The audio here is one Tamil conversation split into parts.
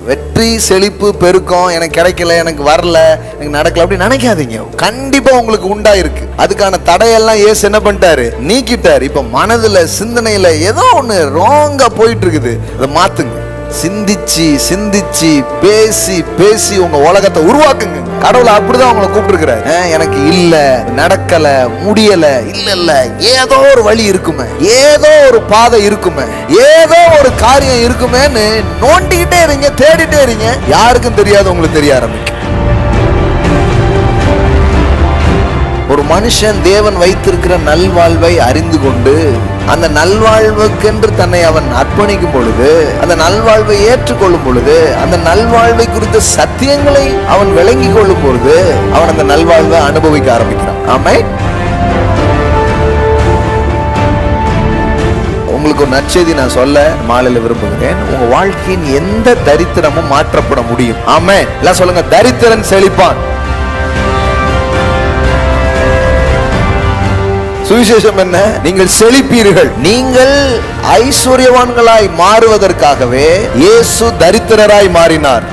வெற்றி, செழிப்பு, பெருக்கம் எனக்கு கிடைக்கல, எனக்கு வரல, எனக்கு நடக்கல அப்படி நினைக்காதீங்க. கண்டிப்பா உங்களுக்கு உண்டாயிருக்கு. அதுக்கான தடையெல்லாம் இயேசு என்ன பண்ணிட்டாரு? நீக்கிட்டாரு. இப்ப மனதுல, சிந்தனையில ஏதோ ஒண்ணு ராங்கா போயிட்டு இருக்குது, அதை மாத்துங்க. சிந்திச்சு சிந்திச்சு பேசி பேசி உங்க உலகத்தை உருவாக்குங்க. கடவுளை அப்படிதான் உங்களை கூப்பிட்டுருக்கிறாரு. எனக்கு இல்ல, நடக்கல, முடியல, இல்ல ஏதோ ஒரு வழி இருக்குமே, ஏதோ ஒரு பாதை இருக்குமே, ஏதோ ஒரு காரியம் இருக்குமேன்னு நோண்டிக்கிட்டே இருங்க, தேடிட்டே இருங்க. யாருக்கும் தெரியாது, உங்களுக்கு தெரிய ஆரம்பிக்கும். ஒரு மனுஷன் தேவன் வைத்திருக்கிற நல்வாழ்வை அறிந்து கொண்டு அந்த நல்வாழ்வுக்கென்று தன்னை அவன் அர்ப்பணிக்கும் பொழுது, அந்த நல்வாழ்வை ஏற்றுக்கொள்ளும் பொழுது, அந்த நல்வாழ்வை குறித்த சத்தியங்களை அவன் விளங்கி கொள்ளும் பொழுது அவன் அந்த நல்வாழ்வை அனுபவிக்க ஆரம்பிக்கிறான். ஆமென். உங்களுக்கு ஒரு நற்செய்தி நான் சொல்ல மாலையில விரும்புகிறேன். உங்க வாழ்க்கையின் எந்த தரித்திரமும் மாற்றப்பட முடியும். ஆமென். எல்லாம் சொல்லுங்க, தரித்திரன் செழிப்பான். சுவிசேஷம் என்ன? நீங்கள் செழிப்பீர்கள். நீங்கள் ஐஸ்வர்யவான்களாய் மாறுவதற்காகவே இயேசு தரித்திரராய் மாறினார்.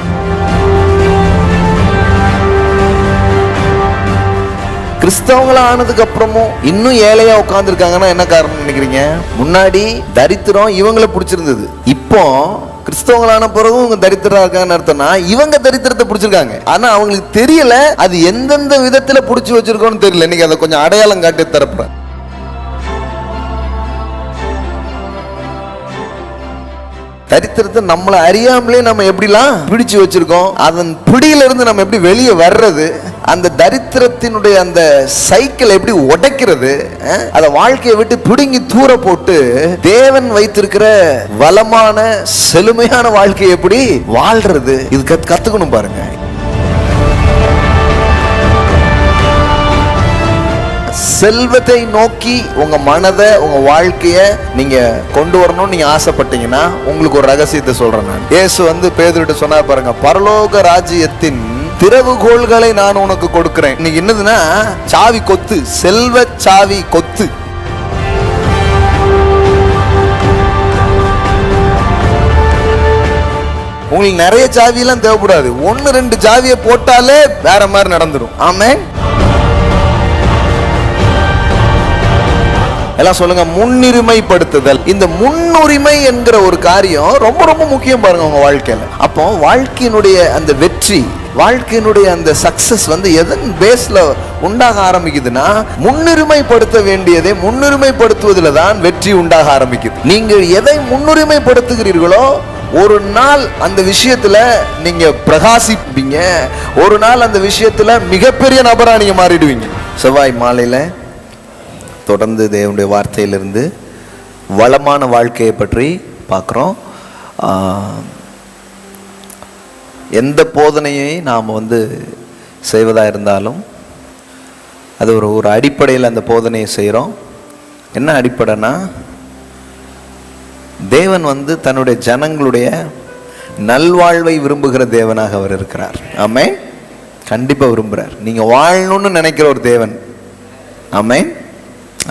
கிறிஸ்தவங்களா ஆனதுக்கு அப்புறமும் இன்னும் ஏழையா உட்கார்ந்து இருக்காங்கன்னா என்ன காரணம் நினைக்கிறீங்க? முன்னாடி தரித்திரம் இவங்களை பிடிச்சிருந்தது, இப்போ கிறிஸ்தவங்களான பிறகும் இவங்க தரித்திரா இருக்காங்கன்னு அர்த்தம்னா இவங்க தரித்திரத்தை பிடிச்சிருக்காங்க. ஆனா அவங்களுக்கு தெரியல அது எந்தெந்த விதத்துல பிடிச்சி வச்சிருக்கோன்னு தெரியல. இன்னைக்கு அதை கொஞ்சம் அடையாளம் காட்டி தரப்புறேன். தரித்திரத்தை நம்மளை அறியாமலே நம்ம எப்படிலாம் பிடிச்சு வச்சிருக்கோம், அதன் பிடியில இருந்து நம்ம எப்படி வெளியே வர்றது, அந்த தரித்திரத்தினுடைய அந்த சைக்கிள் எப்படி உடைக்கிறது, அத வாழ்க்கையை விட்டு பிடுங்கி தூர போட்டு தேவன் வைத்திருக்கிற வளமான செழுமையான வாழ்க்கையை எப்படி வாழ்றது, இது கத்துக்கணும் பாருங்க. செல்வத்தை நோக்கி உங்க மனதை, உங்க வாழ்க்கைய நீங்க கொண்டு வரணும்னு நீங்க ஆசைப்பட்டீங்கன்னா உங்களுக்கு ஒரு ரகசியத்தை சொல்றேன் நான். இயேசு வந்து பேதுருட்ட சொன்னார் பாருங்க, பரலோக ராஜ்யத்தின் திறவுகோள்களை நான் உனக்கு கொடுக்கிறேன். இன்னைக்கு என்னதுன்னா சாவி கொத்து, செல்வ சாவி கொத்து. உங்களுக்கு நிறைய சாவி எல்லாம் தேவைப்படாது, 1-2 சாவியை போட்டாலே வேற மாதிரி நடந்துடும். ஆமென். எல்லாம் சொல்லுங்க, முன்னுரிமைப்படுத்துதல். இந்த முன்னுரிமை என்கிற ஒரு காரியம் ரொம்ப ரொம்ப முக்கியம் பாருங்க உங்க வாழ்க்கையில. அப்போ வாழ்க்கையினுடைய அந்த வெற்றி, வாழ்க்கையினுடைய அந்த சக்சஸ் வந்து எதன் பேஸ்ல உண்டாக ஆரம்பிக்குதுன்னா, முன்னுரிமைப்படுத்த வேண்டியதை முன்னுரிமைப்படுத்துவதில் தான் வெற்றி உண்டாக ஆரம்பிக்குது. நீங்கள் எதை முன்னுரிமைப்படுத்துகிறீர்களோ ஒரு நாள் அந்த விஷயத்துல நீங்க பிரகாசிப்பீங்க, ஒரு நாள் அந்த விஷயத்துல மிகப்பெரிய நபரா நீங்க மாறிடுவீங்க. செவ்வாய் மாலையில தொடர்ந்து தேவனுடைய வார்த்தையிலிருந்து வளமான வாழ்க்கையை பற்றி பார்க்குறோம். எந்த போதனையை நாம் செய்வதாக இருந்தாலும் அது ஒரு அடிப்படையில் அந்த போதனையை செய்கிறோம். என்ன அடிப்படைனா, தேவன் தன்னுடைய ஜனங்களுடைய நல்வாழ்வை விரும்புகிற தேவனாக அவர் இருக்கிறார். ஆமென். கண்டிப்பாக விரும்புகிறார். நீங்கள் வாழணும்னு நினைக்கிற ஒரு தேவன். ஆமென்.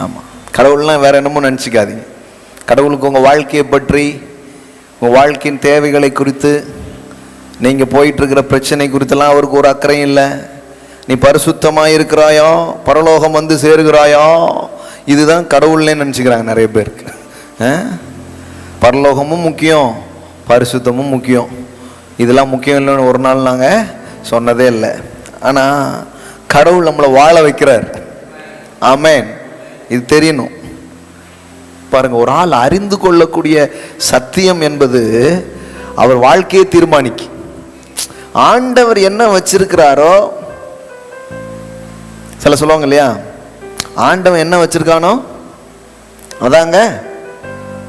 ஆமாம். கடவுள்லாம் வேற என்னமோ நினச்சிக்காதீங்க. கடவுளுக்கு உங்கள் வாழ்க்கையை பற்றி, உங்கள் வாழ்க்கையின் தேவைகளை குறித்து, நீங்கள் போயிட்டுருக்கிற பிரச்சனை குறித்தெல்லாம் அவருக்கு ஒரு அக்கறையும் இல்லை. நீ பரிசுத்தமாக இருக்கிறாயோ, பரலோகம் சேருகிறாயோ, இதுதான் கடவுள்னே நினச்சிக்கிறாங்க நிறைய பேருக்கு. பரலோகமும் முக்கியம், பரிசுத்தமும் முக்கியம். இதெல்லாம் முக்கியம் இல்லைன்னு ஒரு நாள் நாங்கள் சொன்னதே இல்லை. ஆனால் கடவுள் நம்மளை வாழ வைக்கிறார். ஆமென். இது தெரியணும் பாருங்க. ஒரு ஆள் அறிந்து கொள்ளக்கூடிய சத்தியம் என்பது அவர் வாழ்க்கையை தீர்மானிக்கும். ஆண்டவர் என்ன வச்சிருக்கிறாரோ, சில சொல்லுவாங்க இல்லையா, ஆண்டவன் என்ன வச்சிருக்கானோ அதாங்க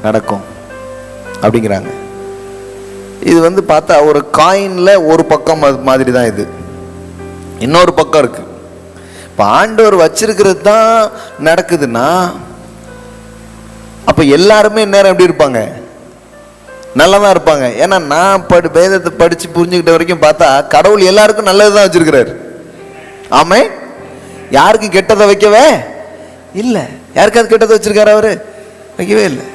நடக்கும் அப்படிங்கிறாங்க. இது பார்த்தா ஒரு காயின்ல ஒரு பக்கம் மாதிரி தான், இது இன்னொரு பக்கம் இருக்கு. இப்போ ஆண்டவர் வச்சிருக்கிறது தான் நடக்குதுன்னா, அப்போ எல்லாருமே நேரம் எப்படி இருப்பாங்க? நல்லா தான் இருப்பாங்க. ஏன்னா நான் வேதத்தை படித்து புரிஞ்சுக்கிட்ட வரைக்கும் பார்த்தா கடவுள் எல்லாருக்கும் நல்லது தான் வச்சிருக்கிறார். ஆமே. யாருக்கும் கெட்டதை வைக்கவே இல்லை. யாருக்காவது கெட்டதை வச்சிருக்காரு அவரு? வைக்கவே இல்லை.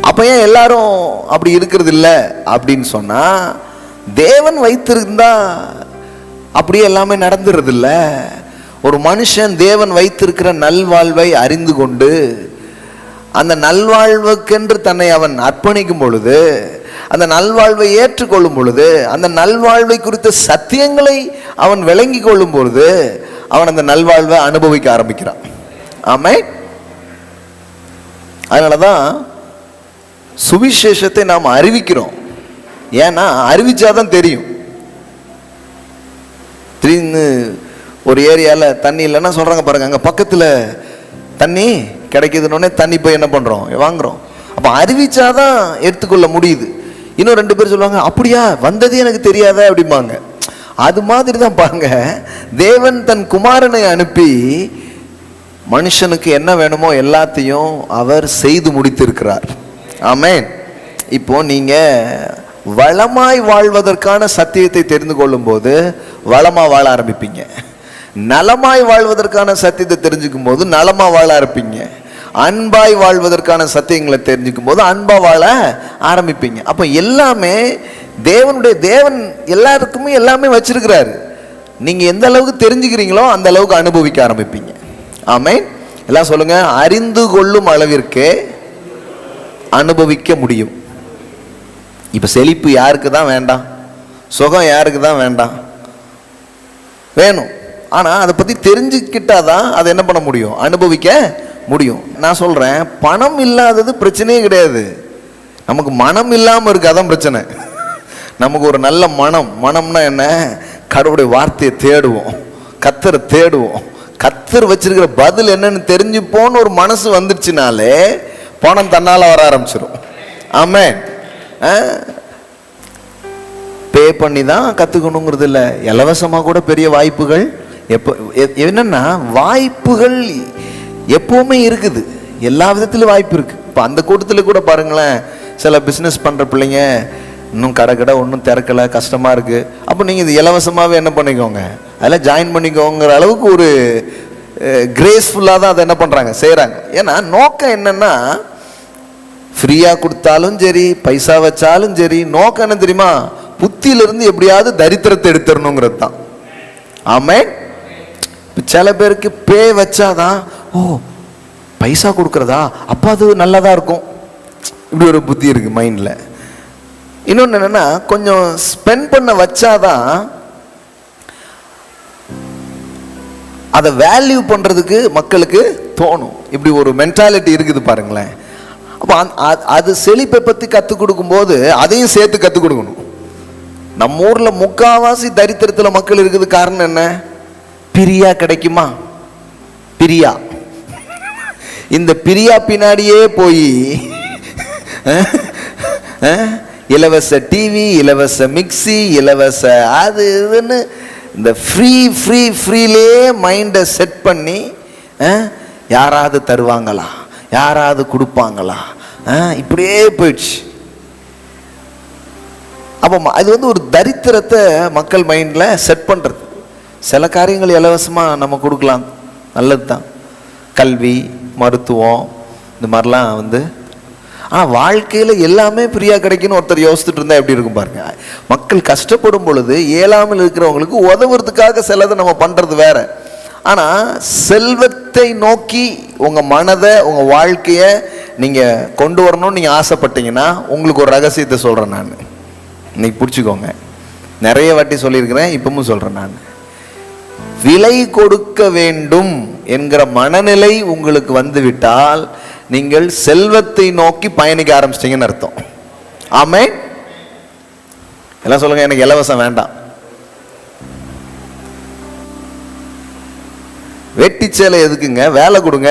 அப்போ ஏன் எல்லாரும் அப்படி இருக்கிறது இல்லை அப்படின்னு சொன்னால், தேவன் வைத்திருந்தா அப்படியே எல்லாமே நடந்துறது இல்ல. ஒரு மனுஷன் தேவன் வைத்திருக்கிற நல்வாழ்வை அறிந்து கொண்டு அந்த நல்வாழ்வுக்கென்று தன்னை அவன் அர்ப்பணிக்கும் பொழுது, அந்த நல்வாழ்வை ஏற்றுக்கொள்ளும் பொழுது, அந்த நல்வாழ்வை குறித்த சத்தியங்களை அவன் விளங்கி கொள்ளும் பொழுது அவன் அந்த நல்வாழ்வை அனுபவிக்க ஆரம்பிக்கிறான். ஆமென். அதனாலதான் சுவிசேஷத்தை நாம் அறிவிக்கிறோம். ஏன்னா அறிவிச்சாதான் தெரியும். திடீர்னு ஒரு ஏரியாவில் தண்ணி இல்லைன்னா சொல்றாங்க பாருங்க, அங்கே பக்கத்தில் தண்ணி கிடைக்குதுன்னொடனே தண்ணி போய் என்ன பண்ணுறோம், வாங்குறோம். அப்போ அறிவிச்சாதான் எடுத்துக்கொள்ள முடியுது. இன்னும் 2 பேர் சொல்லுவாங்க, அப்படியா வந்ததே எனக்கு தெரியாத அப்படிம்பாங்க. அது மாதிரி தான் பாருங்க, தேவன் தன் குமாரனை அனுப்பி மனுஷனுக்கு என்ன வேணுமோ எல்லாத்தையும் அவர் செய்து முடித்திருக்கிறார். ஆமென். இப்போ நீங்க வளமாய் வாழ்வதற்கான சத்தியத்தை தெரிந்து கொள்ளும் போது வளமா வாழ ஆரம்பிப்பீங்க. நலமாய் வாழ்வதற்கான சத்தியத்தை தெரிஞ்சுக்கும் போது நலமா வாழ ஆரம்பிப்பீங்க. அன்பாய் வாழ்வதற்கான சத்தியங்களை தெரிஞ்சுக்கும் போது அன்பா வாழ ஆரம்பிப்பீங்க. அப்ப எல்லாமே தேவன் எல்லாருக்குமே எல்லாமே வச்சிருக்கிறாரு. நீங்க எந்த அளவுக்கு தெரிஞ்சுக்கிறீங்களோ அந்த அளவுக்கு அனுபவிக்க ஆரம்பிப்பீங்க. ஆமென். எல்லாம் சொல்லுங்க, அறிந்து கொள்ளும் அளவிற்கு அனுபவிக்க முடியும். இப்ப செழிப்பு யாருக்கு தான் வேண்டாம்? சுகம் யாருக்கு தான் வேண்டாம்? வேணும். ஆனா அதை பத்தி தெரிஞ்சுக்கிட்டாதான் அதை என்ன பண்ண முடியும், அனுபவிக்க முடியும். நான் சொல்றேன், பணம் இல்லாதது பிரச்சனையே கிடையாது. நமக்கு மனம் இல்லாம இருக்கு, அதான் பிரச்சனை. நமக்கு ஒரு நல்ல மனம்னா என்ன? கடவுளுடைய வார்த்தையை தேடுவோம், கர்த்தரை தேடுவோம், கர்த்தர் வச்சிருக்கிற பதில் என்னன்னு தெரிஞ்சுப்போன்னு ஒரு மனசு வந்துருச்சுனாலே பணம் தன்னால வர ஆரம்பிச்சிடும். ஆமென். பே பண்ணி தான் கத்துக்கணுங்கிறது இல்லை, இலவசமா கூட பெரிய வாய்ப்புகள் என்னன்னா வாய்ப்புகள் எப்பவுமே இருக்குது. எல்லா விதத்திலும் வாய்ப்பு இருக்கு. இப்போ அந்த கூட்டத்தில் கூட பாருங்களேன், சில பிஸ்னஸ் பண்ற பிள்ளைங்க இன்னும் கடை ஒன்றும் திறக்கலை, கஷ்டமா இருக்கு. அப்போ நீங்க இது இலவசமாவே என்ன பண்ணிக்கோங்க, அதெல்லாம் ஜாயின் பண்ணிக்கோங்கிற அளவுக்கு ஒரு கிரேஸ்ஃபுல்லாக தான் அதை என்ன பண்றாங்க, செய்யறாங்க. ஏன்னா நோக்கம் என்னன்னா, ஃப்ரீயா கொடுத்தாலும் சரி, பைசா வச்சாலும் சரி, நோக்கம் என்ன தெரியுமா? புத்தியிலிருந்து எப்படியாவது தரித்திரத்தை எடுத்துடணுங்கிறது தான். ஆமென். சில பேருக்கு பே வச்சாதான், ஓ பைசா கொடுக்கறதா, அப்ப அது நல்லதா இருக்கும், இப்படி ஒரு புத்தி இருக்கு மைண்ட்ல. இன்னொன்னு என்னன்னா, கொஞ்சம் ஸ்பெண்ட் பண்ண வச்சாதான் அதை வேல்யூ பண்றதுக்கு மக்களுக்கு தோணும். இப்படி ஒரு மென்டாலிட்டி இருக்குது பாருங்களேன். அப்போ அது செழிப்பை பத்தி கற்றுக் கொடுக்கும் போது அதையும் சேர்த்து கற்றுக் கொடுக்கணும். நம்ம ஊர்ல முக்காவாசி தரித்திரத்துல மக்கள் இருக்குது. காரணம் என்ன? பிரியா கிடைக்குமா, பிரியா. இந்த பிரியா பின்னாடியே போய் இலவச டிவி, இலவச மிக்சி, இலவச அது இதுன்னு இந்த ஃப்ரீலே மைண்டை செட் பண்ணி யாராவது தருவாங்களா, யாராவது கொடுப்பாங்களா, இப்படியே போயிடுச்சு. அப்போ அது வந்து ஒரு தரித்திரத்தை மக்கள் மைண்ட்ல செட் பண்றது. சில காரியங்கள் இலவசமா நம்ம கொடுக்கலாம், நல்லது தான். கல்வி, மருத்துவம், இந்த மாதிரிலாம் வந்து. ஆனால் வாழ்க்கையில் எல்லாமே ஃப்ரீயாக கிடைக்குன்னு ஒருத்தர் யோசிச்சுட்டு இருந்தால் எப்படி இருக்கும் பாருங்க. மக்கள் கஷ்டப்படும் பொழுது இயலாமல் இருக்கிறவங்களுக்கு உதவுறதுக்காக சிலதை நம்ம பண்ணுறது வேற. ஆனால் செல்வத்தை நோக்கி உங்கள் மனதை, உங்கள் வாழ்க்கையை நீங்கள் கொண்டு வரணும்னு நீங்கள் ஆசைப்பட்டீங்கன்னா உங்களுக்கு ஒரு ரகசியத்தை சொல்கிறேன் நான். இன்னைக்கு பிடிச்சிக்கோங்க. நிறைய வாட்டி சொல்லியிருக்கிறேன், இப்பவும் சொல்கிறேன் நான். விலை கொடுக்க வேண்டும் என்கிற மனநிலை உங்களுக்கு வந்துவிட்டால் நீங்கள் செல்வத்தை நோக்கி பயணிக்க ஆரம்பிச்சிட்டீங்கன்னு அர்த்தம். ஆமென். எல்லாம் சொல்லுங்க, எனக்கு இலவசம் வேண்டாம். வெட்டி சேலை எதுக்குங்க? வேலை கொடுங்க.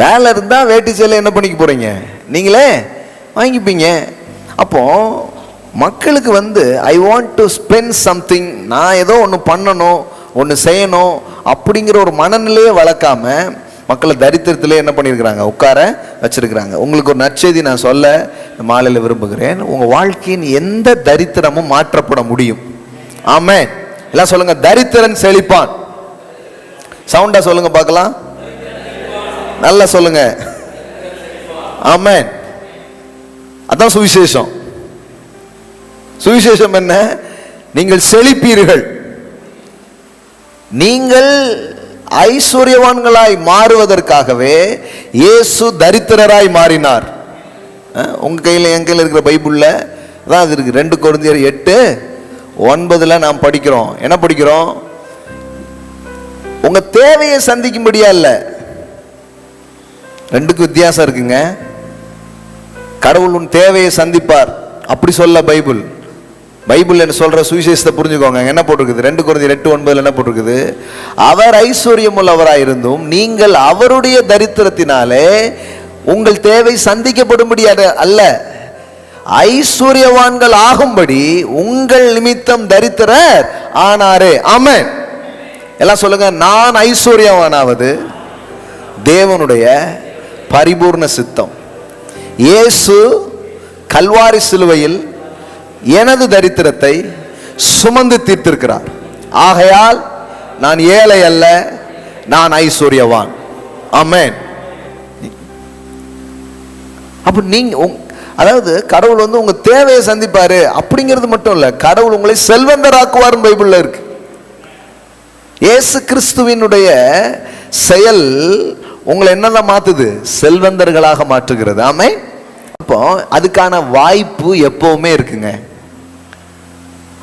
வேலை இருந்தா வேட்டி சேலை என்ன பண்ணிக்க போறீங்க? நீங்களே வாங்கிப்பீங்க. அப்போ மக்களுக்கு வந்து I want to spend something, நான் ஏதோ ஒன்று பண்ணணும், ஒன்று செய்யணும் அப்படிங்கிற ஒரு மனநிலையை வளர்க்காம மக்களை தரித்திரத்திலே என்ன பண்ணியிருக்கிறாங்க, உட்கார வச்சிருக்கிறாங்க. உங்களுக்கு ஒரு நற்செய்தி நான் சொல்ல மாலையில் விரும்புகிறேன். உங்க வாழ்க்கையின் எந்த தரித்திரமும் மாற்றப்பட முடியும். ஆமென். எல்லாம் சொல்லுங்க, தரித்திரன் செழிப்பான். சவுண்டா சொல்லுங்க பார்க்கலாம், நல்லா சொல்லுங்க. ஆமென். அதான் சுவிசேஷம். சுவிசேஷம் என்ன? நீங்கள் செழிப்பீர்கள். நீங்கள் ஐஸ்வர்யவான்களாய் மாறுவதற்காகவே இயேசு தரித்திரராய் மாறினார். உங்க கையில் என் கையில் இருக்கிற பைபிள்ல தான் அது இருக்கு. 2 கொரிந்தியர் 8:9 நாம் படிக்கிறோம். என்ன படிக்கிறோம்? உங்க தேவையை சந்திக்கும்படியா இல்ல. 2க்கு வித்தியாசம் இருக்குங்க. கடவுள் உன் தேவையை சந்திப்பார் அப்படி சொல்ல பைபிள் என்ன சொல்ற சுவிசேஷத்தை புரிஞ்சுக்கோங்க. என்ன போட்டிருக்குது? 2 கொரிந்தியர் 8:9 என்ன போட்டிருக்குது? அவர் ஐஸ்வர்யம் உள்ளவராயிருந்தும் நீங்கள் அவருடைய தரித்திரத்தினாலே உங்கள் தேவை சந்திக்கப்படும்படி அல்ல, ஐஸ்வர்யவான்கள் ஆகும்படி உங்கள் நிமித்தம் தரித்திரர் ஆனாரே. ஆமென். எல்லாம் சொல்லுங்க. நான் ஐஸ்வர்யவானாவது தேவனுடைய பரிபூர்ண சித்தம். இயேசு கல்வாரி சிலுவையில் எனது தரித்திரத்தை சுமந்து தீர்த்திருக்கிறார். ஆகையால் நான் ஏழை அல்ல, நான் ஐஸ்வர்யவான். ஆமென். அப்ப நீங்க அதாவது கடவுள் வந்து உங்க தேவையை சந்திப்பாரு அப்படிங்கிறது மட்டும் இல்ல, கடவுள் உங்களை செல்வந்தராக்குவார் பைபிள்ல இருக்கு. இயேசு கிறிஸ்துவினுடைய செயல் உங்களை என்னதான் மாத்துது? செல்வந்தர்களாக மாற்றுகிறது. ஆமென். அப்போ அதுக்கான வாய்ப்பு எப்பவுமே இருக்குங்க.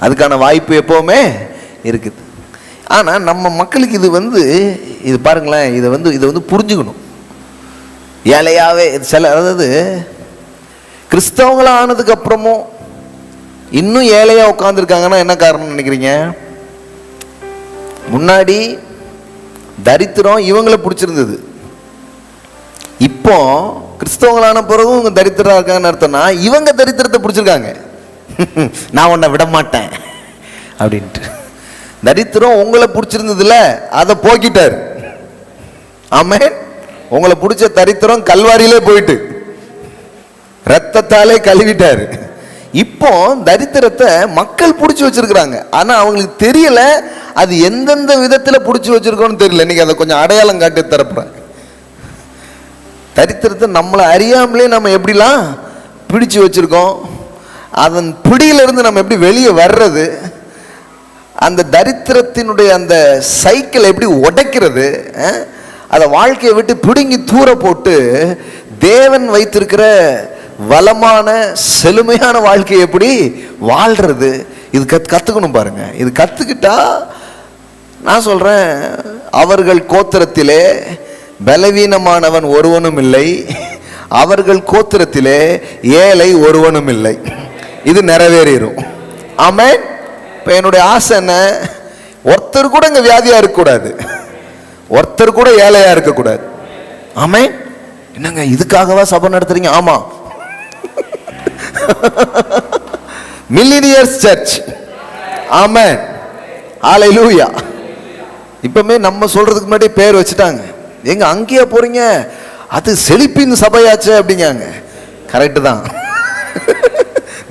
அதுக்கான வாய்ப்பு எப்பவுமே இருக்குது. ஆனா நம்ம மக்களுக்கு இது பாருங்களேன், இதை வந்து புரிஞ்சுக்கணும். ஏழையாவே அதாவது கிறிஸ்தவங்களா ஆனதுக்கு அப்புறமும் இன்னும் ஏழையா உட்கார்ந்துருக்காங்கன்னா என்ன காரணம் நினைக்கிறீங்க? முன்னாடி தரித்திரம் இவங்களை பிடிச்சிருந்தது. இப்போ கிறிஸ்தவங்களான பிறகும் இவங்க தரித்திரம் இருக்காங்கன்னு அர்த்தம்னா இவங்க தரித்திரத்தை பிடிச்சிருக்காங்க. நான் உன்னை விட மாட்டேன் அப்படின்ட்டு. தரித்திரம் உங்களை பிடிச்சிருந்ததுல அதை போக்கிட்டார். ஆமென். உங்களை பிடிச்ச தரித்திரம் கல்வாரியிலே போயிட்டு ரத்தத்தாலே கழுவிட்டாரு. இப்போ தரித்திரத்தை மக்கள் பிடிச்சி வச்சிருக்கிறாங்க. ஆனா அவங்களுக்கு தெரியல அது எந்தெந்த விதத்துல பிடிச்சி வச்சிருக்கோன்னு தெரியல. இன்னைக்கு அதை கொஞ்சம் அடையாளம் காட்டி தரப்புறேன். தரித்திரத்தை நம்மளை அறியாமலே நம்ம எப்படிலாம் பிடிச்சு வச்சிருக்கோம், அதன் பிடியிலிருந்து நம்ம எப்படி வெளியே வர்றது, அந்த தரித்திரத்தினுடைய அந்த சைக்கிள் எப்படி உடைக்கிறது, அதை வாழ்க்கையை விட்டு பிடுங்கி தூர போட்டு தேவன் வைத்திருக்கிற வளமான செழுமையான வாழ்க்கையை எப்படி வாழ்றது, இது கத்துக்கணும் பாருங்க. இது கத்துக்கிட்டா நான் சொல்றேன், அவர்கள் கோத்திரத்திலே பலவீனமானவன் ஒருவனும் இல்லை, அவர்கள் கோத்திரத்திலே ஏழை ஒருவனும் இல்லை. இது நிறைவேறும். ஆமென். இப்ப என்னுடைய ஆசை என்ன? ஒருத்தர் கூட இங்க வியாதியா இருக்கக்கூடாது, ஒருத்தர் கூட ஏழையா இருக்கக்கூடாது. ஆமென். என்னங்க இதுக்காகவா சபை நடத்துறீங்க? ஆமா, மில்லினியர்ஸ் சர்ச். ஆமென். ஹல்லேலூயா. இப்பமே நம்ம சொல்றதுக்கு முன்னாடி பேர் வச்சுட்டாங்க. எங்க அங்கேயே போறீங்க, அது செழிப்பின் சபையாச்சு அப்படிங்காங்க. கரெக்ட் தான்.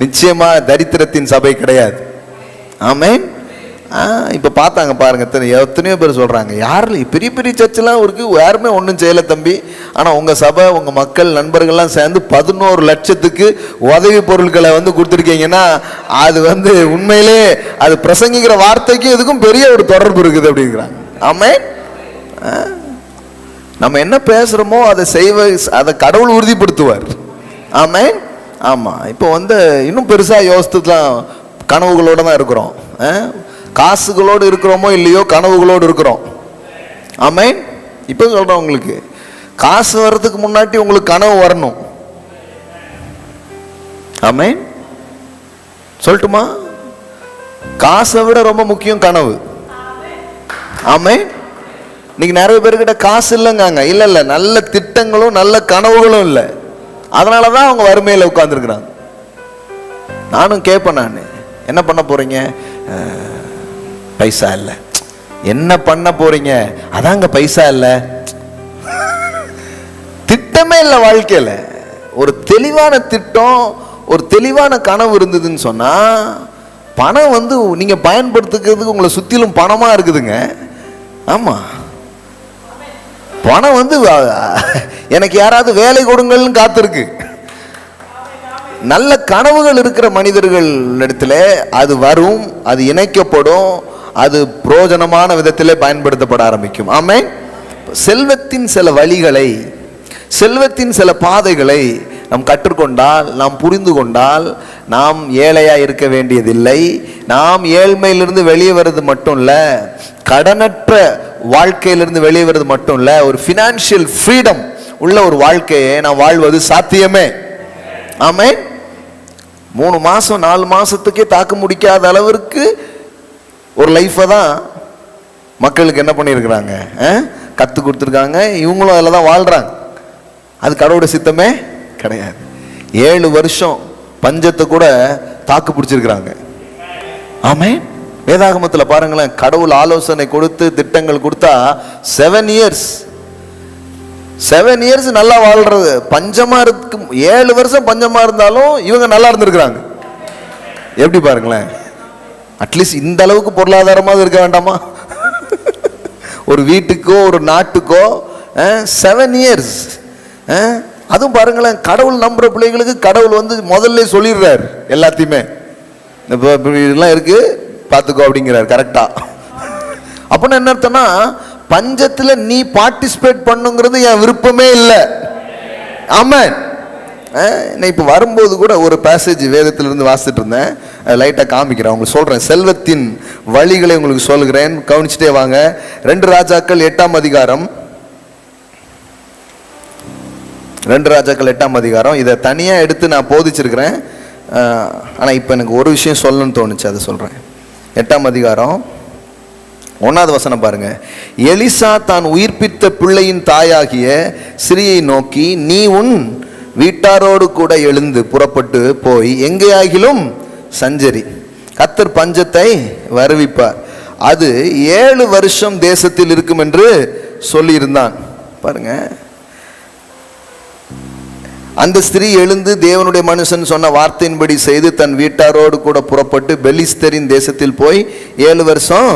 நிச்சயமா தரித்திரத்தின் சபை கிடையாது. ஆமென். இப்ப பார்த்தாங்க பாருங்க, எத்தனையோ பேர் சொல்றாங்க, யாரு பெரிய பெரிய சர்ச்செல்லாம் இருக்கு, யாருமே ஒன்றும் செய்யல தம்பி, ஆனா உங்க சபை உங்க மக்கள் நண்பர்கள்லாம் சேர்ந்து 11 லட்சத்துக்கு உதவி பொருட்களை கொடுத்துருக்கீங்கன்னா அது உண்மையிலே அது பிரசங்கிக்கிற வார்த்தைக்கும் இதுக்கும் பெரிய ஒரு தொடர்பு இருக்குது அப்படிங்கிறாங்க. ஆமென். நம்ம என்ன பேசுறோமோ அதை அதை கடவுள் உறுதிப்படுத்துவார். ஆமென். ஆமா. இப்போ இன்னும் பெருசா யோசித்துலாம் கனவுகளோட தான் இருக்கிறோம். காசுகளோடு இருக்கிறோமோ இல்லையோ, கனவுகளோடு இருக்கிறோம். ஆமென். இப்போ சொல்றேன், உங்களுக்கு காசு வர்றதுக்கு முன்னாடி உங்களுக்கு கனவு வரணும். ஆமென். சொல்லட்டுமா? காசை விட ரொம்ப முக்கியம் கனவு. ஆமென். இன்னைக்கு நிறைய பேர்கிட்ட காசு இல்லைங்க. இல்ல நல்ல திட்டங்களும் நல்ல கனவுகளும் இல்லை, அதனாலதான் அவங்க வறுமையில உட்கார்ந்துருக்கிறாங்க. நானும் கேட்பேன், நான் என்ன பண்ண போறீங்க? பைசா இல்லை. என்ன பண்ண போறீங்க? அதாங்க பைசா இல்லை. திட்டமே இல்லை வாழ்க்கையில. ஒரு தெளிவான திட்டம், ஒரு தெளிவான கனவு இருந்ததுன்னு சொன்னா பணம் நீங்க பயன்படுத்துக்கிறதுக்கு உங்களை சுத்திலும் பணமா இருக்குதுங்க. ஆமா, பணம் எனக்கு யாராவது வேலை கொடுங்கள்னு காத்திருக்கு. நல்ல கனவுகள் இருக்கிற மனிதர்கள் இடத்துல அது வரும், அது இணைக்கப்படும், அது பிரயோஜனமான விதத்திலே பயன்படுத்தப்பட ஆரம்பிக்கும். ஆமென். செல்வத்தின் சில வழிகளை, செல்வத்தின் சில பாதைகளை நாம் கற்றுக்கொண்டால், நாம் புரிந்து கொண்டால், நாம் ஏழையா இருக்க வேண்டியதில்லை. நாம் ஏழ்மையிலிருந்து வெளியே வர்றது மட்டும் இல்ல, கடனற்ற வாழ்க்கையிலிருந்து வெளியே வர்றது மட்டும் இல்ல, ஒரு ஃபினான்ஷியல் ஃப்ரீடம் உள்ள ஒரு வாழ்க்கையை நாம் வாழ்வது சாத்தியமே. ஆமென். 3 மாசம் 4 மாசத்துக்கே தாக்கு முடிக்காத அளவிற்கு ஒரு லைஃபை தான் மக்களுக்கு என்ன பண்ணியிருக்கிறாங்க, கற்றுக் கொடுத்துருக்காங்க. இவங்களும் அதில் தான் வாழ்கிறாங்க. அது கடவுளுடைய சித்தமே கிடையாது. 7 வருஷம் பஞ்சத்தை கூட தாக்கு பிடிச்சிருக்கிறாங்க. ஆமென். வேதாகமத்தில் பாருங்களேன், கடவுள் ஆலோசனை கொடுத்து திட்டங்கள் கொடுத்தா 7 இயர்ஸ் நல்லா வாழ்றது. பஞ்சமா இருக்கு, 7 வருஷம் பஞ்சமா இருந்தாலும் இவங்க நல்லா இருந்திருக்கிறாங்க. எப்படி பாருங்களேன், அட்லீஸ்ட் இந்த அளவுக்கு பொருளாதாரமாக இருக்க வேண்டாமா? ஒரு வீட்டுக்கோ ஒரு நாட்டுக்கோ 7 இயர்ஸ். அதுவும் பாருங்களேன், கடவுள் நம்புற பிள்ளைகளுக்கு கடவுள் வந்து முதல்ல சொல்லிடுறாரு எல்லாத்தையுமே, இப்போ இதெல்லாம் இருக்கு பார்த்துக்கோ அப்படிங்கிறார் கரெக்டா. அப்படின்னு என்ன அர்த்தம்னா, பஞ்சத்துல நீ பார்ட்டிசிபேட் பண்ணுங்கிறது என் விருப்பமே இல்லை. ஆமென். இப்போ வரும்போது கூட ஒரு பேசேஜ் வேதத்திலிருந்து வாசிட்டு இருந்தேன், லைட்டாக காமிக்கிறேன் உங்களுக்கு சொல்கிறேன். செல்வத்தின் வழிகளை உங்களுக்கு சொல்கிறேன், கவனிச்சுட்டே வாங்க. 2 ராஜாக்கள் 8ஆம் அதிகாரம், 2 ராஜாக்கள் 8ஆம் அதிகாரம். இதை தனியாக எடுத்து நான் போதிச்சிருக்கிறேன். ஆனால் இப்போ எனக்கு ஒரு விஷயம் சொல்லணும்னு தோணுச்சு, அதை சொல்கிறேன். 8ஆம் அதிகாரம் 1வது வசனம் பாருங்க. எலிசா தான் உயிர்ப்பித்த பிள்ளையின் தாயாகிய ஸ்திரியை நோக்கி, நீ உன் வீட்டாரோடு கூட எழுந்து புறப்பட்டு போய் எங்கேயாகிலும் சஞ்சரி, கர்த்தர் பஞ்சத்தை வருவிப்பார், அது 7 வருஷம் தேசத்தில் இருக்கும் என்று சொல்லியிருந்தான். பாருங்க, அந்த ஸ்திரீ எழுந்து தேவனுடைய மனுஷன் சொன்ன வார்த்தையின்படி செய்து தன் வீட்டாரோடு கூட புறப்பட்டு பெலிஸ்தரின் தேசத்தில் போய் 7 வருஷம்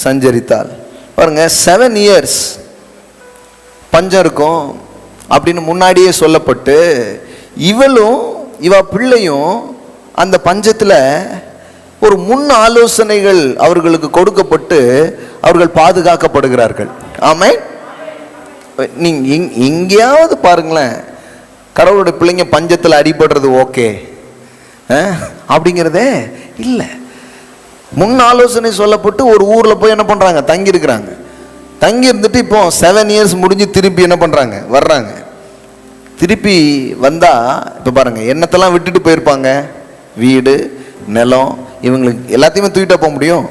சஞ்சரித்தாள். பாருங்க, 7 இயர்ஸ் பஞ்சம் இருக்கும் அப்படின்னு முன்னாடியே சொல்லப்பட்டு, இவ பிள்ளையும் அந்த பஞ்சத்தில் ஒரு முன் ஆலோசனைகள் அவர்களுக்கு கொடுக்கப்பட்டு அவர்கள் பாதுகாக்கப்படுகிறார்கள். ஆமென். நீங்க எங்கேயாவது பாருங்களேன், கடவுளுடைய பிள்ளைங்க பஞ்சத்தில் அடிபடுறது ஓகே அப்படிங்கிறதே இல்லை. முன் ஆலோசனை சொல்லப்பட்டு ஒரு ஊரில் போய் என்ன பண்ணுறாங்க, தங்கி இருக்கிறாங்க. தங்கி இருந்துட்டு இப்போ 7 இயர்ஸ் முடிஞ்சு திருப்பி என்ன பண்ணுறாங்க, வர்றாங்க. திருப்பி வந்தால் இப்போ பாருங்கள், என்னத்தெல்லாம் விட்டுட்டு போயிருப்பாங்க, வீடு நிலம், இவங்களுக்கு எல்லாத்தையுமே தூக்கிட்டு போக முடியும்?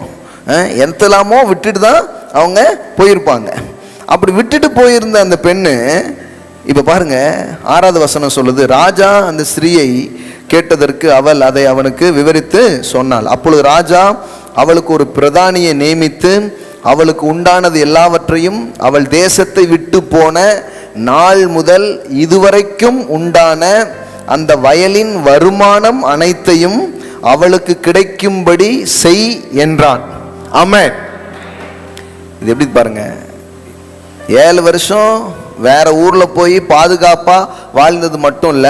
என்னத்தெல்லாமோ விட்டுட்டு தான் அவங்க போயிருப்பாங்க. அப்படி விட்டுட்டு போயிருந்த அந்த பெண்ணு இப்போ பாருங்க, 6வது வசனம் சொல்லுது, ராஜா அந்த ஸ்திரீயை கேட்டதற்கு அவள் அதை அவனுக்கு விவரித்து சொன்னாள். அப்பொழுது ராஜா அவளுக்கு ஒரு பிரதானியை நியமித்து அவளுக்கு உண்டானது எல்லாவற்றையும் அவள் தேசத்தை விட்டு போன நாள் முதல் இதுவரைக்கும் உண்டான அந்த வயலின் வருமானம் அனைத்தையும் அவளுக்கு கிடைக்கும்படி செய் என்றான். ஆமென். இது எப்படி பாருங்க, 7 வருஷம் வேற ஊர்ல போய் பாதுகாப்பா வாழ்ந்தது மட்டும் இல்ல,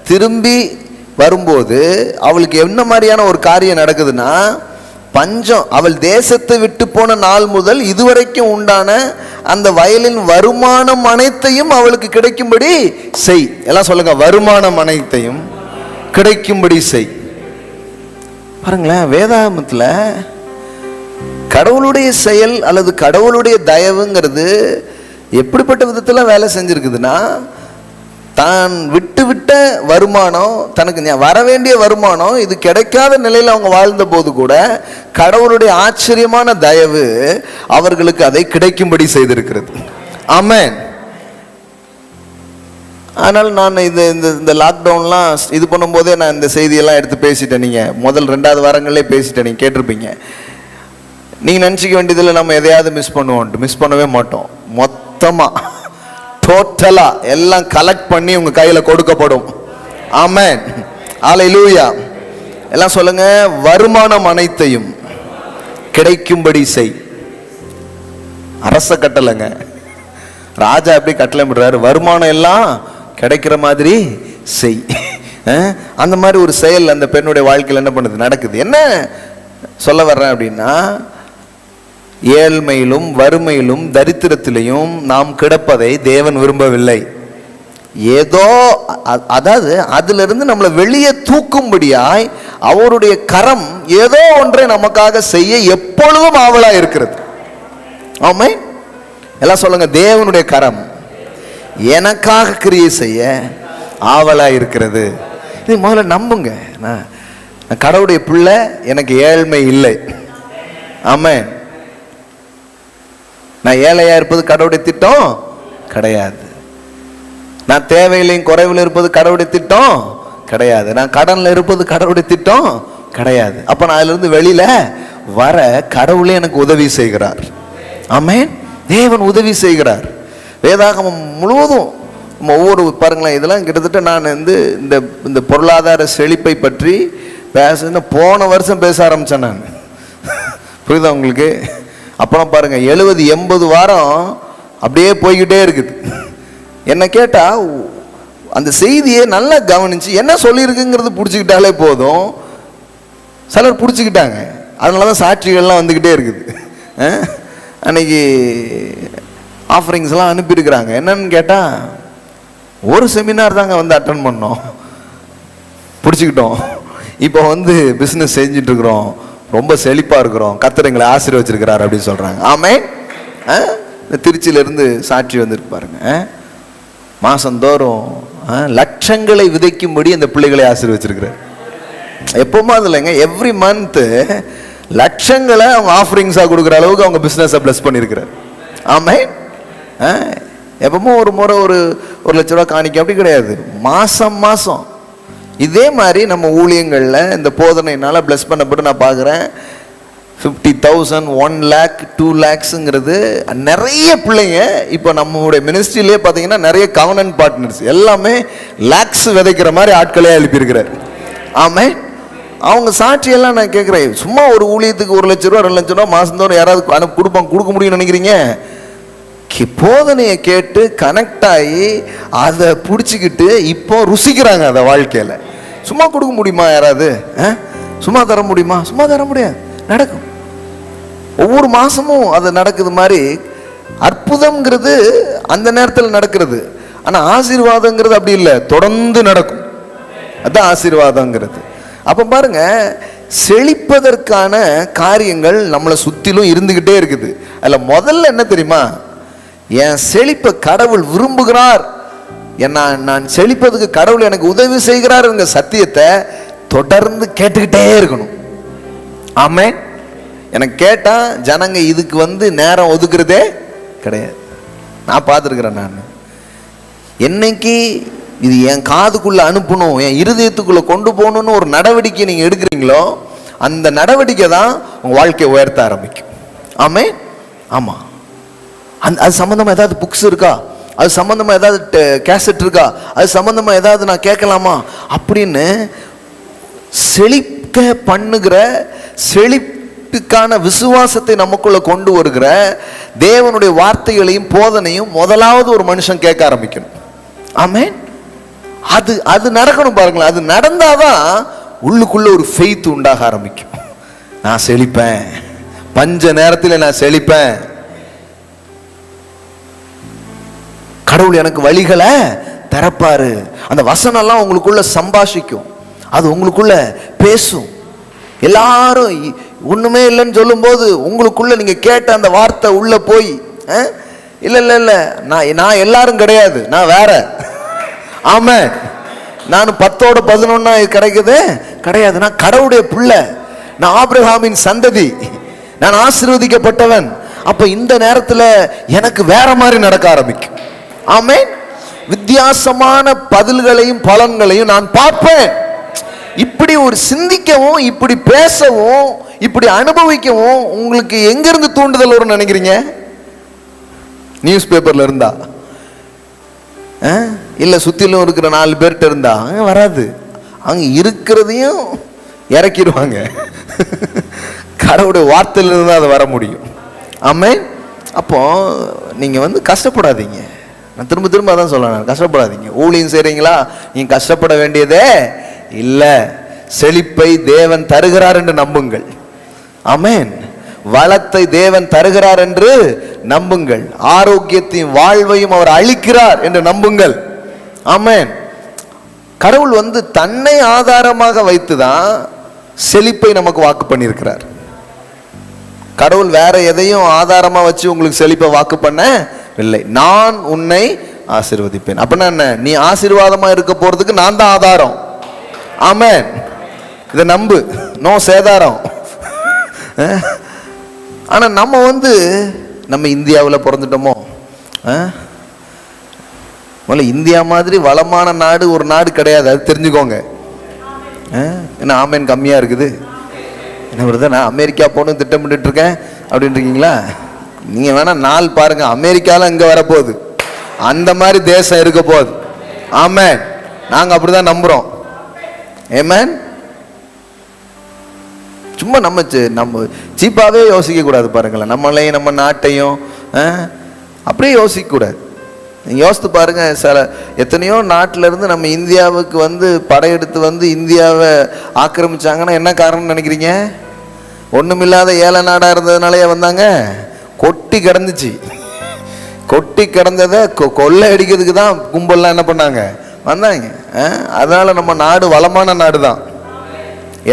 திரும்பி வரும்போது அவளுக்கு என்ன மாதிரியான ஒரு காரியம் நடக்குதுன்னா, பஞ்சம், அவள் தேசத்தை விட்டு போன நாள் முதல் இதுவரைக்கும் உண்டான அந்த வயலின் வருமானம் அனைத்தையும் அவளுக்கு கிடைக்கும்படி செய். எல்லாம் சொல்லுங்க, வருமானம் அனைத்தையும் கிடைக்கும்படி செய். பாருங்களேன், வேதாகமத்தில் கடவுளுடைய செயல் அல்லது கடவுளுடைய தயவுங்கிறது எப்படிப்பட்ட விதத்தில் வேலை செஞ்சிருக்குதுன்னா, தான் விட்ட வருமானம், தனக்கு வர வேண்டிய வருமானம் இது கிடைக்காத நிலையில் அவங்க வாழ்ந்த போது கூட கடவுளுடைய ஆச்சரியமான தயவு அவர்களுக்கு அதை கிடைக்கும்படி செய்திருக்கிறது. ஆமென். ஆனால் நான் இந்த லாக்டவுன்லாம் இது பண்ணும்போதே நான் இந்த செய்தியெல்லாம் எடுத்து பேசிட்டேன். நீங்கள் முதல் 2வது வாரங்களே பேசிட்டேன், நீங்கள் கேட்டிருப்பீங்க. நீங்கள் நினச்சிக்க வேண்டியதில் நம்ம எதையாவது மிஸ் பண்ணுவோம், மிஸ் பண்ணவே மாட்டோம். மொத்தமாக டோட்டலா எல்லாம் கலெக்ட் பண்ணி உங்க கையில கொடுக்கப்படும். ஆமென். ஹல்லேலூயா. எல்லாம் சொல்லுங்க, வருமானம் அனைத்தையும் கிடைக்கும்படி செய். அரச கட்டளைங்க, ராஜா எப்படி கட்டளை விடுறாரு, வருமானம் எல்லாம் கிடைக்கிற மாதிரி செய். அந்த மாதிரி ஒரு செயல் அந்த பெண்ணுடைய வாழ்க்கையில் என்ன பண்ணுது, நடக்குது. என்ன சொல்ல வர்றேன் அப்படின்னா, ஏழ்மையிலும் வறுமையிலும் தரித்திரத்திலையும் நாம் கிடப்பதை தேவன் விரும்பவில்லை. ஏதோ அதாவது அதிலிருந்து நம்மளை வெளியே தூக்கும்படியாய் அவருடைய கரம் ஏதோ ஒன்றை நமக்காக செய்ய எப்பொழுதும் ஆவலா இருக்கிறது. ஆமென். எல்லாம் சொல்லுங்க, தேவனுடைய கரம் எனக்காக கிரியை செய்ய ஆவலா இருக்கிறது. இது முதல்ல நம்புங்க. நான் கடவுளுடைய பிள்ளை, எனக்கு ஏழ்மை இல்லை. ஆமென். நான் ஏழையா இருப்பது கடவுளுடைய திட்டம் கிடையாது. நான் தேவையிலையும் குறைவில் இருப்பது கடவுளுடைய திட்டம் கிடையாது. நான் கடன்ல இருப்பது கடவுளுடைய திட்டம் கிடையாது. அப்ப நான் அதுல இருந்து வெளியில வர கடவுளே எனக்கு உதவி செய்கிறார். ஆமென். தேவன் உதவி செய்கிறார். வேதாகமம் முழுவதும் ஒவ்வொரு பாருங்களேன், இதெல்லாம் கிட்டத்தட்ட நான் இந்த பொருளாதார செழிப்பை பற்றி போன வருஷம் பேச ஆரம்பிச்சேன் நான். புரியுதா உங்களுக்கு? அப்புறம் பாருங்க 70-80 வாரம் அப்படியே போய்கிட்டே இருக்குது. என்ன கேட்டா அந்த செய்தியை நல்லா கவனிச்சு என்ன சொல்லியிருக்குங்கிறது பிடிச்சிக்கிட்டாலே போதும். சிலர் பிடிச்சிக்கிட்டாங்க, அதனாலதான் சாட்சிகள்லாம் வந்துக்கிட்டே இருக்குது. அன்னைக்கு ஆஃபரிங்ஸ் எல்லாம் அனுப்பியிருக்கிறாங்க. என்னன்னு கேட்டா ஒரு செமினார் தாங்க வந்து அட்டன் பண்ணோம், பிடிச்சிக்கிட்டோம். இப்போ பிஸ்னஸ் செஞ்சுட்டு இருக்கிறோம், ரொம்ப செழிப்பா இருக்கிறோம், கர்த்தர் எங்களை ஆசீர்வச்சிருக்கிறார் அப்படின்னு சொல்றாங்க. ஆமென். திருச்சியிலிருந்து சாட்சி வந்துருக்கு பாருங்க. மாசந்தோறும் லட்சங்களை விதைக்கும்படி அந்த பிள்ளைகளை ஆசீர்வச்சிருக்கிறார். எப்பவுமே அது இல்லைங்க, எவ்ரி மந்த் லட்சங்களை அவங்க ஆஃபரிங்ஸா கொடுக்குற அளவுக்கு அவங்க பிசினஸை பிளஸ் பண்ணியிருக்கிறார். ஆமென். எப்பவுமே ஒரு முறை ஒரு லட்ச ரூபா காணிக்க அப்படி கிடையாது, மாசம் மாசம். இதே மாதிரி நம்ம ஊழியங்கள்ல இந்த போதனையினால பிளஸ் பண்ணப்பட்டு நான் பார்க்குறேன் 50,000, 1 lakh, 2 lakhsங்கிறது நிறைய பிள்ளைங்க. இப்போ நம்மளுடைய மினிஸ்ட்ரியிலே பார்த்தீங்கன்னா நிறைய கவர்னன்ட் பார்ட்னர்ஸ் எல்லாமே லேக்ஸ் விதைக்கிற மாதிரி ஆட்களே எழுப்பியிருக்கிறார். ஆமென். அவங்க சாட்சியெல்லாம் நான் கேட்குறேன். சும்மா ஒரு ஊழியத்துக்கு 1 லட்ச ரூபா 2 லட்ச ரூபா மாசந்தோறும் யாராவது கொடுக்க முடியும்னு நினைக்கிறீங்க? போதனையை கேட்டு கனெக்ட் ஆகி அதை பிடிச்சிக்கிட்டு இப்போ ருசிக்கிறாங்க அதை வாழ்க்கையில். சும்மா கொடுக்க முடியுமா யாராவது? சும்மா தர முடியுமா? சும்மா தர முடியாது. நடக்கும், ஒவ்வொரு மாசமும் அது நடக்குது மாதிரி. அற்புதம்ங்கிறது அந்த நேரத்தில் நடக்கிறது, ஆனா ஆசீர்வாதங்கிறது அப்படி இல்லை, தொடர்ந்து நடக்கும். அதான் ஆசீர்வாதங்கிறது. அப்ப பாருங்க, செழிப்பதற்கான காரியங்கள் நம்மளை சுத்திலும் இருந்துகிட்டே இருக்குது. அதுல முதல்ல என்ன தெரியுமா? என் செழிப்பை கடவுள் விரும்புகிறார், நான் செழிப்பதுக்கு கடவுள் எனக்கு உதவி செய்கிறார் என்கிற சத்தியத்தை தொடர்ந்து கேட்டுக்கிட்டே இருக்கணும். ஆமென். எனக்கு கேட்டா ஜனங்க இதுக்கு நேரம் ஒதுக்குறதே கிடையாது. நான் பார்த்துருக்கிறேன். நான் என்னைக்கு இது என் காதுக்குள்ள அனுப்பணும், என் இருதயத்துக்குள்ள கொண்டு போகணும்னு ஒரு நடவடிக்கை நீங்க எடுக்கிறீங்களோ, அந்த நடவடிக்கை தான் உங்க வாழ்க்கையை உயர்த்த ஆரம்பிக்கும். ஆமென். ஆமா. அது சம்பந்தமா ஏதாவது புக்ஸ் இருக்கா, அது சம்பந்தமா ஏதாவது கேசட் இருக்கா, அது சம்பந்தமா ஏதாவது நான் கேட்கலாமா அப்படின்னு செழிக்க பண்ணுகிற, செழிப்புக்கான விசுவாசத்தை நமக்குள்ள கொண்டு வருகிற தேவனுடைய வார்த்தைகளையும் போதனையும் முதலாவது ஒரு மனுஷன் கேட்க ஆரம்பிக்கணும். ஆமென். அது நடக்கணும் பாருங்களேன். அது நடந்தாதான் உள்ளுக்குள்ள ஒரு ஃபெய்த் உண்டாக ஆரம்பிக்கும். நான் செழிப்பேன், பஞ்ச நேரத்தில் நான் செழிப்பேன், கடவுள் எனக்கு வழிகளை திறப்பாரு. அந்த வசனம் எல்லாம் உங்களுக்குள்ள சம்பாஷிக்கும், அது உங்களுக்குள்ள பேசும். எல்லாரும் ஒண்ணுமே இல்லைன்னு சொல்லும் போது உங்களுக்குள்ள நீங்க கேட்ட அந்த வார்த்தை உள்ள போய் இல்ல இல்ல இல்ல நான் எல்லாரும் கிடையாது, நான் வேற. ஆமென். நான் 10ஓட 11 கிடைக்குது கிடையாது. நான் கடவுளுடைய பிள்ளை, நான் ஆபிரகாமின் சந்ததி, நான் ஆசீர்வதிக்கப்பட்டவன். அப்ப இந்த நேரத்துல எனக்கு வேற மாதிரி நடக்க ஆரம்பிக்கும். ஆமென். வித்தியாசமான பதில்களையும் பலன்களையும் நான் பார்ப்பேன். இப்படி ஒரு சிந்திக்கவும், இப்படி பேசவும், இப்படி அனுபவிக்கவும் உங்களுக்கு எங்கிருந்து தூண்டுதல் வரும்னு நினைக்கிறீங்க? நியூஸ் பேப்பர்ல இருந்தா, இல்ல சுத்திலும் இருக்கிற 4 பேர்கிட்ட இருந்தா வராது. அங்க இருக்கிறதையும் இறக்கிடுவாங்க. கடவுளுடைய வார்த்தையிலிருந்து தான் அது வர முடியும். ஆமென். அப்போ நீங்க கஷ்டப்படாதீங்க. நான் திரும்ப திரும்ப அதான் சொல்றேன், கஷ்டப்படாதீங்க. ஊழியம் செய்றீங்களா, நீங்க கஷ்டப்பட வேண்டியதே இல்லை. செழிப்பை தேவன் தருகிறார் என்று நம்புங்கள். ஆமென். வளத்தை தேவன் தருகிறார் என்று நம்புங்கள். ஆரோக்கியத்தையும் வாழ்வையும் அவர் அளிக்கிறார் என்று நம்புங்கள். ஆமென். கடவுள் தன்னை ஆதாரமாக வைத்துதான் செழிப்பை நமக்கு வாக்கு பண்ணியிருக்கிறார். கடவுள் வேற எதையும் ஆதாரமா வச்சு உங்களுக்கு செழிப்பை வாக்கு பண்ண இல்லை. நான் உன்னை ஆசீர்வதிப்பேன். அப்படின்னா என்ன? நீ ஆசீர்வாதமா இருக்க போறதுக்கு நான் தான் ஆதாரம். ஆமென். இதை நம்பு. நோ சேதாரம். ஆனா நம்ம இந்தியாவில் பிறந்துட்டோமோ? இந்தியா மாதிரி வளமான நாடு ஒரு நாடு கிடையாது, அது தெரிஞ்சுக்கோங்க. என்ன ஆமேன் கம்மியா இருக்குது? என்ன வருது, நான் அமெரிக்கா போகணும் திட்டமிட்டு இருக்கேன் அப்படின்றீங்களா? நீங்க வேணா நாள் பாருங்க, அமெரிக்கால இங்க வரப்போகுது, அந்த மாதிரி தேசம் இருக்க போகுது. ஆமேன். நாங்க அப்படிதான் நம்புறோம். ஆமென். சும்மா நம்ம சீப்பாவே யோசிக்க கூடாது. பாருங்களேன், நம்மளையும் நம்ம நாட்டையும் அப்படியே யோசிக்க கூடாது. நீங்க யோசித்து பாருங்க, சில எத்தனையோ நாட்டில இருந்து நம்ம இந்தியாவுக்கு படையெடுத்து இந்தியாவை ஆக்கிரமிச்சாங்கன்னா என்ன காரணம் நினைக்கிறீங்க? ஒண்ணுமில்லாத ஏழை நாடா இருந்ததுனாலயே வந்தாங்க. கொட்டி கிடந்துச்சு. கொட்டி கிடந்ததை கொள்ளை அடிக்கிறதுக்கு தான் கும்பல்லாம் என்ன பண்ணாங்க, வந்தாங்க. அதனால நம்ம நாடு வளமான நாடு தான்.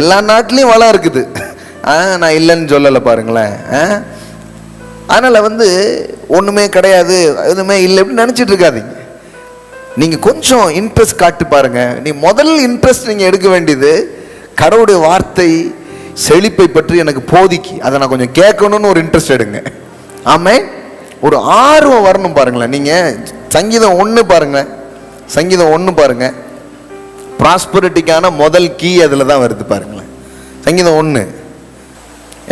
எல்லா நாட்டிலையும் வளம் இருக்குது, நான் இல்லைன்னு சொல்லலை. பாருங்களேன். அதனால ஒண்ணுமே கிடையாது, எதுவுமே இல்லை அப்படின்னு நினைச்சிட்டு இருக்காதீங்க. நீங்க கொஞ்சம் இன்ட்ரெஸ்ட் காட்டு பாருங்க. நீ முதல் இன்ட்ரெஸ்ட் நீங்க எடுக்க வேண்டியது கடவுளுடைய வார்த்தை செழிப்பை பற்றி எனக்கு போதிக்கு, அதை நான் கொஞ்சம் கேட்கணும்னு ஒரு இன்ட்ரெஸ்ட் எடுங்க. ஆமே, ஒரு ஆர்வம் வரணும். பாருங்களேன், நீங்க சங்கீதம் 1 பாருங்க. சங்கீதம் 1 பாருங்க. ப்ராஸ்பரிட்டிக்கான முதல் கீ அதுல தான் வருது. பாருங்களேன், சங்கீதம் 1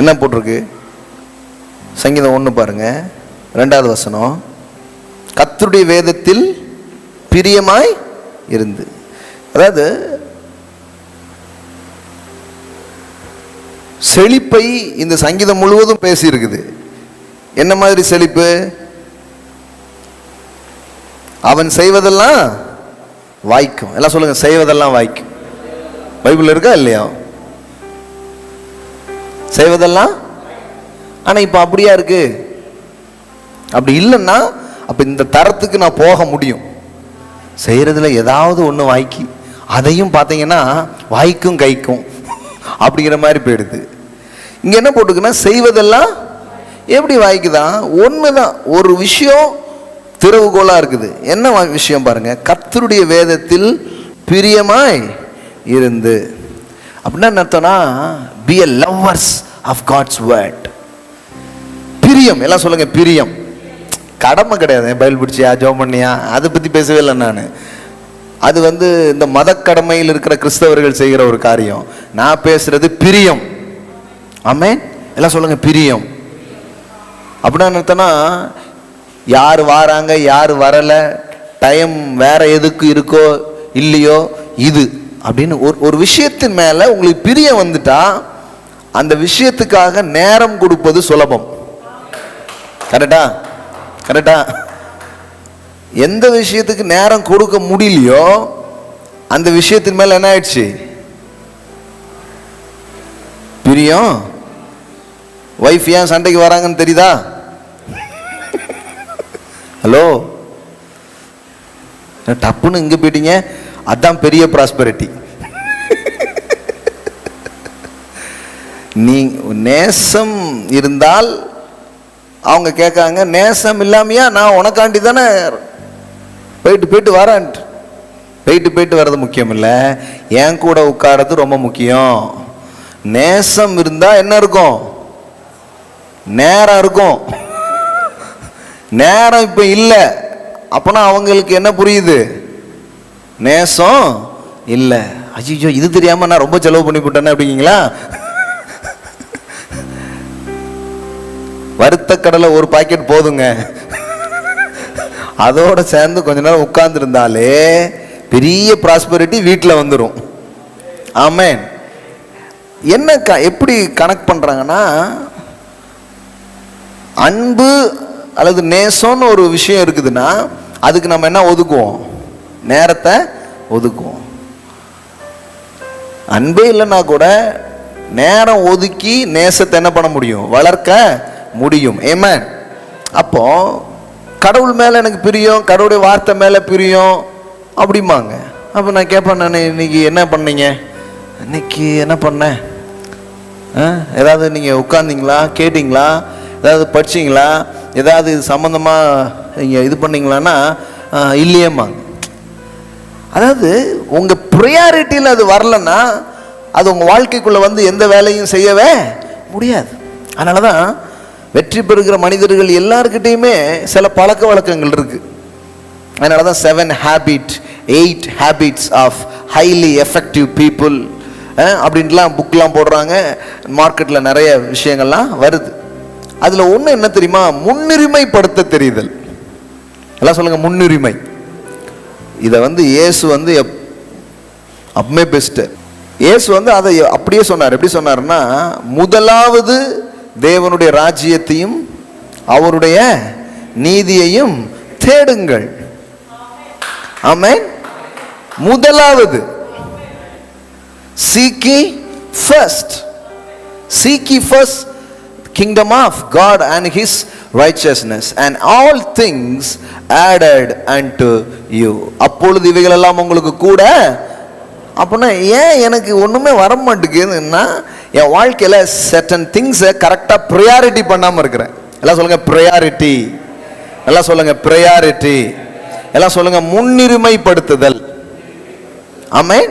என்ன போட்டிருக்கு? சங்கீதம் 1 பாருங்க, 2வது வசனம். கர்த்தருடைய வேதத்தில் பிரியமாய் இருந்து. அதாவது செழிப்பை இந்த சங்கீதம் முழுவதும் பேசி இருக்குது. என்ன மாதிரி செழிப்பு? அவன் செய்வதெல்லாம் வாய்க்கும். எல்லாம் சொல்லுங்க, செய்வதெல்லாம் வாய்க்கும். பைபிள் இருக்கா இல்லையா? செய்வதெல்லாம். ஆனா இப்ப அப்படியா இருக்கு? அப்படி இல்லைன்னா அப்ப இந்த தரத்துக்கு நான் போக முடியும். செய்யறதுல ஏதாவது ஒண்ணு வாய்க்கு, அதையும் பார்த்தீங்கன்னா வாய்க்கும் கைக்கும் அப்படிங்கிற மாதிரி போயிடுது. இங்க என்ன போட்டுக்குன்னா, செய்வதெல்லாம் எப்படி வாய்க்குதான்? ஒண்ணுதான், ஒரு விஷயம் திறவுகோலா இருக்குது. என்ன விஷயம் பாருங்க? கர்த்தருடைய வேதத்தில் பிரியமாய் இருந்து. அப்படின்னா என்ன அர்த்தம்னா, be a lovers of God's word. பிரியம். எல்லாம் சொல்லுங்க, பிரியம். கடமை கிடையாது. பைபிள் பிடிச்சியா, ஜெபம் பண்ணியா, அதை பத்தி பேசவே இல்லை நான். அது இந்த மத கடமையில் இருக்கிற கிறிஸ்தவர்கள் செய்கிற ஒரு காரியம். நான் பேசுறது பிரியம். ஆமென். எல்லாம் சொல்லுங்க, பிரியம். அப்படின்னா என்னன்னா, யார் வாராங்க யார் வரல, டைம் வேற எதுக்கு இருக்கோ இல்லையோ, இது அப்படின்னு ஒரு விஷயத்தின் மேல உங்களுக்கு பிரியம் வந்துட்டா அந்த விஷயத்துக்காக நேரம் கொடுப்பது சுலபம். கரெக்டா? கரெக்டா? எந்த விஷயத்துக்கு நேரம் கொடுக்க முடியலையோ அந்த விஷயத்தின் மேல என்ன ஆயிடுச்சு? பிரியம். வைஃப் ஏன் சண்டைக்கு வராங்கன்னு தெரியுதா? ஹலோ, டப்புன்னு இங்க போயிட்டீங்க. அதான் பெரிய ப்ராஸ்பரிட்டி. நீ நேசம் இருந்தால் அவங்க கேட்காங்க, நேசம் இல்லாமையா நான் உனக்காண்டி தானே போயிட்டு வரேன். போயிட்டு வர்றது முக்கியம் இல்லை, என் கூட உட்கார்றது ரொம்ப முக்கியம். நேசம் இருந்தா என்ன இருக்கும்? நேரம் இருக்கும். நேரம் இப்ப இல்லை. அப்பனா அவங்களுக்கு என்ன புரியுது? நேசம் இல்லை. ஐயோ, இது தெரியாம நான் ரொம்ப செலவு பண்ணி போட்டேன்னு அப்படிங்களா? வறுத்த கடலை ஒரு பாக்கெட் போதுங்க, அதோட சேர்ந்து கொஞ்ச நேரம் உட்கார்ந்து இருந்தாலே பெரிய ப்ராஸ்பரிட்டி வீட்டில் வந்துடும். ஆமென். என்ன எப்படி கனெக்ட் பண்றாங்கன்னா, அன்பு அல்லது நேசம்னு ஒரு விஷயம் இருக்குதுன்னா அதுக்கு நம்ம என்ன ஒதுக்குவோம்? நேரத்தை ஒதுக்குவோம். அன்பே இல்லைன்னா கூட நேரம் ஒதுக்கி நேசத்தை என்ன பண்ண முடியும்? வளர்க்க முடியும். ஆமென். அப்போ கடவுள் மேல எனக்கு பிரியம், கடவுளுடைய வார்த்தை மேல பிரியம் அப்படிம்பாங்க. அப்போ நான் கேட்பேன், நான் இன்னைக்கு என்ன பண்ணீங்க? இன்னைக்கு என்ன பண்ணேன்? ஏதாவது நீங்கள் உட்கார்ந்தீங்களா, கேட்டிங்களா, ஏதாவது படிச்சிங்களா, ஏதாவது இது சம்மந்தமாக நீங்கள் இது பண்ணீங்களான்னா இல்லையேம்மாங்க. அதாவது உங்கள் ப்ரையாரிட்டியில் அது வரலன்னா அது உங்கள் வாழ்க்கைக்குள்ளே வந்து எந்த வேலையும் செய்யவே முடியாது. அதனால தான் வெற்றி பெறுகிற மனிதர்கள் எல்லாருக்கிட்டையுமே சில பழக்க வழக்கங்கள் இருக்குது. அதனால தான் 8 habits of highly effective people அப்படின்ட்டுலாம் புக்கெலாம் போடுறாங்க. மார்க்கெட்டில் நிறைய விஷயங்கள்லாம் வருது. அதில் ஒன்று என்ன தெரியுமா? முன்னுரிமைப்படுத்த தெரியுதல். எல்லாம் சொல்லுங்கள், முன்னுரிமை. இதை வந்து இயேசு வந்து அப்பமே பெஸ்ட்டு. இயேசு வந்து அதை அப்படியே சொன்னார். எப்படி சொன்னார்னா, முதலாவது தேவனுடைய ராஜ்யத்தையும் அவருடைய நீதியையும் தேடுங்கள். ஆமென். முதலாவது seek ye first kingdom of God and his righteousness, and all things added unto you. அப்பொழுது இவைகள் எல்லாம் உங்களுக்கு கூட. அப்படின்னா ஏன் எனக்கு ஒன்றுமே வர மாட்டேங்குதுன்னா, என் வாழ்க்கையில் certain திங்ஸை கரெக்டாக ப்ரையாரிட்டி பண்ணாமல் இருக்கிறேன். எல்லாம் சொல்லுங்கள் ப்ரையாரிட்டி. எல்லாம் சொல்லுங்கள் ப்ரையாரிட்டி. எல்லாம் சொல்லுங்கள் முன்னுரிமைப்படுத்துதல். ஆமென்.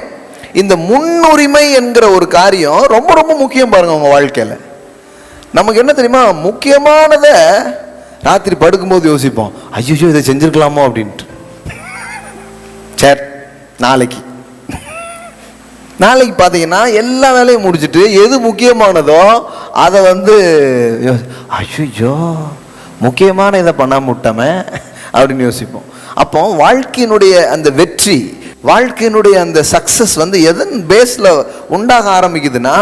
இந்த முன்னுரிமை என்கிற ஒரு காரியம் ரொம்ப ரொம்ப முக்கியம் பாருங்க உங்கள் வாழ்க்கையில். நமக்கு என்ன தெரியுமா? முக்கியமானதை ராத்திரி படுக்கும்போது யோசிப்போம், ஐயோ இதை செஞ்சுருக்கலாமோ அப்படின்ட்டு. சரி, நாளைக்கு பார்த்தீங்கன்னா எல்லா வேலையும் முடிச்சுட்டு எது முக்கியமானதோ அதை வந்து ஐயோ முக்கியமான இதை பண்ணாம விட்டோமே அப்படின்னு யோசிப்போம். அப்போ வாழ்க்கையினுடைய அந்த வெற்றி, வாழ்க்கையினுடைய அந்த சக்சஸ் வந்து எதன் பேஸில் உண்டாக ஆரம்பிக்குதுன்னா,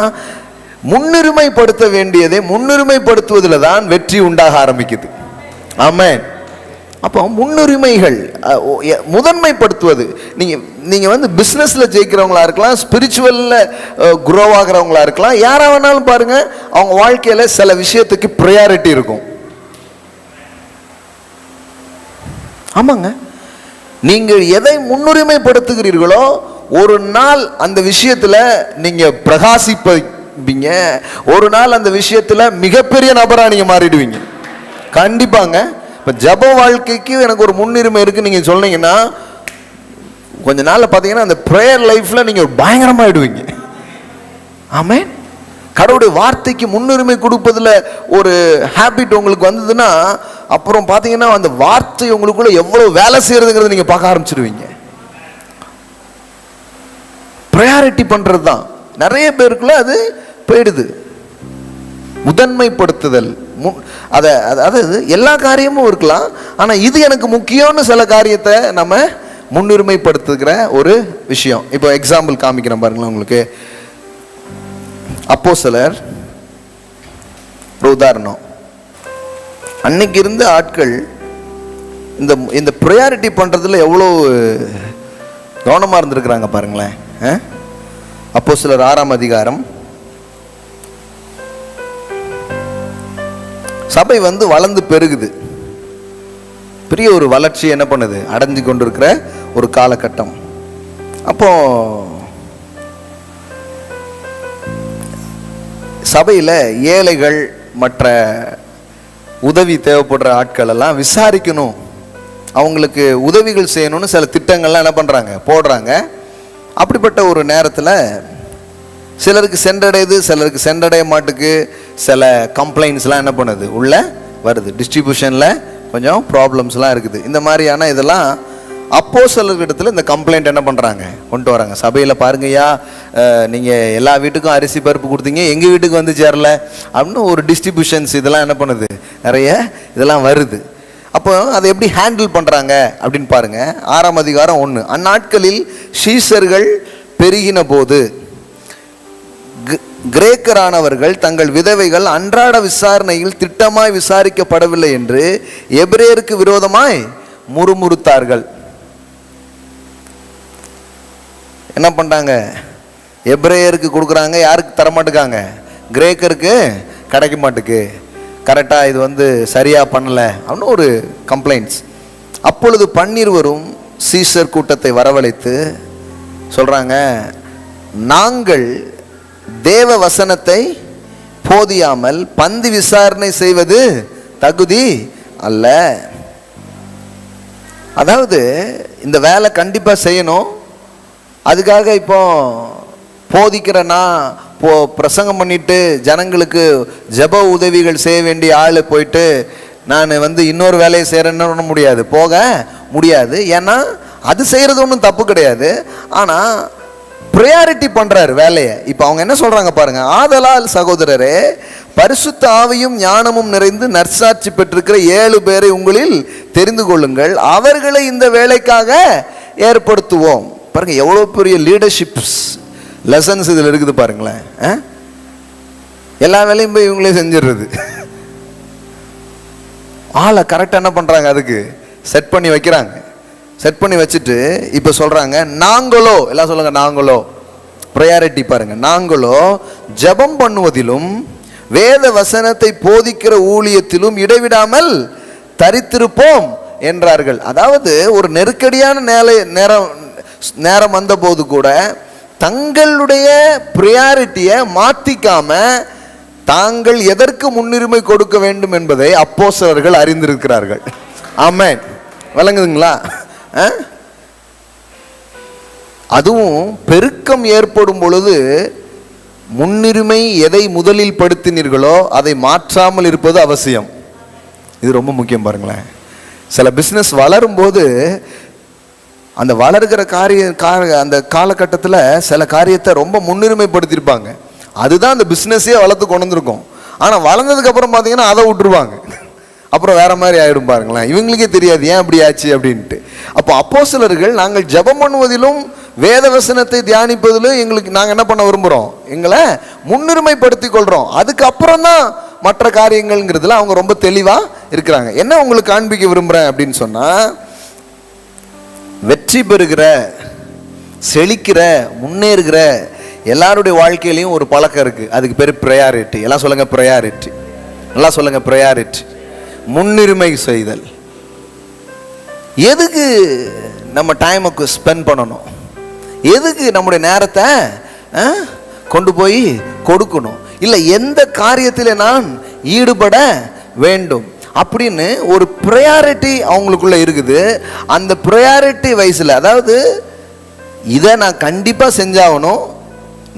முன்னுரிமைப்படுத்த வேண்டியதை முன்னுரிமைப்படுத்துவதில் தான் வெற்றி உண்டாக ஆரம்பிக்குது. ஆமென். அப்போ முன்னுரிமைகள் முதன்மைப்படுத்துவது. நீங்கள் வந்து பிஸ்னஸில் ஜெயிக்கிறவங்களா இருக்கலாம், ஸ்பிரிச்சுவலில் குரோ ஆகிறவங்களா இருக்கலாம், யாராக வேணாலும் பாருங்கள், அவங்க வாழ்க்கையில் சில விஷயத்துக்கு ப்ரையாரிட்டி இருக்கும். ஆமாங்க. நீங்கள் எதை முன்னுரிமைப்படுத்துகிறீர்களோ ஒரு நாள் அந்த விஷயத்தில் நீங்கள் பிரகாசிப்பீங்க. ஒரு நாள் அந்த விஷயத்தில் மிகப்பெரிய நபராக நீங்கள் மாறிடுவீங்க. கண்டிப்பாங்க. இப்போ ஜப வாழ்க்கைக்கு எனக்கு ஒரு முன்னுரிமை இருக்குது நீங்கள் சொன்னீங்கன்னா, கொஞ்ச நாளில் பார்த்தீங்கன்னா அந்த ப்ரேயர் லைஃப்பில் நீங்கள் பயங்கரமாகிடுவீங்க. ஆமென். கடவுளுடைய வார்த்தைக்கு முன்னுரிமை கொடுப்பதில் ஒரு ஹேபிட் உங்களுக்கு வந்ததுன்னா, அப்புறம் பார்த்தீங்கன்னா அந்த வார்த்தை உங்களுக்குள்ள எவ்வளோ வேலை செய்யறதுங்கிறது நீங்கள் பார்க்க ஆரம்பிச்சிடுவீங்க. ப்ரையாரிட்டி பண்ணுறது தான் நிறைய பேருக்குள்ள அது போயிடுது. முதன்மைப்படுத்துதல். அதாவது எல்லா காரியமும் இருக்கலாம், ஆனால் இது எனக்கு முக்கியம்னு சில காரியத்தை நம்ம முன்னுரிமைப்படுத்துகிற ஒரு விஷயம். இப்போ எக்ஸாம்பிள் காமிக்கிறேன் பாருங்களேன் உங்களுக்கு. அப்போஸ்தலர் ஒரு உதாரணம். அன்னைக்கு இருந்த ஆட்கள் இந்த ப்ரையாரிட்டி பண்ணுறதுல எவ்வளோ கவனமாக இருந்திருக்கிறாங்க பாருங்களேன். அப்போஸ்தலர் 6ஆம் அதிகாரம். சபை வந்து வளர்ந்து பெருகுது. பெரிய ஒரு வளர்ச்சி என்ன பண்ணுது, அடைஞ்சு கொண்டிருக்கிற ஒரு காலகட்டம். அப்போ சபையில் ஏழைகள் மற்ற உதவி தேவைப்படுற ஆட்கள் எல்லாம் விசாரிக்கணும், அவங்களுக்கு உதவிகள் செய்யணும்னு சில திட்டங்கள்லாம் என்ன பண்ணுறாங்க, போடுறாங்க. அப்படிப்பட்ட ஒரு நேரத்தில் சிலருக்கு சென்றடையுது, சிலருக்கு சென்றடைய மாட்டுக்கு. சில கம்ப்ளைண்ட்ஸ்லாம் என்ன பண்ணுது, உள்ளே வருது. டிஸ்ட்ரிபியூஷனில் கொஞ்சம் ப்ராப்ளம்ஸ்லாம் இருக்குது. இந்த மாதிரியான இதெல்லாம் அப்போஸ்தலர்களிடத்தில் இந்த கம்ப்ளைண்ட் என்ன பண்ணுறாங்க, கொண்டு வராங்க. சபையில் பாருங்கய்யா, நீங்கள் எல்லா வீட்டுக்கும் அரிசி பருப்பு கொடுத்தீங்க, எங்கள் வீட்டுக்கு வந்து சேரல அப்படின்னு ஒரு டிஸ்ட்ரிபியூஷன்ஸ் இதெல்லாம் என்ன பண்ணுது, நிறைய இதெல்லாம் வருது. அப்போ அதை எப்படி ஹேண்டில் பண்ணுறாங்க அப்படின்னு பாருங்கள். 6ஆம் அதிகாரம் 1. அந்நாட்களில் சீஷர்கள் பெருகின போது கிரேக்கரானவர்கள் தங்கள் விதவைகள் அன்றாட விசாரணையில் திட்டமாய் விசாரிக்கப்படவில்லை என்று எபிரேயருக்கு விரோதமாய் முறுமுறுத்தார்கள். என்ன பண்ணிட்டாங்க? எபிரேயருக்கு கொடுக்குறாங்க, யாருக்கு தரமாட்டுக்காங்க? கிரேக்கருக்கு கிடைக்க மாட்டுக்கு, கரெக்டாக இது சரியாக பண்ணலை அப்படின்னு ஒரு கம்ப்ளைண்ட்ஸ். அப்பொழுது பன்னிருவரும் சீசர் கூட்டத்தை வரவழைத்து சொல்கிறாங்க, நாங்கள் தேவ வசனத்தை போதியாமல் பந்தி விசாரணை செய்வது தகுதி அல்ல. அதாவது இந்த வேலை கண்டிப்பாக செய்யணும், அதுக்காக இப்போ போதிக்கிறேன்னா பிரசங்கம் பண்ணிட்டு ஜனங்களுக்கு ஜெப உதவிகள் செய்ய வேண்டிய ஆள் போயிட்டு நான் இன்னொரு வேலையை செய்கிறேன்னு முடியாது, போக முடியாது. ஏன்னா அது செய்கிறது ஒன்றும் தப்பு கிடையாது, ஆனால் ப்ரையாரிட்டி பண்ணுறாரு வேலையை. இப்போ அவங்க என்ன சொல்கிறாங்க பாருங்க, ஆதலால் சகோதரரே பரிசுத்த ஆவியும் ஞானமும் நிறைந்து நற்சாட்சி பெற்றிருக்கிற 7 பேரை உங்களில் தெரிந்து கொள்ளுங்கள், அவர்களை இந்த வேலைக்காக ஏற்படுத்துவோம். பாருங்க எவ்வளோ பெரிய லீடர்ஷிப்ஸ் லெசன்ஸ் இதில் இருக்குது பாருங்களேன். எல்லா வேலையும் போய் இவங்களே செஞ்சிடுறது. ஆளை கரெக்டாக என்ன பண்ணுறாங்க, அதுக்கு செட் பண்ணி வைக்கிறாங்க. செட் பண்ணி வச்சுட்டு இப்போ சொல்கிறாங்க, நாங்களோ, எல்லாம் சொல்லுங்க, நாங்களோ ப்ரையாரிட்டி பாருங்க, நாங்களோ ஜெபம் பண்ணுவதிலும் வேத வசனத்தை போதிக்கிற ஊழியத்திலும் இடைவிடாமல் தரித்திருப்போம் என்றார்கள். அதாவது ஒரு நெருக்கடியான நேரம் வந்த போது கூட தங்களுடைய ப்ரையாரிட்டியை மாற்றிக்காம தாங்கள் எதற்கு முன்னுரிமை கொடுக்க வேண்டும் என்பதை அப்போஸ்தலர்கள் அறிந்திருக்கிறார்கள். ஆமென், விளங்குதுங்களா? அதுவும் பெருக்கம் ஏற்படும் பொழுது முன்னுரிமை எதை முதலில் படுத்தினீர்களோ அதை மாற்றாமல் இருப்பது அவசியம். இது ரொம்ப முக்கியம் பாருங்களேன். சில பிஸ்னஸ் வளரும் போது அந்த வளர்கிற அந்த காலகட்டத்தில் சில காரியத்தை ரொம்ப முன்னுரிமைப்படுத்தியிருப்பாங்க, அதுதான் அந்த பிஸ்னஸே வளர்த்து கொண்டு வந்திருக்கும். ஆனால் வளர்ந்ததுக்கு அப்புறம் பார்த்தீங்கன்னா அதை விட்டுருவாங்க, அப்புறம் வேற மாதிரி ஆகிடும் பாருங்களேன். இவங்களுக்கே தெரியாது ஏன் அப்படி ஆச்சு அப்படின்ட்டு. அப்போ அப்போஸ்தலர்கள் நாங்கள் ஜெபம் பண்ணுவதிலும் வேத வசனத்தை தியானிப்பதிலும் நாங்கள் என்ன பண்ண விரும்புகிறோம், எங்களை முன்னுரிமைப்படுத்தி கொள்கிறோம், அதுக்கப்புறம் தான் மற்ற காரியங்கள்ங்கிறதுல அவங்க ரொம்ப தெளிவாக இருக்கிறாங்க. என்ன உங்களுக்கு காண்பிக்க விரும்புகிறேன் அப்படின்னு சொன்னால், வெற்றி பெறுகிற, செழிக்கிற, முன்னேறுகிற எல்லாருடைய வாழ்க்கையிலையும் ஒரு பழக்கம் இருக்குது, அதுக்கு பேர் ப்ரையாரிட்டி. எல்லாம் சொல்லுங்கள் ப்ரையாரிட்டி, எல்லாம் சொல்லுங்கள் ப்ரையாரிட்டி, முன்னுரிமை செய்தல். எதுக்கு நம்ம டைமுக்கு ஸ்பெண்ட் பண்ணணும், எதுக்கு நம்முடைய நேரத்தை கொண்டு போய் கொடுக்கணும், இல்லை எந்த காரியத்தில் நான் ஈடுபட வேண்டும் அப்படின்னு ஒரு ப்ரையாரிட்டி அவங்களுக்குள்ள இருக்குது. அந்த ப்ரையாரிட்டி வயசில், அதாவது இதை நான் கண்டிப்பாக செஞ்சாகணும்,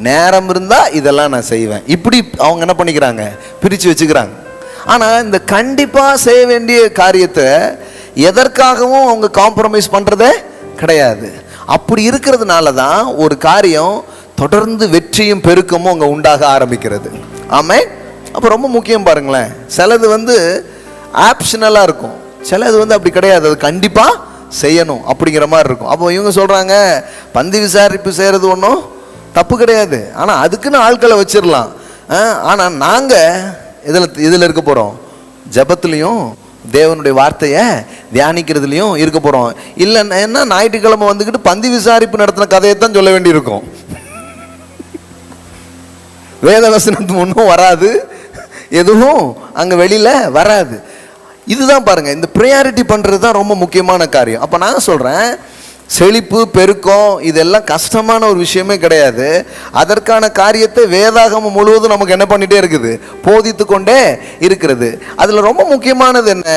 நேரம் இருந்தால் இதெல்லாம் நான் செய்வேன், இப்படி அவங்க என்ன பண்ணிக்கிறாங்க, பிரித்து வச்சுக்கிறாங்க. ஆனால் இந்த கண்டிப்பாக செய்ய வேண்டிய காரியத்தை எதற்காகவும் அவங்க காம்ப்ரமைஸ் பண்ணுறதே கிடையாது. அப்படி இருக்கிறதுனால தான் ஒரு காரியம் தொடர்ந்து வெற்றியும் பெருக்கமும் அங்கே உண்டாக ஆரம்பிக்கிறது. ஆமாம். அப்போ ரொம்ப முக்கியம் பாருங்களேன், சிலது ஆப்ஷனலாக இருக்கும், சிலது அப்படி கிடையாது, அது கண்டிப்பாக செய்யணும் அப்படிங்கிற மாதிரி இருக்கும். அப்போ இவங்க சொல்கிறாங்க, பந்தி விசாரிப்பு செய்கிறது ஒன்றும் தப்பு கிடையாது, ஆனால் அதுக்குன்னு ஆட்களை வச்சிடலாம். ஆனால் நாங்கள் இதில் இருக்க போகிறோம், ஜபத்துலேயும் தேவனுடைய வார்த்தையை தியானிக்கிறதுலையும் இருக்க போகிறோம். இல்லைன்னா ஞாயிற்றுக்கிழமை வந்துக்கிட்டு பந்தி விசாரிப்பு நடத்தின கதையை தான் சொல்ல வேண்டியிருக்கும். வேத வசனத்து ஒன்றும் வராது, எதுவும் அங்கே வெளியில் வராது. இதுதான் பாருங்கள், இந்த ப்ரையாரிட்டி பண்ணுறது தான் ரொம்ப முக்கியமான காரியம். அப்போ நான் சொல்கிறேன், செழிப்பு பெருக்கம் இதெல்லாம் கஷ்டமான ஒரு விஷயமே கிடையாது. அதற்கான காரியத்தை வேதாகமம் முழுவதும் நமக்கு என்ன பண்ணிகிட்டே இருக்குது, போதித்து கொண்டே இருக்கிறது. அதில் ரொம்ப முக்கியமானது என்ன,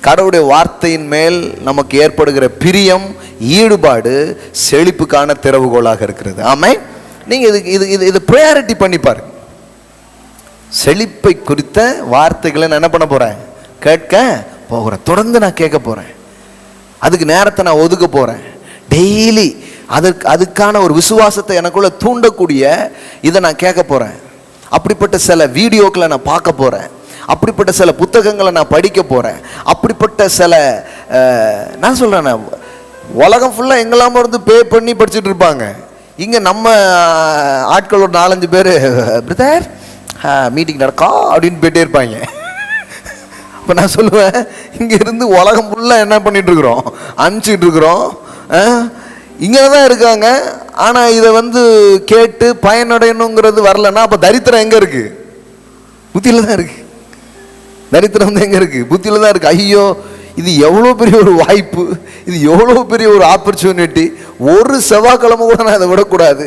கடவுளுடைய வார்த்தையின் மேல் நமக்கு ஏற்படுகிற பிரியம், ஈடுபாடு செழிப்புக்கான திறவுகோலாக இருக்கிறது. ஆமாம். நீங்கள் இது ப்ரையாரிட்டி பண்ணி பாருங்க. செழிப்பை குறித்த வார்த்தைகளை நான் என்ன பண்ண போகிறேன், கேட்க போகிறேன், தொடர்ந்து நான் கேட்க போகிறேன், அதுக்கு நேரத்தை நான் ஒதுக்க போகிறேன். டெய்லி அதுக்கான ஒரு விசுவாசத்தை எனக்குள்ள தூண்டக்கூடிய இதை நான் கேட்க போகிறேன். அப்படிப்பட்ட சில வீடியோக்களை நான் பார்க்க போகிறேன், அப்படிப்பட்ட சில புத்தகங்களை நான் படிக்க போகிறேன், அப்படிப்பட்ட சில நான் சொல்கிறேன், உலகம் ஃபுல்லாக எங்கெல்லாம இருந்து பே பண்ணி படிச்சுட்டு இருப்பாங்க. இங்கே நம்ம ஆட்கள் ஒரு 4-5 பேர் பிரதர் மீட்டிங் நடக்கா அப்படின்னு போயிட்டே இருப்பாங்க. இப்போ நான் சொல்லுவேன், இங்க இருந்து உலகம் ஃபுல்லாக என்ன பண்ணிட்டு இருக்கிறோம், அனுப்பிச்சிட்டு இருக்கிறோம். இங்கே தான் இருக்காங்க. ஆனால் இதை கேட்டு பயனடையணுங்கிறது வரலன்னா அப்போ தரித்திரம் எங்கே இருக்கு? புத்தியில் தான் இருக்கு. தரித்திரம் எங்கே இருக்கு? புத்தியில் தான் இருக்கு. ஐயோ, இது எவ்வளோ பெரிய ஒரு வாய்ப்பு, இது எவ்வளோ பெரிய ஒரு ஆப்பர்ச்சுனிட்டி. ஒரு செவ்வாய்க்கிழமை கூட நான் இதை விடக்கூடாது.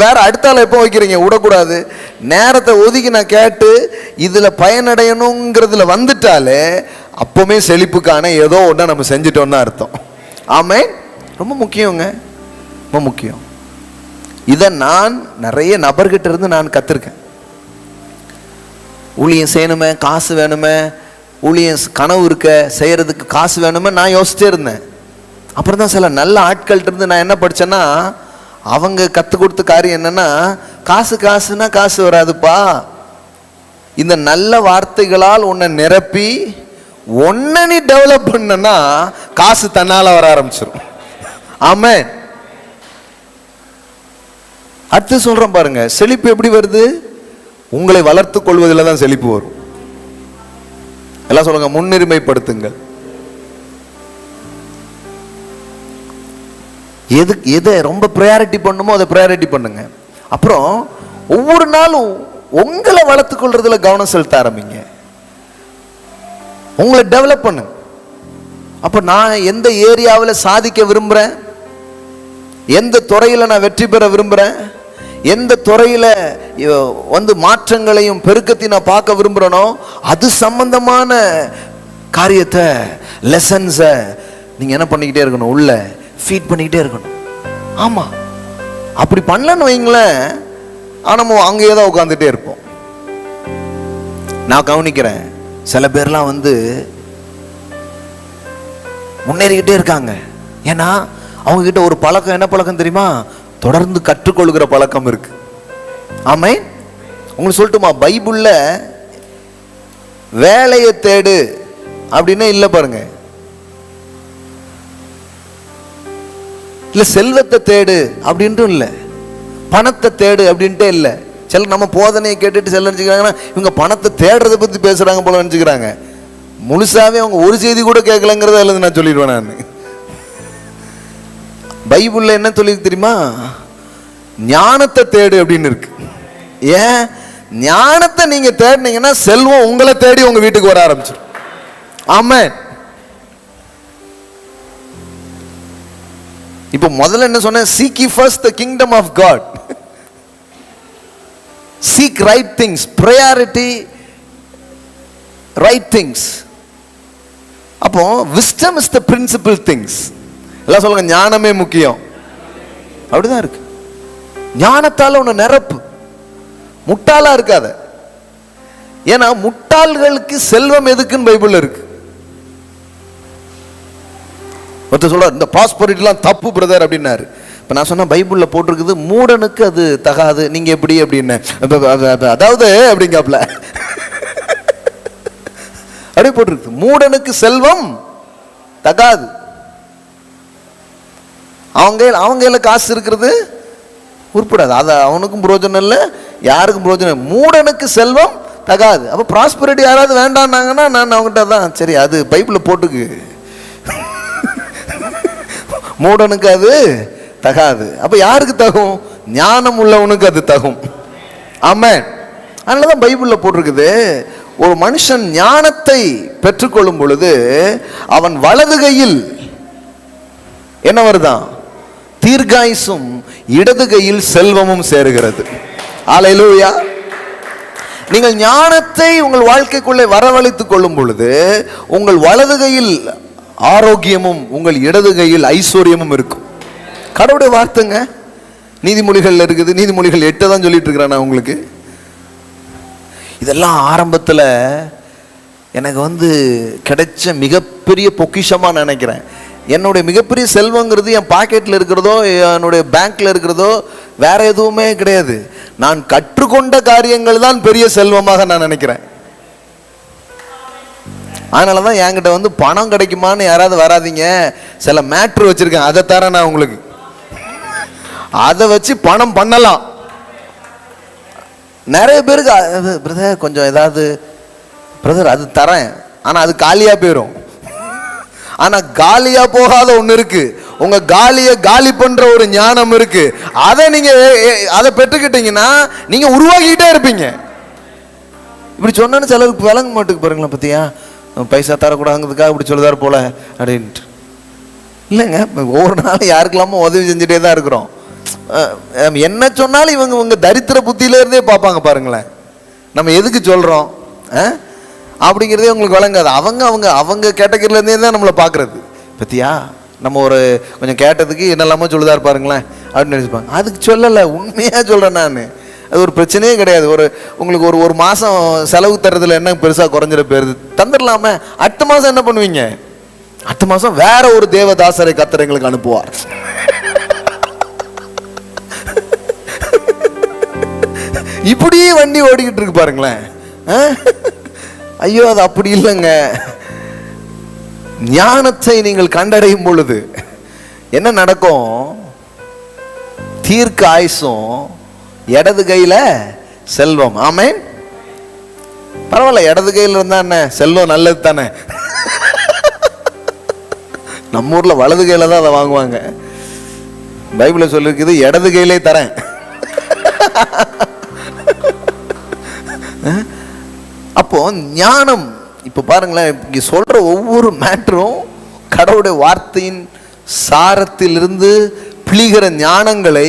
வேற அடுத்தால எப்போ வைக்கிறீங்க, விடக்கூடாது. நேரத்தை ஒதுக்கி நான் கேட்டு இதில் பயனடையணுங்கிறதுல வந்துட்டாலே அப்பவுமே செழிப்புக்கான ஏதோ ஒன்று நம்ம செஞ்சிட்டோம்னு அர்த்தம். ஆமே, ரொம்ப முக்கியங்க, ரொம்ப முக்கியம். இதை நான் நிறைய நபர்கிட்ட இருந்து நான் கற்றுருக்கேன். ஊழியம் செய்யணுமே, காசு வேணுமே, ஊழியம் கனவு இருக்க செய்யறதுக்கு காசு வேணுமே நான் யோசிச்சே இருந்தேன். அப்புறம் தான் சில நல்ல ஆட்கள்கிட்ட இருந்து நான் என்ன படித்தேன்னா, அவங்க கற்றுக் கொடுத்த காரியம் என்னன்னா, காசுனா காசு வராதுப்பா, இந்த நல்ல வார்த்தைகளால் உன்னை நிரப்பி உன்னை நீ டெவலப் பண்ணனா காசு தன்னால வர ஆரம்பிச்சிடும். ஆமே. அடுத்து சொல்றேன் பாருங்க, செழிப்பு எப்படி வருது? உங்களை வளர்த்துக் கொள்வதில் தான் செழிப்பு வரும். எல்லாம் சொல்லுங்க, முன்னுரிமைப்படுத்துங்கள். எதை ரொம்ப ப்ரையாரிட்டி பண்ணுமோ அதை ப்ரையாரிட்டி பண்ணுங்க. அப்புறம் ஒவ்வொரு நாளும் உங்களை வளர்த்துக் கொள்றதுல கவனம் செலுத்த ஆரம்பிங்க. உங்களை டெவலப் பண்ணுங்க. அப்ப நான் எந்த ஏரியாவில் சாதிக்க விரும்புறேன், எந்த துறையில் நான் வெற்றி பெற விரும்புறேன், எந்த துறையில் மாற்றங்களையும் பெருக்கத்தையும் நான் பார்க்க விரும்புகிறேனோ அது சம்பந்தமான காரியத்தை, லெசன்ஸை நீங்கள் என்ன பண்ணிக்கிட்டே இருக்கணும், உள்ள ஃபீட் பண்ணிக்கிட்டே இருக்கணும். ஆமாம், அப்படி பண்ணலன்னு வைங்களேன், நம்ம அங்கேயே தான் உட்காந்துட்டே இருப்போம். நான் கவனிக்கிறேன், சில பேர்லாம் முன்னேறிக்கிட்டே இருக்காங்க. ஏன்னா அவங்க கிட்ட ஒரு பழக்கம், என்ன பழக்கம் தெரியுமா? தொடர்ந்து கற்றுக்கொள்கிற பழக்கம் இருக்கு. ஆமே. உங்களுக்கு சொல்லட்டுமா, பைபிள்ல வேலையை தேடு அப்படின்னு இல்லை பாருங்க, இல்ல செல்வத்தை தேடு அப்படின்ட்டு இல்லை, பணத்தை தேடு அப்படின்ட்டே இல்லை. சில நம்ம போதனையை கேட்டுட்டு சில நினைச்சுக்கிறாங்கன்னா இவங்க பணத்தை தேடுறதை பத்தி பேசுறாங்க போல நினைச்சுக்கிறாங்க. முழுசாவே அவங்க ஒரு செய்தி கூட கேட்கலங்கிறத அல்லது நான் சொல்லிடுவேன். நான் பைபிள்ல என்ன சொல்லி தெரியுமா? ஞானத்தை தேடு அப்படின்னு இருக்கு. ஏன்? ஞானத்தை நீங்க தேடினீங்கன்னா செல்வம் உங்களை தேடி உங்க வீட்டுக்கு வர ஆரம்பிச்சிடும். ஆமென். இப்போ முதல்ல என்ன சொன்னேன்? seek ye first the kingdom of God. seek right things, priority right things. அப்போ wisdom is the principal things. எல்லாம் சொல்லுங்க, ஞானமே முக்கியம். அப்படிதான் இருக்கு. ஞானத்தால உன்னை நிரப்பு, முட்டாளா இருக்காத. ஏன்னா முட்டாள்களுக்கு செல்வம் எதுக்குன்னு பைபிள்ல இருக்கு. ஒருத்தர் சொல்றாரு, இந்த பாஸ்போரிட்டிலாம் தப்பு பிரதர் அப்படின்னாரு. இப்போ நான் சொன்ன பைபிள்ல போட்டிருக்குது, மூடனுக்கு அது தகாது. நீங்க எப்படி அப்படின்னு, அதாவது அப்படிங்காப்ல அப்படியே போட்டிருக்கு, மூடனுக்கு செல்வம் தகாது. அவங்க காசு இருக்கிறது உருப்படாது, அது அவனுக்கும் பிரயோஜனம் இல்லை, யாருக்கும் பிரயோஜனம். மூடனுக்கு செல்வம் தகாது. அப்போ ப்ராஸ்பரிட்டி யாராவது வேண்டான்னாங்கன்னா நான் அவங்ககிட்ட தான், சரி அது பைபிளில் போட்டுக்கு, மூடனுக்கு அது தகாது. அப்போ யாருக்கு தகும்? ஞானம் உள்ளவனுக்கு அது தகும். ஆமென். அதனால தான் பைபிளில் போட்டிருக்குது, ஒரு மனுஷன் ஞானத்தை பெற்றுக்கொள்ளும் பொழுது அவன் வலது கையில் என்ன வருதான்? தீர்காயுசும், இடது கையில் செல்வமும் சேருகிறது. அல்லேலூயா. நீங்கள் ஞானத்தை உங்கள் வாழ்க்கைக்குள்ளே வரவழைத்துக் கொள்ளும் பொழுது உங்கள் வலது கையில் ஆரோக்கியமும் உங்கள் இடது கையில் ஐஸ்வர்யமும் இருக்கும். கடவுளுடைய வார்த்தைங்க, நீதிமொழிகள் இருக்குது. நீதிமொழிகள் 8 தான் சொல்லிட்டு இருக்கிறேன் நான் உங்களுக்கு. இதெல்லாம் ஆரம்பத்தில் எனக்கு கிடைச்ச மிகப்பெரிய பொக்கிஷமாக நினைக்கிறேன். என்னுடைய மிகப்பெரிய செல்வங்கிறது என் பாக்கெட்டில் இருக்கிறதோ என்னுடைய பேங்க்ல இருக்கிறதோ வேற எதுவுமே கிடையாது. நான் கற்றுக்கொண்ட காரியங்கள் தான் பெரிய செல்வமாக நான் நினைக்கிறேன். அதனால தான் என்கிட்ட பணம் கிடைக்குமான்னு யாராவது வராதிங்க, சில மேட்ரு வச்சிருக்கேன், அதை தரேன் நான் உங்களுக்கு, அதை வச்சு பணம் பண்ணலாம். நிறைய பேருக்கு பிரதர் கொஞ்சம் ஏதாவது பிரதர் அது தரேன், ஆனா அது காலியா போயிடும். ஆனா காலியா போகாத ஒண்ணு இருக்கு, உங்க காலிய காலி பண்ற ஒரு ஞானம் இருக்கு. அதை நீங்க அதை பெற்றுக்கிட்டீங்கன்னா நீங்க உருவாக்கிட்டே இருப்பீங்க. இப்படி சொன்னு சிலருக்கு விளங்க மாட்டுக்கு பாருங்களேன். பத்தியா பைசா தரக்கூடாதுங்கிறதுக்காக இப்படி சொல்லுதாரு போல அப்படின்ட்டு. இல்லைங்க, ஒவ்வொரு நாளும் யாருக்கெல்லாமோ உதவி செஞ்சுட்டே தான் இருக்கிறோம். என்ன சொன்னாலும் இவங்க தரித்திர புத்தியில இருந்தே பார்ப்பாங்க பாருங்களேன். நம்ம எதுக்கு சொல்றோம் அப்படிங்கிறதே உங்களுக்கு விளங்காது. அவங்க கேட்டகரியில இருந்தே தான் நம்மளை பார்க்கறது. பத்தியா நம்ம ஒரு கொஞ்சம் கேட்டதுக்கு என்னெல்லாமோ சொல்லுதா இருப்பாருங்களேன் அப்படின்னு நினைச்சுப்பாங்க. அதுக்கு சொல்லலை, உண்மையா சொல்றேன் நான். அது ஒரு பிரச்சனையே கிடையாது. உங்களுக்கு ஒரு மாசம் செலவு தர்றதுல என்ன பெருசா குறைஞ்சிட போயிருது, தந்துடலாமே. அடுத்த மாசம் என்ன பண்ணுவீங்க? அடுத்த மாசம் வேற ஒரு தேவதாசரை கர்த்தர் எங்களுக்கு அனுப்புவார். இப்படியே வண்டி ஓடிக்கிட்டு இருக்கு பாருங்களேன். ஐயோ, அது அப்படி இல்லைங்க. ஞானத்தை நீங்கள் கண்டடையும் பொழுது என்ன நடக்கும்? தீர்க்க ஆயுசும் இடது கையில செல்வம். ஆமென். பரவாயில்ல, இடது கையில இருந்தா என்ன, செல்வம் நல்லது தானே. நம்ம ஊர்ல வலது கையில தான் அதை வாங்குவாங்க. பைபிள்ல சொல்லிருக்குது இடது கையிலே தரேன். அப்போ ஞானம், இப்ப பாருங்களேன், இங்க சொல்ற ஒவ்வொரு மேட்டரும் கடவுளுடைய வார்த்தையின் சாரத்திலிருந்து பிழிகிற ஞானங்களை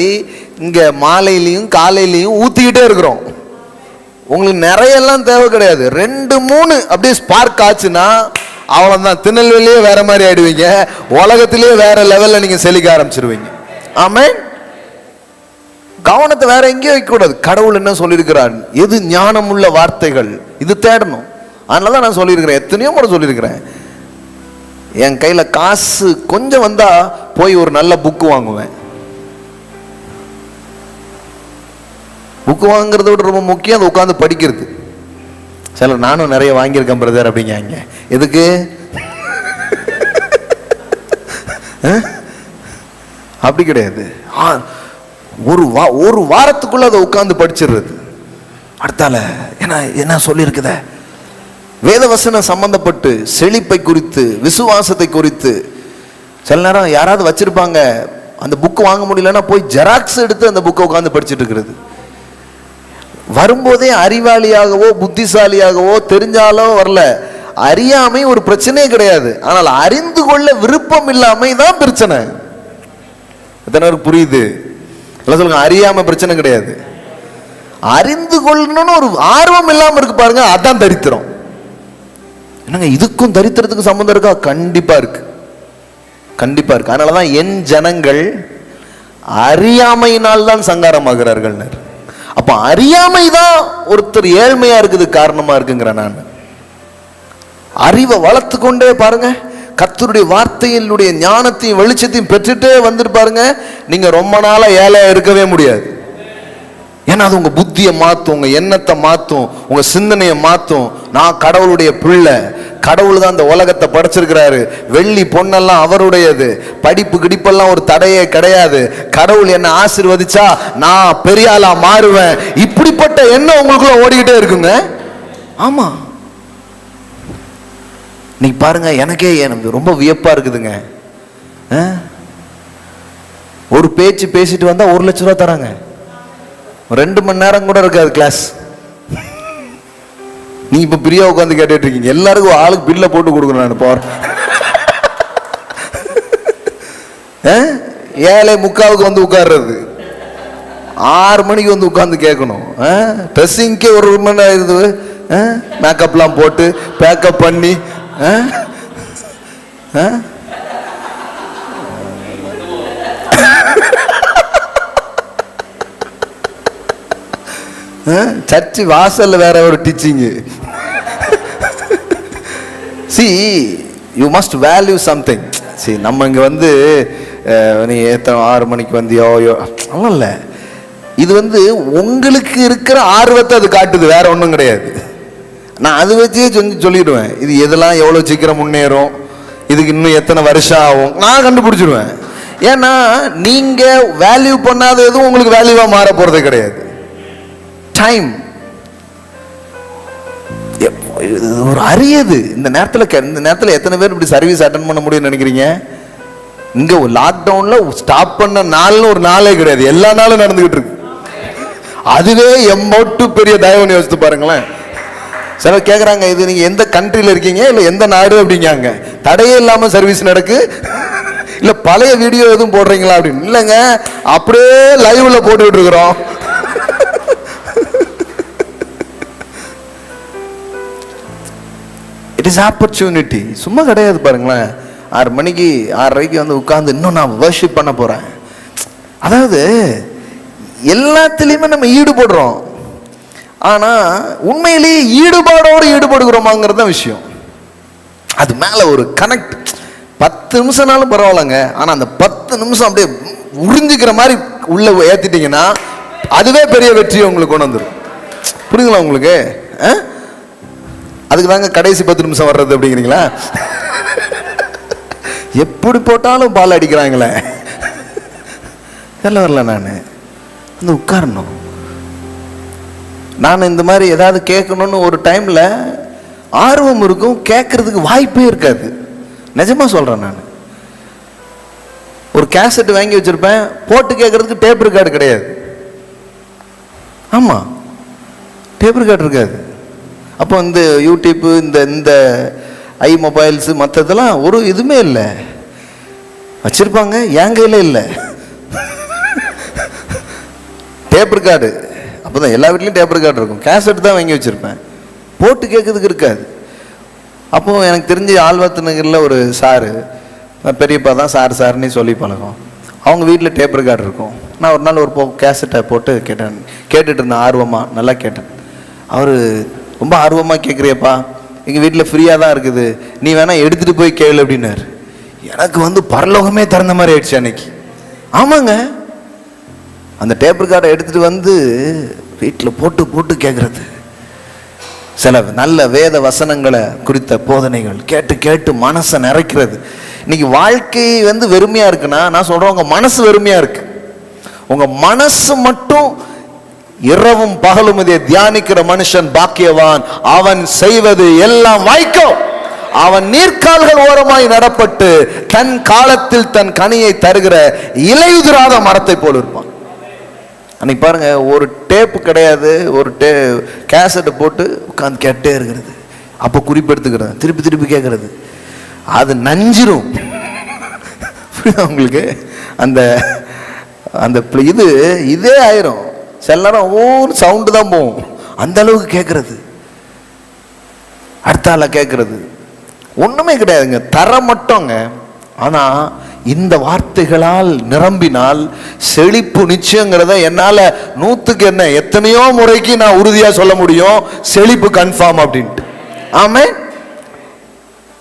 இங்க மாலையிலையும் காலையிலையும் ஊத்திக்கிட்டே இருக்கிறோம். உங்களுக்கு நிறைய எல்லாம் தேவை கிடையாது. 2-3 அப்படியே ஸ்பார்க் ஆச்சுன்னா அவ்வளவுதான். திருநெல்வேலியே வேற மாதிரி ஆயிடுவீங்க, உலகத்திலேயே வேற லெவல்ல நீங்க செழிக்க ஆரம்பிச்சிருவீங்க. ஆமென். கவனத்தை வேற எங்கேயும் வைக்க கூடாது. கடவுள் என்ன சொல்லியிருக்கிறார், எது ஞானம் உள்ள வார்த்தைகள், இது தேடணும். அதனாலதான் நான் சொல்லியிருக்கிறேன், எத்தனையோ முறை சொல்லியிருக்கிறேன். என் கையில காசு கொஞ்சம் வந்தா போய் ஒரு நல்ல புக்கு வாங்குவேன். புக்கு வாங்குறத விட ரொம்ப முக்கியம் அதை உட்காந்து படிக்கிறது. சில நானும் நிறைய வாங்கியிருக்கேன் பிரதர் அப்படிங்க. எதுக்கு? அப்படி கிடையாது. ஒரு வாரத்துக்குள்ள அதை உட்கார்ந்து படிச்சிடுறது. அடுத்தால என்ன சொல்லியிருக்குத வேதவசனம் சம்பந்தப்பட்டு செழிப்பை குறித்து, விசுவாசத்தை குறித்து. சில நேரம் யாராவது வச்சிருப்பாங்க, அந்த புக்கு வாங்க முடியலன்னா போய் ஜெராக்ஸ் எடுத்து அந்த புக்கை உட்கார்ந்து படிச்சுட்டு இருக்கிறது. வரும்போதே அறிவாளியாகவோ புத்திசாலியாகவோ தெரிஞ்சாலோ வரல. அறியாமை ஒரு பிரச்சனையே கிடையாது, ஆனால் அறிந்து கொள்ள விருப்பம் இல்லாமை தான் பிரச்சனை. எத்தனை பேருக்கு புரியுது? சொல்லுங்க, அறியாம பிரச்சனை கிடையாது, அறிந்து கொள்ளணும்னு ஒரு ஆர்வம் இல்லாம இருக்கு பாருங்க, அதான் தரித்திரம். என்னங்க இதுக்கும் தரித்திரத்துக்கு சம்பந்தம் இருக்கா? கண்டிப்பா இருக்கு, கண்டிப்பா இருக்கு. அதனாலதான் என் ஜனங்கள் அறியாமையினால் தான் சங்காரமாகிறார்கள். அப்ப அறியாமை தான் ஒருத்தர் ஏழ்மையா இருக்குது காரணமா இருக்குங்கிற. நான் அறிவை வளர்த்து கொண்டே பாருங்க, கர்த்தருடைய வார்த்தையினுடைய ஞானத்தையும் வெளிச்சத்தையும் பெற்றுட்டே வந்துட்டு பாருங்க, நீங்க ரொம்ப நாளா ஏழையா இருக்கவே முடியாது. ஏன்னா அது உங்க புத்தியை மாத்தும், உங்க எண்ணத்தை மாத்தும், உங்க சிந்தனையை மாத்தும். நான் கடவுளுடைய பிள்ளை, கடவுள் தான் அந்த உலகத்தை படைச்சிருக்கிறாரு, வெள்ளி பொண்ணெல்லாம் அவருடையது, படிப்பு கிடிப்பெல்லாம் ஒரு தடையே கிடையாது, கடவுள் என்ன ஆசீர்வதிச்சா நான் பெரிய ஆளா மாறுவேன். இப்படிப்பட்ட எண்ணம் உங்களுக்குள்ள ஓடிக்கிட்டே இருக்குங்க. ஆமா, நீ பாருங்க, எனக்கே எனக்கு ரொம்ப வியப்பா இருக்குதுங்க. ஒரு பேச்சு பேசிட்டு வந்தா 1 லட்சம் ரூபாய் தராங்க. 2 மணி நேரம் கூட இருக்காது கிளாஸ். நீ இப்ப பிரியா உட்காந்து கேட்டுட்டு இருக்கீங்க, எல்லாருக்கும் ஆளுக்கு பில்ல போட்டு கொடுக்கணும். நான் போற 7:45 வந்து உட்கார்றது, 6 மணிக்கு வந்து உட்கார்ந்து கேட்கணும். ட்ரெஸ்ஸிங்கே 1 மணி நேரம் இருக்குது. மேக்கப்லாம் போட்டு பேக்கப் பண்ணி சர்ச்சு வாசல்ல வேற ஒரு teaching. See, you must value something. See, நம்ம இங்க வந்து நீ 6 மணிக்கு வந்தியோ இல்ல, இது வந்து உங்களுக்கு இருக்கிற ஆர்வத்தை அது காட்டுது, வேற ஒன்றும் கிடையாது. நான் அது வச்சே சொல்லிடுவேன், இது எதெல்லாம் எவ்வளவு சீக்கிரம் முன்னேறும், இதுக்கு இன்னும் எத்தனை வருஷம் ஆகும், நான் கண்டுபிடிச்சிடுவேன். ஏன்னா நீங்க வேல்யூ பண்ணாத எதுவும் உங்களுக்கு வேல்யூவா மாற போறது கிடையாது. டைம் ஒரு அரியது. இந்த நேரத்தில் எத்தனை பேர் இப்படி சர்வீஸ் அட்டன் பண்ண முடியும்னு நினைக்கிறீங்க? இங்க லாக்டவுன்ல ஸ்டாப் பண்ண நாள்னு ஒரு நாளே கிடையாது, எல்லா நாளும் நடந்துகிட்டு இருக்கு. அதுவே எம்மோட்டு பெரிய தயவுன்னு யோசித்து பாருங்களேன். சிலர் கேட்குறாங்க, இது நீங்கள் எந்த கண்ட்ரியில் இருக்கீங்க இல்லை எந்த நாடு அப்படிங்காங்க. தடையே இல்லாமல் சர்வீஸ் நடக்கு, இல்லை பழைய வீடியோ எதுவும் போடுறீங்களா அப்படின்னு. இல்லைங்க, அப்படியே லைவ்ல போட்டுக்கிட்டு இருக்கிறோம். It is opportunity. சும்மா கிடையாது பாருங்களேன். 6 மணிக்கு 6:30 வந்து உட்கார்ந்து இன்னும் நான் வர்ஷிப் பண்ண போகிறேன். அதாவது எல்லாத்துலேயுமே நம்ம ஈடுபடுறோம், ஆனால் உண்மையிலேயே ஈடுபாடோடு ஈடுபடுகிறோமாங்கிறது தான் விஷயம். அது மேலே ஒரு கனெக்ட். 10 நிமிஷம்னாலும் பரவாயில்லைங்க, ஆனால் அந்த 10 நிமிஷம் அப்படியே உறிஞ்சிக்கிற மாதிரி உள்ள ஏற்றிட்டீங்கன்னா அதுவே பெரிய வெற்றியை உங்களுக்கு கொண்டு வந்துடும். புரியுங்களா உங்களுக்கு? அதுக்கு தாங்க கடைசி 10 நிமிஷம் வர்றது அப்படிங்கிறீங்களா? எப்படி போட்டாலும் பால் அடிக்கிறாங்களே, இதெல்லாம் வரல. நான் வந்து உட்காரணும். நான் இந்த மாதிரி ஏதாவது கேட்கணும்னு ஒரு டைம்ல ஆர்வம் இருக்கும், கேட்கறதுக்கு வாய்ப்பே இருக்காது. நிஜமா சொல்றேன். நான் ஒரு கேசட் வாங்கி வச்சிருப்பேன், போட்டு கேட்கறதுக்கு டேப் ரெக்கார்டு கிடையாது. ஆமா, டேப் ரெக்கார்டு இருக்காது. அப்போ இந்த யூடியூப் இந்த ஐ மொபைல்ஸ் மற்றதெல்லாம் ஒரு இதுவுமே இல்லை. வச்சிருப்பாங்க, என் கையில இல்லை டேப் ரெக்கார்டு. அப்போதான் எல்லா வீட்லையும் டேப் ரெக்கார்டு இருக்கும். கேசட் தான் வாங்கி வச்சிருப்பேன், போட்டு கேட்கறதுக்கு இருக்காது. அப்போது எனக்கு தெரிஞ்சு ஆழ்வாத்து நகரில் ஒரு சாரு, பெரியப்பா தான் சார்னே சொல்லி பழக்கம். அவங்க வீட்டில் டேப் ரெக்கார்டு இருக்கும். நான் ஒரு நாள் ஒரு கேசட்டை போட்டு கேட்டுட்டு இருந்தேன், ஆர்வமாக நல்லா கேட்டேன். அவர் ரொம்ப ஆர்வமாக கேட்குறியப்பா, எங்கள் வீட்டில் ஃப்ரீயாக தான் இருக்குது, நீ வேணா எடுத்துகிட்டு போய் கேளு அப்படின்னாரு. எனக்கு வந்து பரலோகமே திறந்த மாதிரி ஆயிடுச்சு அன்னைக்கு. ஆமாங்க, அந்த டேப் ரெக்கார்டை எடுத்துகிட்டு வந்து வீட்டில் போட்டு கேட்குறது. சில நல்ல வேத வசனங்களை குறித்த போதனைகள் கேட்டு கேட்டு மனசை நிறைக்கிறது. இன்னைக்கு வாழ்க்கை வந்து வெறுமையாக இருக்குன்னா, நான் சொல்கிறேன், உங்கள் மனசு வெறுமையாக இருக்கு. உங்கள் மனசு மட்டும் இரவும் பகலும் இதை தியானிக்கிற மனுஷன் பாக்கியவான், அவன் செய்வது எல்லாம் வாய்க்கும். அவன் நீர்க்கால்கள் ஓரமாய் நடப்பட்டு தன் காலத்தில் தன் கனியை தருகிற இலையுதிராத மரத்தை போல் இருப்பான். அன்னைக்கு பாருங்க, ஒரு டேப்பு கிடையாது, ஒரு கேசட்டை போட்டு உட்காந்து கேட்டே இருக்கிறது. அப்போ குறிப்பெடுத்துக்கிறது, திருப்பி கேட்கறது, அது நஞ்சிரும். உங்களுக்கு அந்த அந்த இதே ஆயிரும். சில நேரம் ஒவ்வொரு சவுண்டு தான் போகும், அந்த அளவுக்கு கேட்கறது, அடுத்தால கேட்கறது ஒண்ணுமே கிடையாதுங்க, தர மட்டும்ங்க. ஆனா இந்த வார்த்தைகளால் நிரம்பினால் செழிப்பு நிச்சயங்கிறத என்னால 100க்கு எத்தனையோ முறைக்கு நான் உறுதியா சொல்ல முடியும், செழிப்பு கன்ஃபார்ம் அப்படின்ட்டு. ஆமே,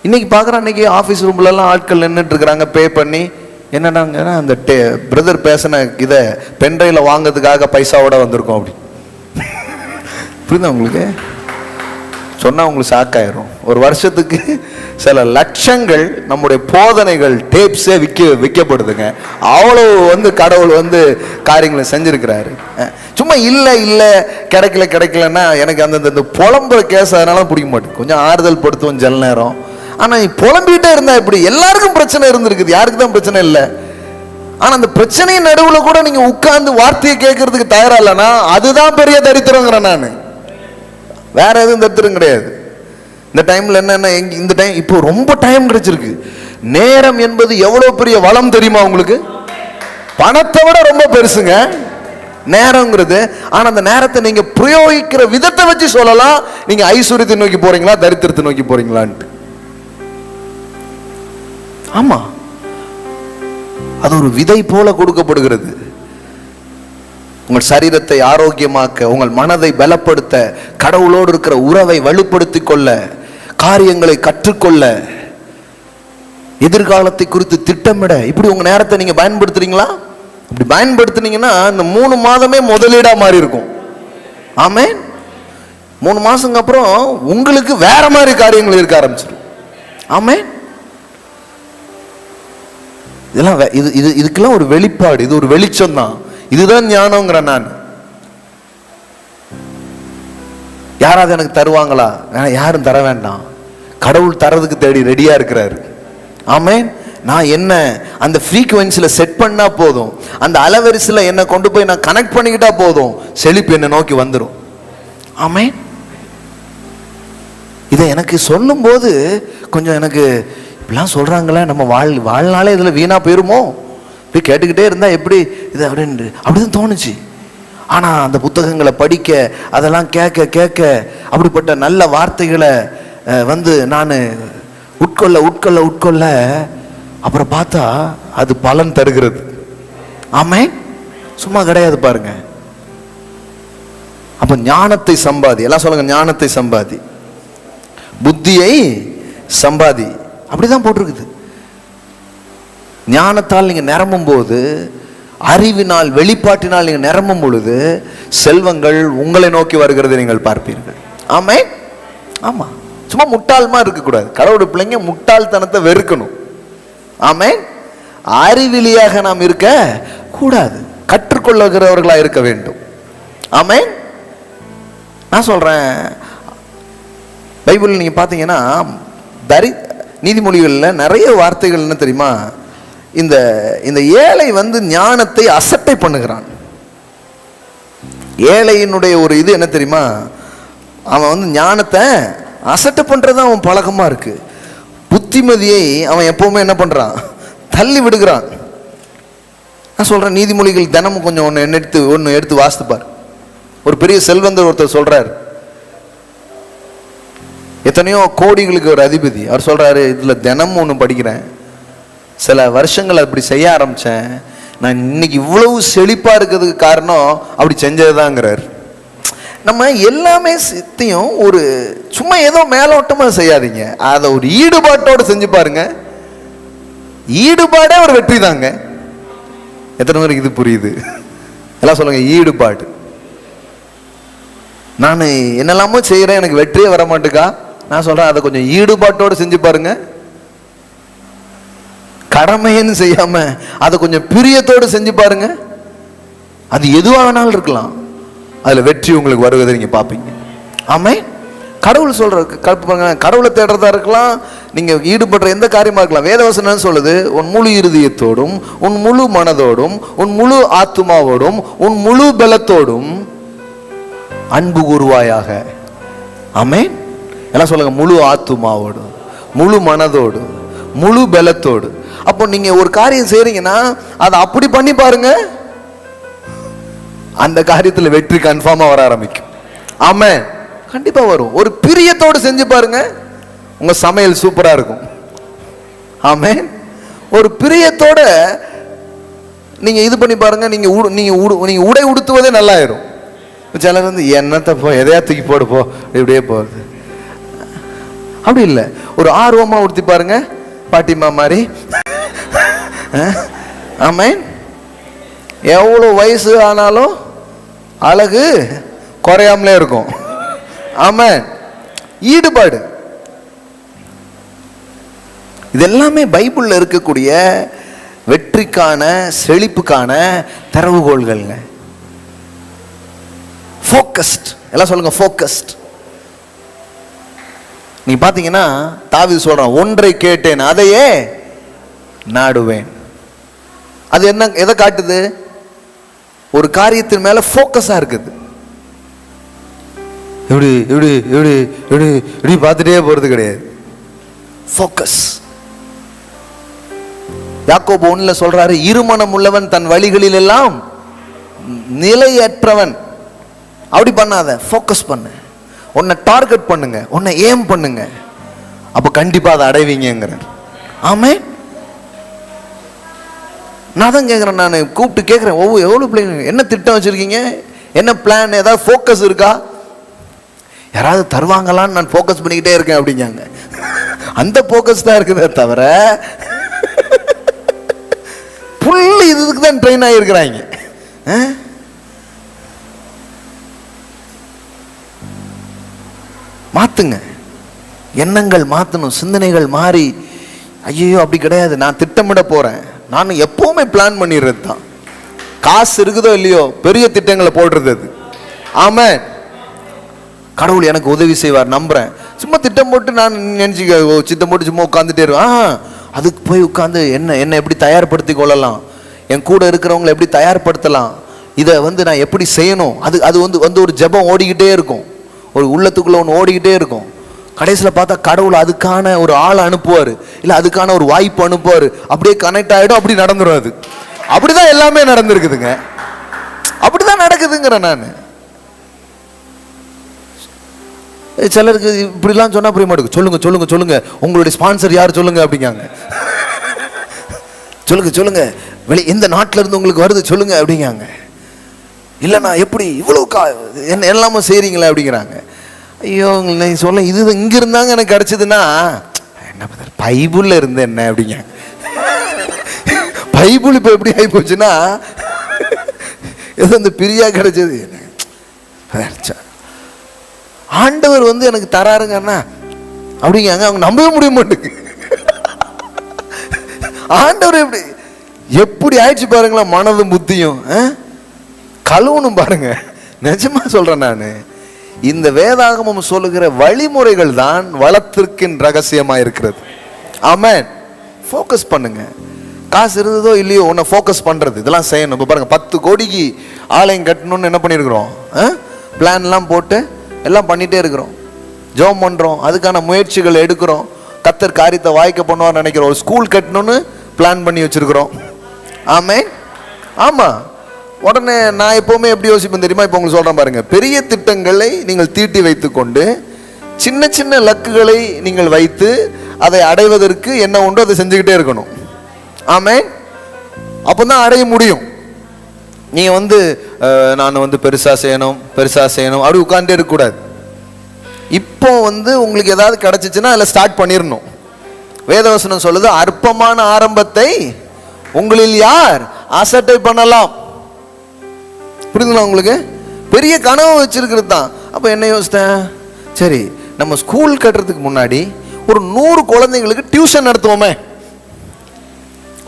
இன்னைக்கு பார்க்குறேன், அன்னைக்கு ஆஃபீஸ் ரூம்லலாம் ஆட்கள் நின்றுட்டு இருக்கிறாங்க, பே பண்ணி. என்னடாங்க, அந்த பிரதர் பேசின இதை பென்ட்ரைவில் வாங்கிறதுக்காக பைசாவோட வந்திருக்கோம் அப்படி. புரியுதா உங்களுக்கு? சொன்னால் உங்களுக்கு ஷாக்காயிரும். ஒரு வருஷத்துக்கு சில லட்சங்கள் நம்முடைய போதனைகள் டேப்ஸே விற்கப்படுதுங்க. அவ்வளோ வந்து கடவுள் வந்து காரியங்களை செஞ்சிருக்கிறாரு. சும்மா இல்லை கிடைக்கலன்னா எனக்கு அந்த புலம்புற கேஸ் அதனால பிடிக்க மாட்டேன். கொஞ்சம் ஆறுதல் படுத்துவோம் சில நேரம். ஆனால் நீ புலம்பிகிட்டே இருந்தா இப்படி எல்லாருக்கும் பிரச்சனை இருந்திருக்குது, யாருக்கு தான் பிரச்சனை இல்லை. ஆனால் அந்த பிரச்சனையின் நடுவில் கூட நீங்கள் உட்கார்ந்து வார்த்தையை கேட்கறதுக்கு தயாரா இல்லைன்னா அதுதான் பெரிய தரித்திரங்கிறேன் நான். வேற எதுவும் தரித்திரம் கிடையாது. இந்த டைம்ல என்னென்ன இந்த டைம் இப்போ ரொம்ப டைம் கிடைச்சிருக்கு. நேரம் என்பது எவ்வளவு பெரிய வளம் தெரியுமா உங்களுக்கு? பணத்தை விட ரொம்ப பெருசுங்க நேரங்கிறது. ஆனா அந்த நேரத்தை நீங்க பிரயோகிக்கிற விதத்தை வச்சு சொல்லலாம், நீங்க ஐஸ்வர்யத்தை நோக்கி போறீங்களா தரித்திரத்தை நோக்கி போறீங்களான்ட்டு. ஆமா, அது ஒரு விதை போல கொடுக்கப்படுகிறது. உங்கள் சரீரத்தை ஆரோக்கியமாக்க, உங்கள் மனதை பலப்படுத்த, கடவுளோடு இருக்கிற உறவை வலுப்படுத்திக் கொள்ள, காரியங்களை கற்றுக்கொள்ள, எதிர்காலத்தை குறித்து திட்டமிட, இப்படி உங்க நேரத்தை நீங்க பயன்படுத்துறீங்களா? இப்படி பயன்படுத்தினீங்கன்னா இந்த 3 மாதமே முதலீடா மாறி இருக்கும். ஆமே, 3 மாசங்க அப்புறம் உங்களுக்கு வேற மாதிரி காரியங்கள் இருக்க ஆரம்பிச்சிடும். ஆமே, இதெல்லாம் இதுக்கெல்லாம் ஒரு வெளிப்பாடு, இது ஒரு வெளிச்சம் தான். இதுதான் ஞானம்ங்கிற நான். யாராவது எனக்கு தருவாங்களா? யாரும் தர வேண்டாம். கடவுள் தரதுக்கு தேடி ரெடியா இருக்கிறாரு. ஆமென். நான் என்ன அந்த ஃப்ரீக்வன்சியில் செட் பண்ணா போதும், அந்த அலைவரிசையில் என்னை கொண்டு போய் நான் கனெக்ட் பண்ணிக்கிட்டா போதும், செழிப்பு என்னை நோக்கி வந்துடும். ஆமென். இதை எனக்கு சொல்லும் போது கொஞ்சம் எனக்கு இப்படிலாம் சொல்றாங்களே, நம்ம வாழ்நாளே இதில் வீணா போயிருமோ, போய் கேட்டுக்கிட்டே இருந்தா எப்படி இது அப்படிதான் தோணுச்சு. ஆனால் அந்த புத்தகங்களை படிக்க, அதெல்லாம் கேட்க கேட்க அப்படிப்பட்ட நல்ல வார்த்தைகளை நான் உட்கொள்ள உட்கொள்ள உட்கொள்ள அப்புறம் பார்த்தா அது பலன் தருகிறது. ஆமென். சும்மா கிடையாது பாருங்க. அப்ப ஞானத்தை சம்பாதி, எல்லாம் சொல்லுங்க, ஞானத்தை சம்பாதி, புத்தியை சம்பாதி, அப்படிதான் போட்டிருக்குது. ஞானத்தால் நீங்க நிரம்பும் போது, அறிவினால் வெளிப்பாட்டினால் நீங்க நிரம்பும் பொழுது செல்வங்கள் உங்களை நோக்கி வருகிறது நீங்கள் பார்ப்பீர்கள். ஆமென். ஆமா, சும்மா முட்டாள்மா இருக்கக்கூடாது. கடவுளுடைய பிள்ளைங்க முட்டாள்தனத்தை வெறுக்கணும். ஆமென். அறிவிலியாக நாம் இருக்க கூடாது, கற்றுக்கொள்ளுகிறவர்களா இருக்க வேண்டும். ஆமென். நான் சொல்றேன், பைபிள் நீங்க பாத்தீங்கன்னா நீதிமொழிகளில் நிறைய வார்த்தைகள் என்ன தெரியுமா, இந்த இந்த ஏழை ஞானத்தை அசட்டை பண்ணுகிறான். ஏழையினுடைய ஒரு இது என்ன தெரியுமா, அவன் ஞானத்தை அசட்டை பண்றது அவன் பழக்கமா இருக்கு. புத்திமதியை அவன் எப்பவுமே என்ன பண்றான், தள்ளி விடுகிறான். நான் சொல்றேன், நீதிமொழிகள் தினமும் கொஞ்சம் ஒன்று எடுத்து வாசித்துப்பார். ஒரு பெரிய செல்வந்தர் ஒருத்தர் சொல்றார், எத்தனையோ கோடிகளுக்கு ஒரு அதிபதி. அவர் சொல்றாரு, இதுல தினமும் ஒன்று படிக்கிறேன், சில வருஷங்கள் அப்படி செய்ய ஆரம்பிச்சேன், நான் இன்னைக்கு இவ்வளவு செழிப்பா இருக்கிறதுக்கு காரணம் அப்படி செஞ்சதுதாங்கிறார். நம்ம எல்லாமே சித்தியும் ஒரு சும்மா ஏதோ மேலோட்டமா செய்யாதீங்க, அதை ஒரு ஈடுபாட்டோடு செஞ்சு பாருங்க. ஈடுபாடே ஒரு வெற்றி தாங்க. எத்தனை பேருக்கு இது புரியுது? எல்லாம் சொல்லுங்க, ஈடுபாடு. நான் என்னெல்லாமோ செய்யறேன், எனக்கு வெற்றியே வர மாட்டேக்கா. நான் சொல்றேன், அதை கொஞ்சம் ஈடுபாட்டோடு செஞ்சு பாருங்க. கடமைன்னு செய்யாம அதை கொஞ்சம் பிரியத்தோடு செஞ்சு பாருங்க. அது எதுவாக வேணாலும் இருக்கலாம், அதுல வெற்றி உங்களுக்கு வருவதை நீங்க பாப்பீங்க. ஆமே. கடவுள் சொல்ற கடவுளை தேடுறதா இருக்கலாம், நீங்க ஈடுபடுற எந்த காரியமா இருக்கலாம். வேதவசனம் சொல்லுது, உன் முழு இருதயத்தோடும், உன் முழு மனதோடும், உன் முழு ஆத்துமாவோடும், உன் முழு பலத்தோடும் அன்பு கூறுவாயாக. ஆமென். எல்லாம் சொல்லுங்க, முழு ஆத்துமாவோடு, முழு மனதோடு, முழு பலத்தோடு. அப்போ நீங்க ஒரு காரியம் செய்றீங்கன்னா அதை அப்படி பண்ணி பாருங்க, அந்த காரியத்தில் வெற்றி கன்ஃபார்மா வர ஆரம்பிக்கும். ஆமென். கண்டிப்பா வரும். ஒரு பிரியத்தோடு செஞ்சு பாருங்க, உங்க சமையல் சூப்பரா இருக்கும். ஆமென். ஒரு பிரியத்தோட நீங்க இது பண்ணி பாருங்க, நீங்க உடை உடுத்துவதே நல்லாயிரும். சிலர் என்னத்தை போ, எதையா தூக்கி போடு போ, இப்படியே போகுது. அப்படி இல்லை, ஒரு ஆர்வமா உடுத்தி பாருங்க, பாட்டிமா மாதிரி. ஆமென். எவ்வளவு வயசு ஆனாலும் அழகு குறையாமலே இருக்கும். ஆமென். ஈடுபாடு. இதெல்லாமே பைபிள்ல இருக்கக்கூடிய வெற்றிக்கான, செழிப்புக்கான திறவுகோள்கள்ங்க. ஃபோக்கஸ்ட். எல்லாம் சொல்லுங்க, ஃபோக்கஸ்ட். நீ பாத்தீங்கன்னா தாவீது சொல்றான், ஒன்றை கேட்டேன் அதையே நாடுவேன். அது என்ன, எதை காட்டுது? ஒரு காரியத்தின் மேல ஃபோக்கஸா இருக்குது. இப்படி இப்படி இப்படி இப்படி இப்படி பார்த்துட்டே போறது கிடையாது. ஃபோக்கஸ். யாக்கோபு 1 சொல்றாரு, இருமனம் உள்ளவன் தன் வழிகளில் எல்லாம் நிலையற்றவன். அப்படி பண்ணாத, ஃபோக்கஸ் பண்ணு. உன்னை டார்கெட் பண்ணுங்க, உன்னை ஏம் பண்ணுங்க, அப்ப கண்டிப்பா அதை அடைவீங்கிறார். ஆமென். நான் தான் கேட்குறேன், நான் கூப்பிட்டு கேட்குறேன், எவ்வளோ பிள்ளைங்க என்ன திட்டம் வச்சுருக்கீங்க, என்ன பிளான், ஏதாவது ஃபோக்கஸ் இருக்கா? யாராவது தருவாங்களான்னு நான் ஃபோக்கஸ் பண்ணிக்கிட்டே இருக்கேன் அப்படிங்காங்க. அந்த ஃபோக்கஸ் தான் இருக்குதே தவிர புள்ளி இதுக்கு தான் ட்ரெயின் ஆகியிருக்கிறாங்க. மாற்றுங்க, எண்ணங்கள் மாற்றணும், சிந்தனைகள் மாறி, ஐயோ அப்படி கிடையாது, நான் திட்டமிட போகிறேன். நான் எப்பவுமே பிளான் பண்ணிடுறது தான். காசு இருக்குதோ இல்லையோ, பெரிய திட்டங்களை போடுறது அது. ஆமென். கடவுள் எனக்கு உதவி செய்வார் நம்புறேன். சும்மா திட்டம் போட்டு நான் நினைச்சு சித்தம் போட்டு சும்மா உட்காந்துட்டே இருக்கேன். அதுக்கு போய் உட்காந்து என்ன எப்படி தயார்படுத்தி கொள்ளலாம், என் கூட இருக்கிறவங்களை எப்படி தயார்படுத்தலாம், இதை நான் எப்படி செய்யணும், அது ஒரு ஜெபம் ஓடிக்கிட்டே இருக்கும், ஒரு உள்ளத்துக்குள்ள ஒன்று ஓடிக்கிட்டே இருக்கும். கடைசியில் பார்த்தா கடவுள் அதுக்கான ஒரு ஆளை அனுப்புவார், இல்லை அதுக்கான ஒரு வாய்ப்பு அனுப்புவார். அப்படியே கனெக்ட் ஆகிடும், அப்படி நடந்துடும். அது அப்படிதான் எல்லாமே நடந்திருக்குதுங்க, அப்படிதான் நடக்குதுங்கிறேன் நான். சிலருக்கு இப்படிலாம் சொன்னா புரிய மாட்டேங்குது. சொல்லுங்க சொல்லுங்க சொல்லுங்க, உங்களுடைய ஸ்பான்சர் யார் சொல்லுங்க அப்படிங்காங்க. சொல்லுங்க எந்த நாட்டில இருந்து உங்களுக்கு வருது சொல்லுங்க அப்படிங்காங்க. இல்லைண்ணா எப்படி இவ்வளவு என்ன எல்லாமே செய்றீங்களா அப்படிங்கிறாங்க. ஐயோ நீ சொல்ல இது இங்க இருந்தாங்க எனக்கு கிடைச்சதுன்னா என்ன பைபிள்ல இருந்து என்ன அப்படிங்க. பைபிள் இப்ப எப்படி ஆகி போச்சுன்னா ஏதோ இந்த பிரியா கிடைச்சது. ஆண்டவர் எனக்கு தராருங்கன்னா அப்படிங்காங்க. அவங்க நம்பவே முடிய மாட்டேங்குது. ஆண்டவர் எப்படி ஆயிடுச்சு பாருங்களா, மனதும் புத்தியும் கழுவணும் பாருங்க. நிஜமா சொல்றேன் நான், இந்த வேதாகமம் சொல்லுகிற வழிமுறைகள் தான் வளத்திற்கின் ரகசியமா இருக்கிறது. ஆமென். ஃபோக்கஸ் பண்ணுங்க. காசு இருந்ததோ இல்லையோ உன்னை ஃபோக்கஸ் பண்றது, இதெல்லாம் செய்யணும். இப்போ பாருங்க 10 கோடிக்கு ஆலயம் கட்டணும்னு என்ன பண்ணியிருக்கிறோம், பிளான்லாம் போட்டு எல்லாம் பண்ணிட்டே இருக்கிறோம், ஜெபம் பண்றோம், அதுக்கான முயற்சிகள் எடுக்கிறோம், கர்த்தர் காரியத்தை வாய்க்க பண்ணுவார்னு நினைக்கிறோம். ஒரு ஸ்கூல் கட்டணும்னு பிளான் பண்ணி வச்சிருக்கிறோம். ஆமென். ஆமா. உடனே நான் எப்பவுமே எப்படி யோசிப்பேன் தெரியுமா, இப்போ உங்களுக்கு சொல்றேன் பாருங்க, பெரிய திட்டங்களை நீங்கள் தீட்டி வைத்துக்கொண்டு சின்ன சின்ன லக்குகளை நீங்கள் வைத்து அதை அடைவதற்கு என்ன உண்டோ அதை செஞ்சுக்கிட்டே இருக்கணும். ஆமென். அப்பதான் அடைய முடியும். நீங்க நான் பெருசா செய்யணும் அப்படி உட்கார்ந்தே இருக்க கூடாது. இப்போ உங்களுக்கு ஏதாவது கிடைச்சிச்சுன்னா அதில் ஸ்டார்ட் பண்ணிடணும். வேதவசனம் சொல்லுது, அற்பமான ஆரம்பத்தை உங்களில் யார் அசட்டை பண்ணலாம். புரியுதுங்களா உங்களுக்கு? பெரிய கனவு வச்சிருக்கிறது தான். அப்போ என்ன யோசித்தேன், சரி நம்ம ஸ்கூல் கட்டுறதுக்கு முன்னாடி ஒரு 100 குழந்தைங்களுக்கு டியூஷன் நடத்துவோமே,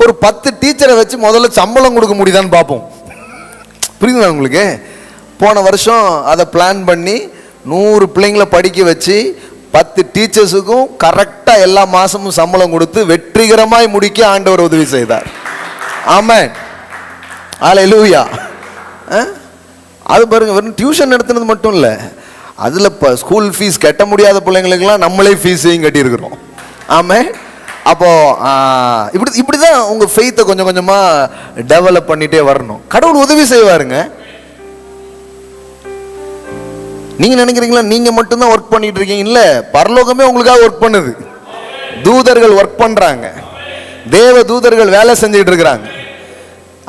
ஒரு 10 டீச்சரை வச்சு முதல்ல சம்பளம் கொடுக்க முடியுதான்னு பார்ப்போம். புரியுதுங்களா உங்களுக்கு? போன வருஷம் அதை பிளான் பண்ணி 100 பிள்ளைங்களை படிக்க வச்சு 10 டீச்சர்ஸுக்கும் கரெக்டாக எல்லா மாசமும் சம்பளம் கொடுத்து வெற்றிகரமாய் முடிக்க ஆண்டவர் உதவி செய்தார். ஆமென். அல்லேலூயா. அது பாருங்க, வெறும் டியூஷன் நடத்துனது மட்டும் இல்லை, அதில் இப்போ ஸ்கூல் ஃபீஸ் கட்ட முடியாத பிள்ளைங்களுக்கெல்லாம் நம்மளே ஃபீஸையும் கட்டியிருக்கிறோம். ஆமென். அப்போ இப்படிதான் உங்க ஃபெய்த்தை கொஞ்சம் கொஞ்சமா டெவலப் பண்ணிட்டே வரணும். கடவுள் உதவி செய்வாருங்க. நீங்க நினைக்கிறீங்களா நீங்க மட்டும்தான் ஒர்க் பண்ணிட்டு இருக்கீங்க? இல்ல, பரலோகமே உங்களுக்காக ஒர்க் பண்ணுது. தூதர்கள் ஒர்க் பண்றாங்க, தேவ தூதர்கள் வேலை செஞ்சுட்டு இருக்கிறாங்க.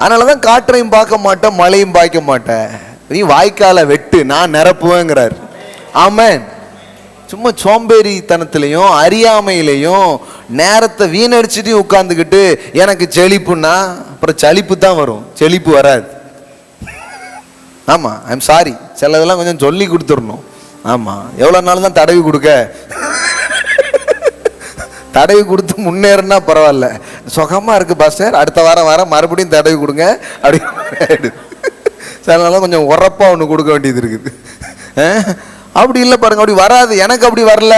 அதனாலதான் காற்றையும் பார்க்க மாட்டேன், மழையும் பாய்க்க மாட்டேன், நீ வாய்க்கால வெட்டு நான் நிரப்புவேங்கிறார். ஆமென். சும்மா சோம்பேறித்தனத்திலையும் அறியாமையிலையும் நேரத்தை வீணடிச்சுட்டு உட்கார்ந்துக்கிட்டு எனக்கு செழிப்புன்னா அப்புறம் சலிப்பு தான் வரும், செழிப்பு வராது. ஆமா, ஐம் சாரி, சிலதெல்லாம் கொஞ்சம் சொல்லி கொடுத்துடணும். ஆமா, எவ்வளவு நாள் தான் தடவி கொடுக்க, தடவி கொடுத்து முன்னேறினா பரவாயில்ல, சுகமா இருக்கு பாஸ்டர், அடுத்த வாரம் மறுபடியும் தடவி கொடுங்க அப்படி. சில நாள் கொஞ்சம் உரப்பா ஒன்று கொடுக்க வேண்டியது இருக்குது. அப்படி இல்லை பாருங்க, அப்படி வராது. எனக்கு அப்படி வரல.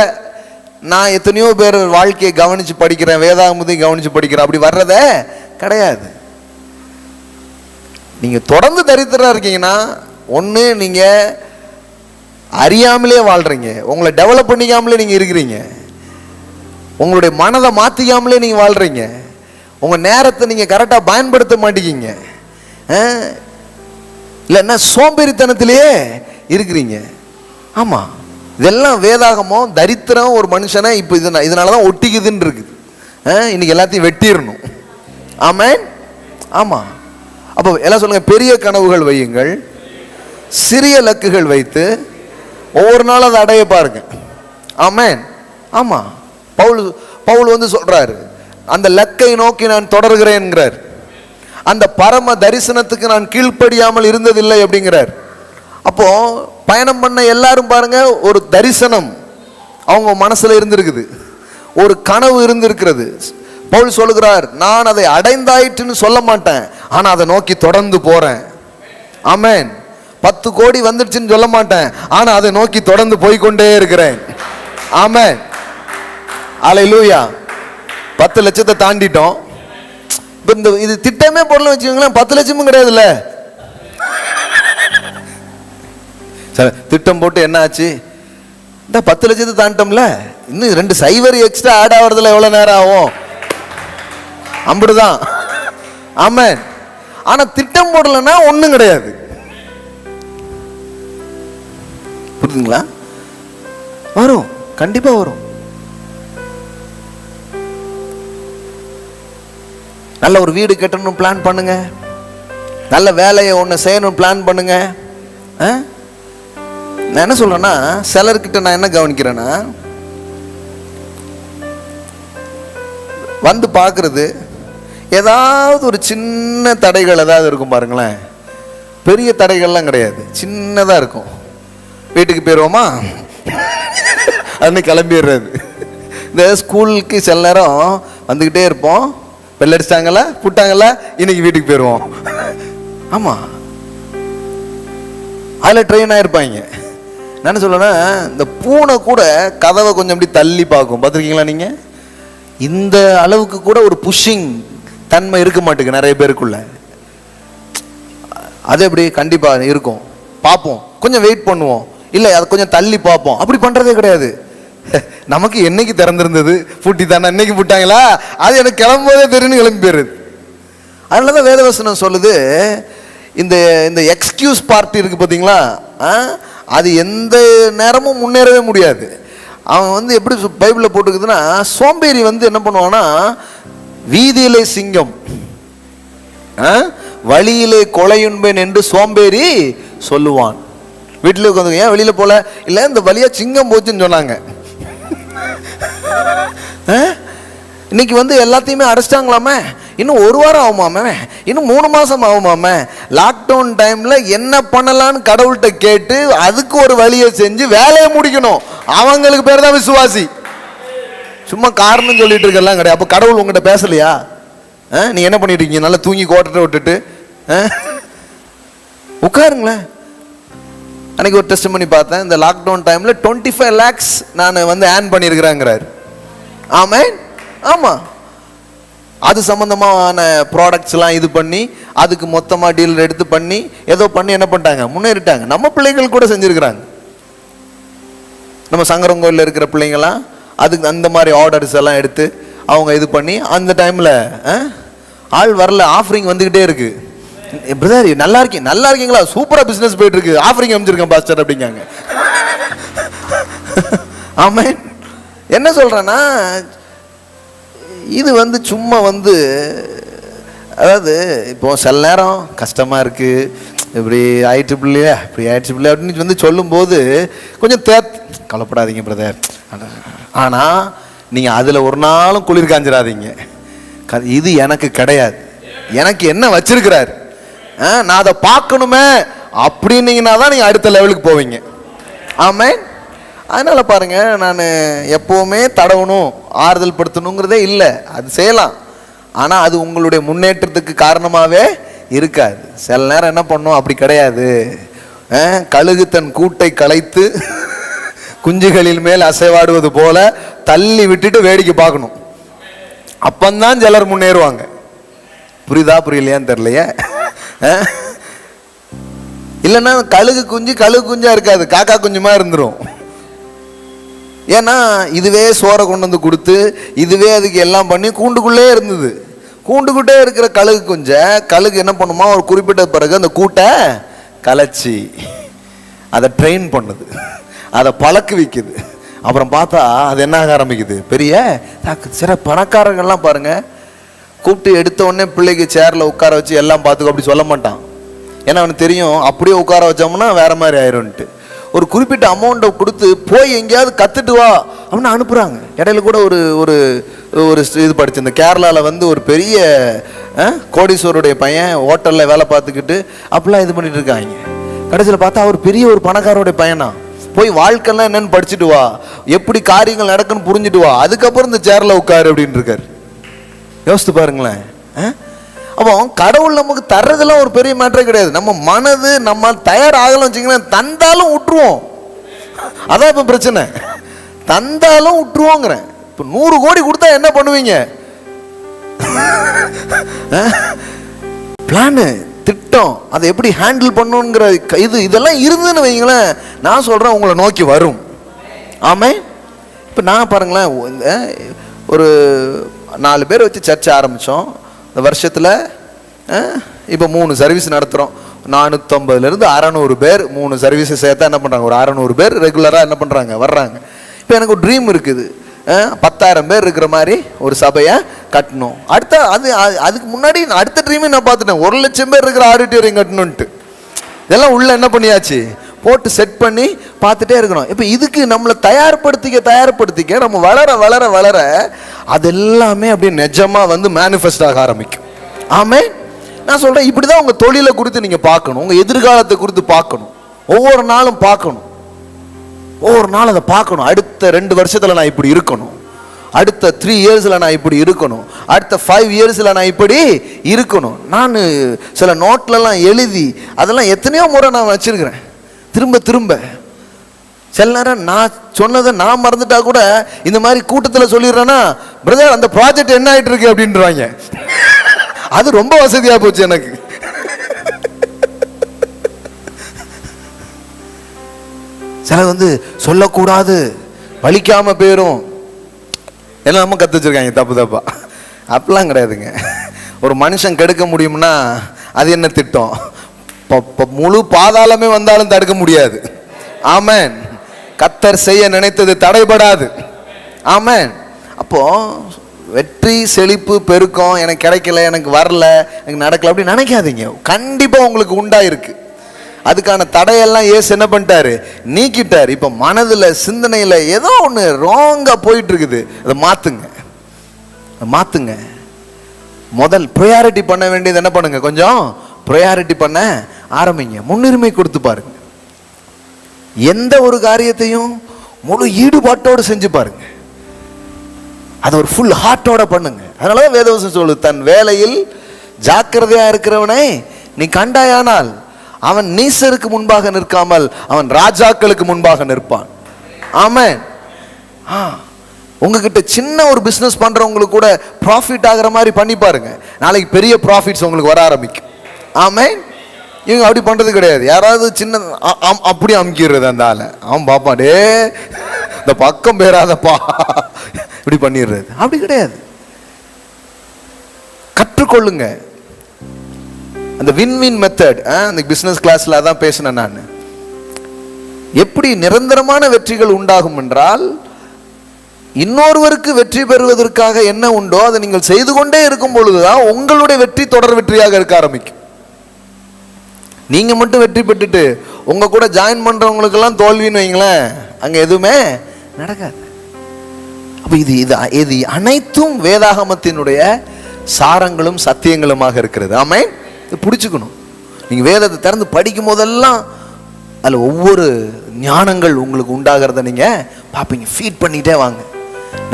நான் எத்தனையோ பேர் வாழ்க்கையை கவனிச்சு படிக்கிறேன், வேதாகமத்தையும் கவனிச்சு படிக்கிறேன், அப்படி வர்றதே கிடையாது. நீங்க தொடர்ந்து தரித்திரா இருக்கீங்கன்னா, ஒண்ணு நீங்க அறியாமலே வாழ்றீங்க, உங்களை டெவலப் பண்ணிக்காமலே நீங்க இருக்கிறீங்க, உங்களுடைய மனதை மாத்திக்காமலே நீங்க வாழ்றீங்க, உங்க நேரத்தை நீங்க கரெக்டா பயன்படுத்த மாட்டேங்க, இல்லைன்னா சோம்பேறித்தனத்திலேயே இருக்கிறீங்க. ஆமா, இதெல்லாம் வேதாகமம் தரித்திரம் ஒரு மனுஷனை இப்போ இதனாலதான் ஒட்டிக்குதுன்னு இருக்குது. இன்னைக்கு எல்லாத்தையும் வெட்டிடணும். ஆமென். ஆமா. அப்போ எல்லாம் சொல்லுங்க, பெரிய கனவுகள் வையுங்கள், சிறிய லக்குகள் வைத்து ஒவ்வொரு நாளும் அதை அடைய பாருங்க. ஆமென். ஆமா, பவுல் சொல்றாரு, அந்த லக்கை நோக்கி நான் தொடர்கிறேன்ங்கிறார். அந்த பரம தரிசனத்துக்கு நான் கீழ்ப்படியாமல் இருந்ததில்லை அப்படிங்கிறார். அப்போ பயணம் பண்ண எல்லாரும் பாருங்க, ஒரு தரிசனம் அவங்க மனசுல இருந்திருக்குது, ஒரு கனவு இருந்திருக்கிறது. பவுல் சொல்லுகிறார், நான் அதை அடைந்தாயிட்டுன்னு சொல்ல மாட்டேன், ஆனா அதை நோக்கி தொடர்ந்து போறேன். ஆமென். 10 கோடி வந்துடுச்சுன்னு சொல்ல மாட்டேன், ஆனா அதை நோக்கி தொடர்ந்து போய்கொண்டே இருக்கிறேன். ஆமென், அல்லேலூயா. 10 லட்சத்தை தாண்டிட்டோம். இப்போ இந்த இது திட்டமே போடல வச்சுக்கோங்களேன், 10 லட்சமும் கிடையாதுல்ல. சரி, திட்டம் போட்டு என்ன ஆச்சு? இந்த 10 லட்சத்தை தாண்டிட்டோம்ல, இன்னும் 2 சைவர் எக்ஸ்ட்ரா ஆட் ஆகிறதுல எவ்வளோ நேரம் ஆகும்? அப்படிதான். ஆமென். ஆனா திட்டம் போடலன்னா ஒண்ணும் கிடையாது. புரியுதுங்களா? வரும், கண்டிப்பா வரும். நல்ல ஒரு வீடு கட்டணும் பிளான் பண்ணுங்க, நல்ல வேலையை ஒன்று செய்யணும் பிளான் பண்ணுங்க. நான் என்ன சொல்றேன்னா, சிலர்கிட்ட நான் என்ன கவனிக்கிறேன்னா, வந்து பார்க்கறது ஏதாவது ஒரு சின்ன தடைகள் ஏதாவது இருக்கும் பாருங்களேன். பெரிய தடைகள்லாம் கிடையாது, சின்னதாக இருக்கும். வீட்டுக்கு போயிடுவோமா, அன்னைக்கு கிளம்பிடுறது. இந்த ஸ்கூலுக்கு சில நேரம் வந்துக்கிட்டே இருப்போம், பெல் அடிச்சிட்டாங்களா புட்டாங்களா, இன்னைக்கு வீட்டுக்கு போயிடுவோம். ஆமாம், அதில் ட்ரெயின் ஆகிருப்பாங்க. நான் என்ன சொல்லுவேன்னா, இந்த பூனை கூட கதவை கொஞ்சம் அப்படி தள்ளி பார்க்கும், பார்த்துருக்கீங்களா நீங்கள்? இந்த அளவுக்கு கூட ஒரு புஷ்ஷிங் தன்மை இருக்க மாட்டேங்குது நிறைய பேருக்குள்ள. அது எப்படி? கண்டிப்பாக இருக்கும். பார்ப்போம், கொஞ்சம் வெயிட் பண்ணுவோம், இல்லை அதை கொஞ்சம் தள்ளி பார்ப்போம். அப்படி பண்ணுறதே கிடையாது. நமக்கு என்னைக்கு திறந்திருந்தது, பூட்டி தானே, இன்னைக்கு போட்டாங்களா, அது எனக்கு கிளம்போதே தெரியுன்னு கிளம்பி போயிருது. அதனால தான் வேதவசனம் சொல்லுது, இந்த இந்த எக்ஸ்கியூஸ் பார்ட்டி இருக்குது பார்த்தீங்களா, அது எந்த நேரமும் முன்னேறவே முடியாது. அவன் வந்து எப்படி பைபிளில் போட்டுக்குதுன்னா, சோம்பேறி வந்து என்ன பண்ணுவான்னா, வீதியிலே சிங்கம் வழியிலே கொலையுண்பேன் என்று சோம்பேறி சொல்லுவான். வீட்டில் உட்காந்து, ஏன் வெளியில போல? இல்லை, இந்த வழியா சிங்கம் போச்சுன்னு சொன்னாங்க. இன்னைக்கு வந்து எல்லாத்தையுமே அடைச்சிட்டாங்களாமே, இன்னும் 1 வாரம் ஆகுமாமே, இன்னும் 3 மாசம் ஆகுமாமே. லாக்டவுன் டைம்ல என்ன பண்ணலான்னு கடவுள்கிட்ட கேட்டு அதுக்கு ஒரு வழியை செஞ்சு வேலையை முடிக்கணும். அவங்களுக்கு பேர் தான் விசுவாசி. சும்மா காரணம் சொல்லிட்டு இருக்கலாம் கிடையாது. அப்போ கடவுள் உங்ககிட்ட பேசலையா? நீ என்ன பண்ணிட்டு இருக்கீங்க? நல்லா தூங்கி கோட்டத்தை விட்டுட்டு உட்காருங்களேன். அன்னைக்கு ஒரு டெஸ்ட் பண்ணி பார்த்தேன், இந்த லாக்டவுன் டைம்ல 25 lakhs நான் வந்து ஏர்ன் பண்ணியிருக்கிறேங்கிறாரு. ஆமென். ஆமா, அது சம்பந்தமான ப்ராடக்ட்ஸ் எல்லாம் இது பண்ணி அதுக்கு மொத்தமாக டீல் எடுத்து பண்ணி ஏதோ பண்ணி என்ன பண்ணிட்டாங்க, முன்னேறிட்டாங்க. நம்ம பிள்ளைகள் கூட செஞ்சிருக்கிறாங்க. நம்ம சங்கரங்கோயிலில் இருக்கிற பிள்ளைங்களாம் அதுக்கு அந்த மாதிரி ஆர்டர்ஸ் எல்லாம் எடுத்து அவங்க இது பண்ணி அந்த டைமில் ஆள் வரல, ஆஃபரிங் வந்துக்கிட்டே இருக்கு. பிரதர் நல்லா இருக்கீங்களா, சூப்பராக பிஸ்னஸ் போயிட்டு இருக்கு, ஆஃபரிங் அமைச்சிருக்கேன் பாஸ்டர் அப்படிங்காங்க. ஆமென். என்ன சொல்கிறேன்னா, இது வந்து சும்மா வந்து, அதாவது இப்போ சில நேரம் கஷ்டமாக இருக்குது, இப்படி ஆயிட்டு பிள்ளையா இப்படி ஆயிடுச்சு பிள்ளை அப்படின்னு வந்து சொல்லும்போது கொஞ்சம் கவலைப்படாதீங்க பிரதர். ஆனால் நீங்கள் அதில் ஒரு நாளும் குளிர் காஞ்சிடாதீங்க. இது எனக்கு கிடையாது, எனக்கு என்ன வச்சிருக்கிறாரு, நான் அதை பார்க்கணுமே அப்படின்னீங்கன்னா தான் நீங்கள் அடுத்த லெவலுக்கு போவீங்க. ஆமென். அதனால் பாருங்கள், நான் எப்போவுமே தடவணும் ஆறுதல் படுத்தணுங்கிறதே இல்லை. அது செய்யலாம், ஆனால் அது உங்களுடைய முன்னேற்றத்துக்கு காரணமாகவே இருக்காது. சில நேரம் என்ன பண்ணும், அப்படி கிடையாது. கழுகு தன் கூட்டை கலைத்து குஞ்சுகளின் மேல் அசைவாடுவது போல தள்ளி விட்டுட்டு வேடிக்கை பார்க்கணும். அப்பந்தான் சிலர் முன்னேறுவாங்க. புரியுதா புரியலையான்னு தெரியலையே. இல்லைன்னா கழுகு குஞ்சா இருக்காது, காக்கா குஞ்சுமா இருந்துரும். ஏன்னா இதுவே சோறை கொண்டு வந்து கொடுத்து இதுவே அதுக்கு எல்லாம் பண்ணி கூண்டுக்குள்ளே இருந்தது. கூண்டுக்குள்ளே இருக்கிற கழுகு என்ன பண்ணுமா, ஒரு குறிப்பிட்ட பிறகு அந்த கூட்டை கலைச்சி அதை ட்ரெயின் பண்ணுது, அதை பழக்க வைக்குது. அப்புறம் பார்த்தா அது என்ன ஆக ஆரம்பிக்குது, பெரிய சில பணக்காரங்கள்லாம் பாருங்க, கூப்பிட்டு எடுத்த உடனே பிள்ளைக்கு சேரில் உட்கார வச்சு எல்லாம் பார்த்துக்கோ அப்படி சொல்ல மாட்டான். ஏன்னா அவனுக்கு தெரியும் அப்படியே உட்கார வச்சோம்னா வேற மாதிரி ஆயிரும்ட்டு. ஒரு குறிப்பிட்ட அமௌண்ட்டை கொடுத்து போய் எங்கேயாவது கற்றுட்டு வா அப்படின்னு அனுப்புகிறாங்க. இடையில கூட ஒரு ஒரு ஒரு இது படிச்சு, இந்த கேரளாவில் வந்து ஒரு பெரிய கோடீஸ்வருடைய பையன் ஹோட்டலில் வேலை பார்த்துக்கிட்டு அப்படிலாம் இது பண்ணிட்டு இருக்காங்க. கடைசியில் பார்த்தா அவர் பெரிய ஒரு பணக்காரோடைய பையனா, போய் வாழ்க்கைலாம் என்னன்னு படிச்சுட்டு வா, எப்படி காரியங்கள் நடக்குன்னு புரிஞ்சுட்டு வா, அதுக்கப்புறம் இந்த சேரில் உட்காரு அப்படின்னு இருக்காரு. யோசித்து பாருங்களேன். அப்போ கடவுள் நமக்கு தர்றதெல்லாம் ஒரு பெரிய மேட்டரே கிடையாது. நம்ம மனது நம்ம தயாராகலாம் வச்சுக்கோங்களேன், தந்தாலும் விட்டுருவோம். அதான் இப்போ பிரச்சனை, தந்தாலும் விட்டுருவோங்கிறேன். இப்போ 100 கோடி கொடுத்தா என்ன பண்ணுவீங்க? பிளானு, திட்டம், அதை எப்படி ஹேண்டில் பண்ணணுங்கிற இதெல்லாம் இருந்துன்னு வைங்களேன், நான் சொல்கிறேன் உங்களை நோக்கி வரும். ஆமே. இப்போ நான் பாருங்களேன், ஒரு 4 பேர் வச்சு சர்ச்சை ஆரம்பித்தோம். இந்த வருஷத்தில் இப்போ 3 சர்வீஸ் நடத்துகிறோம். 450லேருந்து 600 பேர் 3 சர்வீஸை சேர்த்தா என்ன பண்ணுறாங்க, ஒரு 600 பேர் ரெகுலராக என்ன பண்ணுறாங்க, வர்றாங்க. இப்போ எனக்கு ஒரு ட்ரீம் இருக்குது, 10,000 பேர் இருக்கிற மாதிரி ஒரு சபையை கட்டணும். அதுக்கு முன்னாடி அடுத்த ட்ரீமே நான் பார்த்துட்டேன், 1,00,000 பேர் இருக்கிற ஆடிட்டோரியம் கட்டணுன்ட்டு. இதெல்லாம் உள்ள என்ன பண்ணியாச்சு, போட்டு செட் பண்ணி பார்த்துட்டே இருக்கணும். இப்போ இதுக்கு நம்மளை தயார்படுத்திக்க நம்ம வளர வளர வளர அது எல்லாமே அப்படியே நிஜமாக வந்து மேனிஃபெஸ்ட் ஆக ஆரம்பிக்கும். ஆமே. நான் சொல்கிறேன், இப்படி தான் உங்கள் தொழிலை குறித்து நீங்கள் பார்க்கணும், உங்கள் எதிர்காலத்தை குறித்து பார்க்கணும், ஒவ்வொரு நாளும் பார்க்கணும், ஒவ்வொரு நாள் அதை பார்க்கணும். அடுத்த 2 வருஷத்தில் நான் இப்படி இருக்கணும், அடுத்த 3 இயர்ஸில் நான் இப்படி இருக்கணும், அடுத்த 5 இயர்ஸில் நான் இப்படி இருக்கணும். நான் சில நோட்லலாம் எழுதி அதெல்லாம் எத்தனையோ முறை நான் வச்சிருக்கிறேன், திரும்ப சில நேரம் நான் சொன்னதை நான் மறந்துட்டா கூட இந்த மாதிரி கூட்டத்தில் சொல்லிடுறேன்னா, பிரதர் அந்த ப்ராஜெக்ட் என்ன ஆகிட்டு இருக்கு அப்படின்றாங்க. அது ரொம்ப வசதியாக போச்சு எனக்கு. சில வந்து சொல்லக்கூடாது, வலிக்காம போயிரும் எல்லாம் நம்ம கற்று வச்சிருக்காங்க தப்பா. அப்படிலாம் கிடையாதுங்க. ஒரு மனுஷன் கெடுக்க முடியும்னா அது என்ன திட்டம்? முழு பாதாளமே வந்தாலும் தடுக்க முடியாது. ஆமென். கர்த்தர் செய்ய நினைத்தது தடைபடாது. ஆமென். அப்போ வெற்றி, செழிப்பு, பெருக்கம் எனக்கு கிடைக்கல, எனக்கு வரல, எனக்கு நடக்கல அப்படி நினைக்காதீங்க. கண்டிப்பா உங்களுக்கு உண்டாயிருக்கு. அதுக்கான தடையெல்லாம் இயேசு என்ன பண்ணிட்டாரு, நீக்கிட்டார். இப்போ மனதில் சிந்தனையில் ஏதோ ஒன்று ராங்கா போயிட்டு இருக்குது, அதை மாத்துங்க. முதல் ப்ரையாரிட்டி பண்ண வேண்டியது என்ன பண்ணுங்க, கொஞ்சம் ப்ரையாரிட்டி பண்ண ஆரம்பிங்க. முன்னுரிமை கொடுத்து பாருங்க. எந்த ஒரு காரியத்தையும் முழு ஈடுபாட்டோடு செஞ்சு பாருங்க. அது ஒரு ஃபுல் ஹார்ட்டோட பண்ணுங்க. அதனாலதான் வேதவசனம் சொல்லுது, தன் வேலையில் ஜாக்கிரதையா இருக்கிறவனை நீ கண்டாயானால் அவன் நீசருக்கு முன்பாக நிற்காமல் அவன் ராஜாக்களுக்கு முன்பாக நிற்பான். ஆமென். உங்ககிட்ட சின்ன ஒரு பிசினஸ் பண்றவங்களுக்கு கூட ப்ராஃபிட் ஆகிற மாதிரி பண்ணி பாருங்க, நாளைக்கு பெரிய ப்ராஃபிட்ஸ் உங்களுக்கு வர ஆரம்பிக்கும். ஆமென். இவங்க அப்படி பண்றது கிடையாது. யாராவது சின்ன அப்படி அமுக்கிடுறது, அந்த ஆளை அவன் பாப்பா டே இந்த பக்கம் பேராதப்பா இப்படி பண்ணிடுறது, அப்படி கிடையாது. கற்றுக்கொள்ளுங்க அந்த வின் மெத்தட். அந்த பிசினஸ் கிளாஸ்ல தான் பேசினேன் நான். எப்படி நிரந்தரமான வெற்றிகள் உண்டாகும் என்றால், இன்னொருவருக்கு வெற்றி பெறுவதற்காக என்ன உண்டோ அதை நீங்கள் செய்து கொண்டே இருக்கும் பொழுதுதான் உங்களுடைய வெற்றி தொடர் வெற்றியாக இருக்க ஆரம்பிக்கும். நீங்க மட்டும் வெற்றி பெற்றுட்டு உங்க கூட ஜாயின் பண்றவங்களுக்கு எல்லாம் தோல்வின்னு வைங்களேன், அங்க எதுவுமே நடக்காது. அப்ப இது அனைத்தும் வேதாகமத்தினுடைய சாரங்களும் சத்தியங்களுமாக இருக்கிறது. ஆமென். இது பிடிச்சுக்கணும். நீங்க வேதத்தை திறந்து படிக்கும் போதெல்லாம் அதில் ஒவ்வொரு ஞானங்கள் உங்களுக்கு உண்டாகிறத நீங்க பார்ப்பீங்க. ஃபீட் பண்ணிட்டே வாங்க,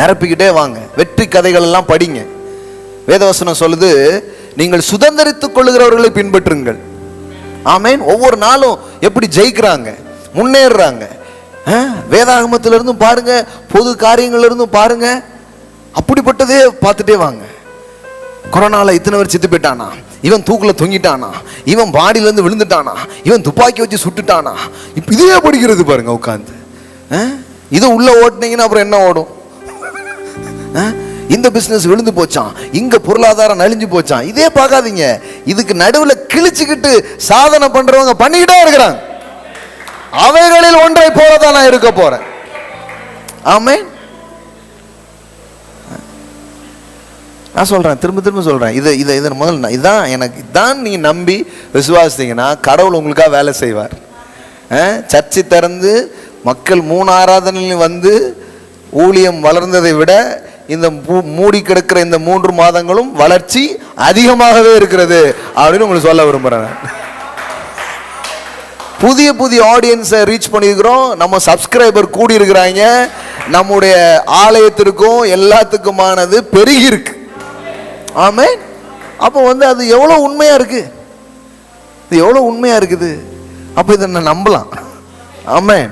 நிரப்பிக்கிட்டே வாங்க. வெற்றி கதைகள் எல்லாம் படிங்க. வேதவசனம் சொல்லுது, நீங்கள் சுதந்திரித்துக் கொள்ளுகிறவர்களை பின்பற்றுங்கள். ஆமென். ஒவ்வொரு நாளும் எப்படி ஜெயிக்கிறாங்க, முன்னேறாங்க. வேதாகமத்திலிருந்தும் பாருங்க, பொது காரியங்கள்ல இருந்தும் பாருங்க. அப்படிப்பட்டதே பார்த்துட்டே வாங்க. கொரோனால இத்தனை பேர் செத்து போயிட்டானா, இவன் தூக்குல தொங்கிட்டானா, இவன் பாடியில இருந்து விழுந்துட்டானா, இவன் துப்பாக்கி வச்சு சுட்டுட்டானா, இப்ப இதே படிக்கிறது பாருங்க உட்காந்து. இதை உள்ள ஓட்டுனீங்கன்னா அப்புறம் என்ன ஓடும்? இந்த பிசினஸ் விழுந்து போச்சான், இங்க பொருளாதாரம் நலிஞ்சு போச்சான், இதே பார்க்காதீங்க. இதுக்கு நடுவில் கிழிச்சுக்கிட்டு சாதனை பண்றவங்க பண்ணிக்கிட்டே இருக்கிறாங்க. அவைகளில் ஒன்றை போலதான் நான் இருக்க போறேன். ஆமென். நான் சொல்றேன், திரும்ப சொல்றேன், இதை முதல்ல இதான் எனக்கு இதான் நீ நம்பி விசுவாசித்தீங்கன்னா கடவுள் உங்களுக்காக வேலை செய்வார். சர்ச்சை திறந்து மக்கள் 3 ஆராதனையிலும் வந்து ஊழியம் வளர்ந்ததை விட இந்த மூடி கிடக்கிற இந்த 3 மாதங்களும் வளர்ச்சி அதிகமாகவே இருக்கிறது அப்படின்னு உங்களுக்கு சொல்ல விரும்புறேன். புதிய ஆடியன்ஸை ரீச் பண்ணியிருக்கிறோம். நம்ம சப்ஸ்கிரைபர் கூடி இருக்கிறாங்க. நம்முடைய ஆலயத்திற்கும் எல்லாத்துக்குமானது பெருகி இருக்கு. ஆமென். அப்போ வந்து அது எவ்வளோ உண்மையாக இருக்குது, இது எவ்வளோ உண்மையாக இருக்குது. அப்போ இதை நான் நம்பலாம். ஆமென்.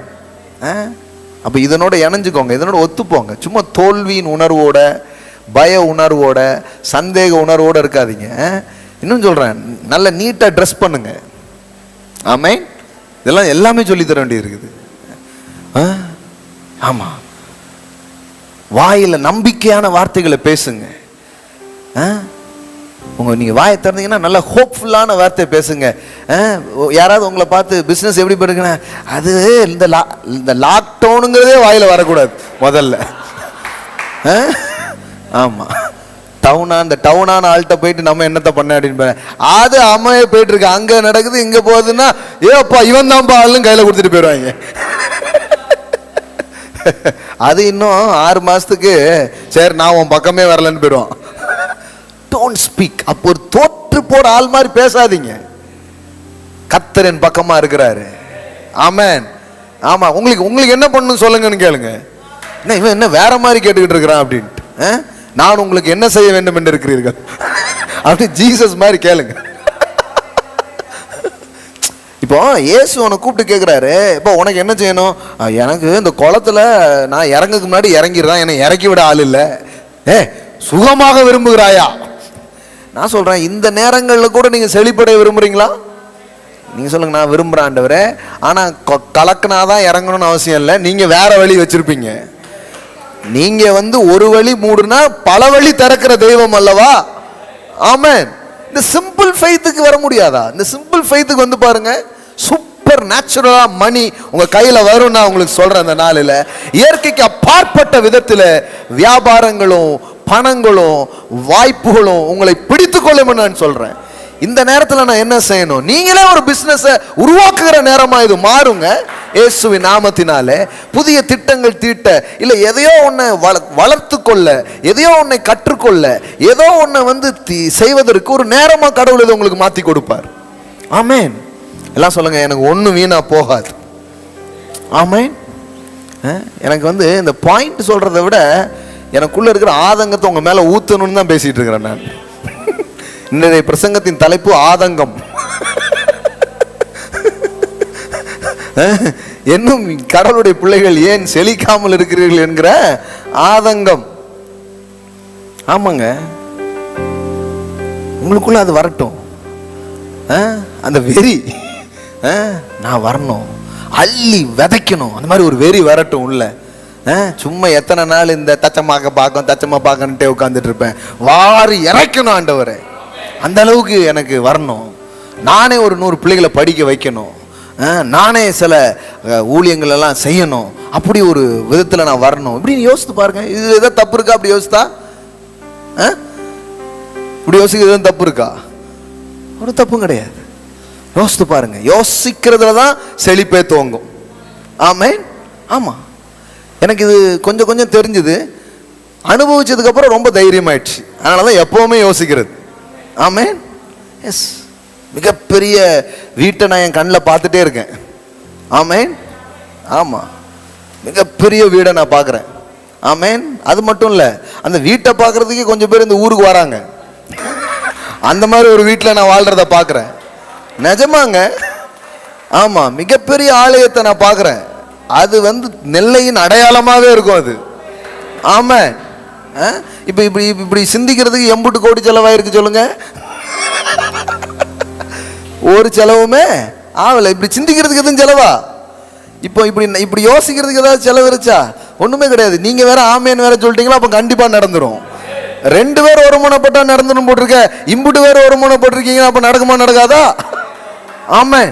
அப்போ இதனோட இணைஞ்சுக்கோங்க, இதனோட ஒத்துப்போங்க. சும்மா தோல்வியின் உணர்வோட, பய உணர்வோட, சந்தேக உணர்வோட இருக்காதீங்க. இன்னும் சொல்கிறேன், நல்ல நீட்டாக ட்ரெஸ் பண்ணுங்க. ஆமென். இதெல்லாம் எல்லாமே சொல்லி தர வேண்டியது இருக்குது. ஆமாம், வாயில் நம்பிக்கையான வார்த்தைகளை பேசுங்க. நீங்கள் வாயை திறந்தீங்கன்னா நல்ல ஹோப்ஃபுல்லான வார்த்தை பேசுங்க. யாராவது உங்களை பார்த்து பிஸ்னஸ் எப்படி பண்ணுங்கன்னா, அது இந்த லாக்டவுனுங்கிறதே வாயில் வரக்கூடாது முதல்ல. ஆமாம், இந்த டவுனான ஆள்கிட்ட போயிட்டு நம்ம என்னத்தை பண்ண அப்படின்னு அது அம்மையே போயிட்டு இருக்கு, அங்கே நடக்குது இங்கே போகுதுன்னா, ஏப்பா இவன் தான்ப்பா ஆளுன்னு கையில் கொடுத்துட்டு போயிடுவாங்க. அது இன்னும் 6 மாதத்துக்கு சரி நான் உன் பக்கமே வரலன்னு போயிடுவான். Don't speak. அப்போ ஒரு தோற்று போற ஆள் மாதிரி பேசாதீங்க. கர்த்தர் என் பக்கமா இருக்கிறாரு. ஆமென். ஆமா, உங்களுக்கு என்ன பண்ணணும் சொல்லுங்கன்னு கேளுங்க. என்ன இவன் என்ன வேற மாதிரி கேட்டுக்கிட்டு இருக்கிறான் அப்படின்ட்டு. நான் உங்களுக்கு என்ன செய்ய வேண்டும் என்று இருக்கிறீர்கள் அப்படி ஜீசஸ் மாதிரி கேளுங்க. இப்போ இயேசு உன்னை கூப்பிட்டு கேட்குறாரு, இப்போ உனக்கு என்ன செய்யணும்? எனக்கு இந்த குளத்துல நான் இறங்குக்கு முன்னாடி இறங்கிடுறான், என்னை இறக்கி விட ஆள் இல்லை. சுகமாக விரும்புகிறாயா? நான் சொல்றேன், இந்த நேரங்களில் கூட நீங்க செழிப்படைய விரும்புறீங்களா? நீங்க சொல்லுங்க, நான் விரும்புறேன் ஆண்டவரே, ஆனா கலக்கினாதான் இறங்கணும்னு அவசியம் இல்லை. நீங்க வேற வழி வச்சிருப்பீங்க. நீங்க வந்து ஒரு வழி மூடுனா பல வழி திறக்கிற தெய்வம் அல்லவா? ஆமென். இந்த சிம்பிள் ஃபெய்த்துக்கு வர முடியாதா? இந்த சிம்பிள் ஃபெய்த்துக்கு வந்து பாருங்க, சூப்பர் நேச்சுரலா மணி உங்க கையில வரும். நான் உங்களுக்கு சொல்றேன், அந்த நாளில் இயற்கைக்கு அப்பாற்பட்ட விதத்தில் வியாபாரங்களும் பணங்களும் வாய்ப்புகளும் உங்களை பிடித்துக் கொள்ளும் நான் சொல்றேன். இந்த நேரத்தில் நான் என்ன செய்யணும்? நீங்களே ஒரு பிசினஸ் உருவாக்குகிற நேரமா இது மாறுங்க. இயேசுவின் நாமத்தினாலே புதிய திட்டங்கள் தீட்ட, இல்லை எதையோ ஒன்றை வளர்த்து கொள்ள, எதையோ ஒன்றை கற்றுக்கொள்ள, ஏதோ ஒன்றை வந்து செய்வதற்கு ஒரு நேரமா கடவுள் இதை உங்களுக்கு மாற்றி கொடுப்பார். ஆமென். எல்லாம் சொல்லுங்க, எனக்கு ஒன்றும் வீணா போகாது. ஆமென். எனக்கு வந்து இந்த பாயிண்ட் சொல்றதை விட எனக்குள்ள இருக்கிற ஆதங்கத்தை உங்க மேல ஊத்தணும்னு தான் பேசிட்டு இருக்கிறேன் நான். இன்றைய பிரசங்கத்தின் தலைப்பு ஆதங்கம். இன்னும் கடவுளுடைய பிள்ளைகள் ஏன் செழிக்காமல் இருக்கிறீர்கள் என்கிற ஆதங்கம். ஆமாங்க, உங்களுக்குள்ள அது வரட்டும். அந்த வெறி, நான் வரணும், அள்ளி விதைக்கணும், அந்த மாதிரி ஒரு வெறி வரட்டும் உள்ள. சும்மா எத்தனை நாள் இந்த தச்சமா பார்க்கன்ட்டே உட்காந்துட்டு இருப்பேன். வாரி இறைக்கணும் ஆண்டவரே, அந்த அளவுக்கு எனக்கு வரணும். நானே ஒரு 100 பிள்ளைகளை படிக்க வைக்கணும், நானே சில ஊழியங்கள் எல்லாம் செய்யணும், அப்படி ஒரு விதத்தில் நான் வரணும். இப்படின்னு யோசித்து பாருங்க. இது எதாவது தப்பு இருக்கா? அப்படி யோசித்தா இப்படி யோசிக்கிறது எதுவும் தப்பு இருக்கா? ஒரு தப்பும் கிடையாது. யோசித்து பாருங்க. யோசிக்கிறதுல தான் செழிப்பே துவங்கும். ஆமென். ஆமா, எனக்கு இது கொஞ்சம் கொஞ்சம் தெரிஞ்சுது. அனுபவிச்சதுக்கு அப்புறம் ரொம்ப தைரியமாயிடுச்சு. அதனாலதான் எப்பவுமே யோசிக்கிறது. ஆமென். எஸ், மிகப்பெரிய வீட்டை நான் என் கண்ணில் பார்த்துட்டே இருக்கேன். ஆமென். ஆமாம், மிகப்பெரிய வீடை நான் பார்க்குறேன். ஆமென். அது மட்டும் இல்லை, அந்த வீட்டை பார்க்குறதுக்கே கொஞ்சம் பேர் இந்த ஊருக்கு வராங்க. அந்த மாதிரி ஒரு வீட்டில் நான் வாழ்கிறத பார்க்குறேன். நிஜமாங்க. ஆமாம், மிகப்பெரிய ஆலயத்தை நான் பார்க்குறேன். அது வந்து நெல்லையின் அடையாளமாகவே இருக்கும் அது. ஆமாம். இப்போ இப்படி இப்படி சிந்திக்கிறதுக்கு எம்புட்டு கோடி செலவாயிருக்கு சொல்லுங்க. ஒரு செலவுமே ஆகலை. இப்படி சிந்திக்கிறதுக்கு எதுவும் செலவா? இப்போ இப்படி யோசிக்கிறதுக்கு ஏதாவது செலவு இருச்சா? ஒண்ணுமே கிடையாது. நீங்க வேற ஆமேன்னு வேற சொல்லிட்டீங்களா, அப்ப கண்டிப்பா நடந்துரும். 2 பேர் ஒரு முனைப்பட்டா நடந்துடும் போட்டிருக்க, இம்புட்டு பேர் ஒரு முனை போட்டிருக்கீங்க, அப்ப நடக்குமா நடக்காதா? ஆமே.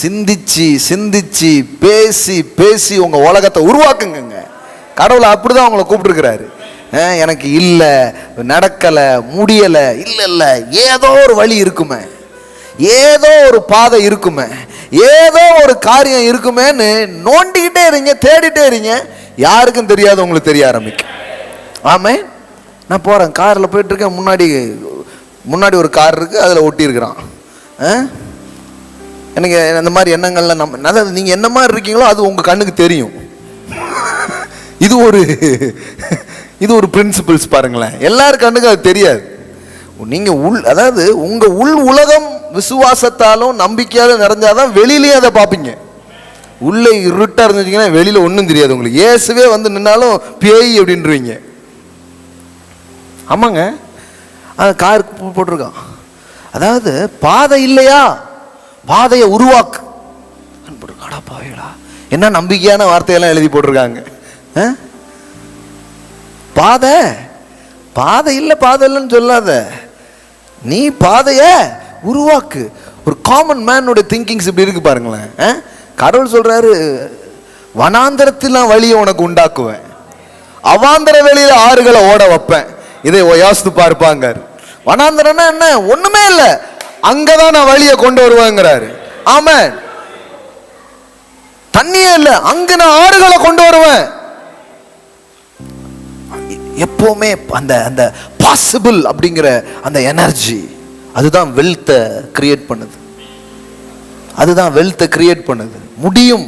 சிந்திச்சு சிந்திச்சு பேசி பேசி உங்க உலகத்தை உருவாக்குங்க. கடவுளை அப்படிதான் உங்களை கூப்பிட்டுருக்கிறாரு. எனக்கு இல்லை, நடக்கலை, முடியலை, இல்லை இல்லை, ஏதோ ஒரு வழி இருக்குமே, ஏதோ ஒரு பாதை இருக்குமே, ஏதோ ஒரு காரியம் இருக்குமேன்னு நோண்டிக்கிட்டே இருங்க, தேடிட்டே இருங்க. யாருக்கும் தெரியாது, உங்களுக்கு தெரிய ஆரம்பிக்கும். ஆமே. நான் போகிறேன், காரில் போயிட்டுருக்கேன், முன்னாடி ஒரு கார் இருக்குது, அதில் ஒட்டியிருக்கிறான். எனக்கு அந்த மாதிரி எண்ணங்கள்லாம் அதாவது நீங்கள் என்ன மாதிரி இருக்கீங்களோ அது உங்கள் கண்ணுக்கு தெரியும். இது ஒரு பிரின்சிபிள்ஸ் பாருங்களேன். எல்லாரும் கண்ணுக்கு அது தெரியாது. நீங்க அதாவது உங்க உள் உலகம் விசுவாசத்தாலும் நம்பிக்கையாலும் நிறைஞ்சாதான் வெளியிலேயே அதை பார்ப்பீங்க. உள்ள இருட்டா இருந்துச்சிங்கன்னா வெளியில ஒன்றும் தெரியாது உங்களுக்கு. இயேசுவே வந்து நின்னாலும் பேய் அப்படின்றீங்க. ஆமாங்க, அது கார் போட்டிருக்கான். அதாவது பாதை இல்லையா, பாதையை உருவாக்கு. பாவைகளா என்ன நம்பிக்கையான வார்த்தையெல்லாம் எழுதி போட்டிருக்காங்க. பாதை பாதை இல்லை பாதை இல்லைன்னு சொல்லாத, நீ பாதைய உருவாக்கு. ஒரு காமன் மேனோட திங்கிங்ஸ் இப்படி இருக்கு பாருங்களேன். கடவுள் சொல்றாரு, வனாந்தரத்தில் நான் வழியை உனக்கு உண்டாக்குவேன், அவாந்தர வெளியில ஆறுகளை ஓட வைப்பேன். இதை யோசித்து பார்ப்பாங்க. வனாந்தரம்னா என்ன? ஒண்ணுமே இல்லை, அங்கதான் நான் வழியை கொண்டு வருவேங்கிறாரு. ஆமென். தண்ணியே இல்லை, அங்க நான் ஆறுகளை கொண்டு வருவேன். எப்பவுமே அந்த அந்த பாசிபிள் அப்படிங்கிற அந்த எனர்ஜி அதுதான் வெல்த்தை கிரியேட் பண்ணுது. அதுதான் வெல்த்தை கிரியேட் பண்ணுது. முடியும்,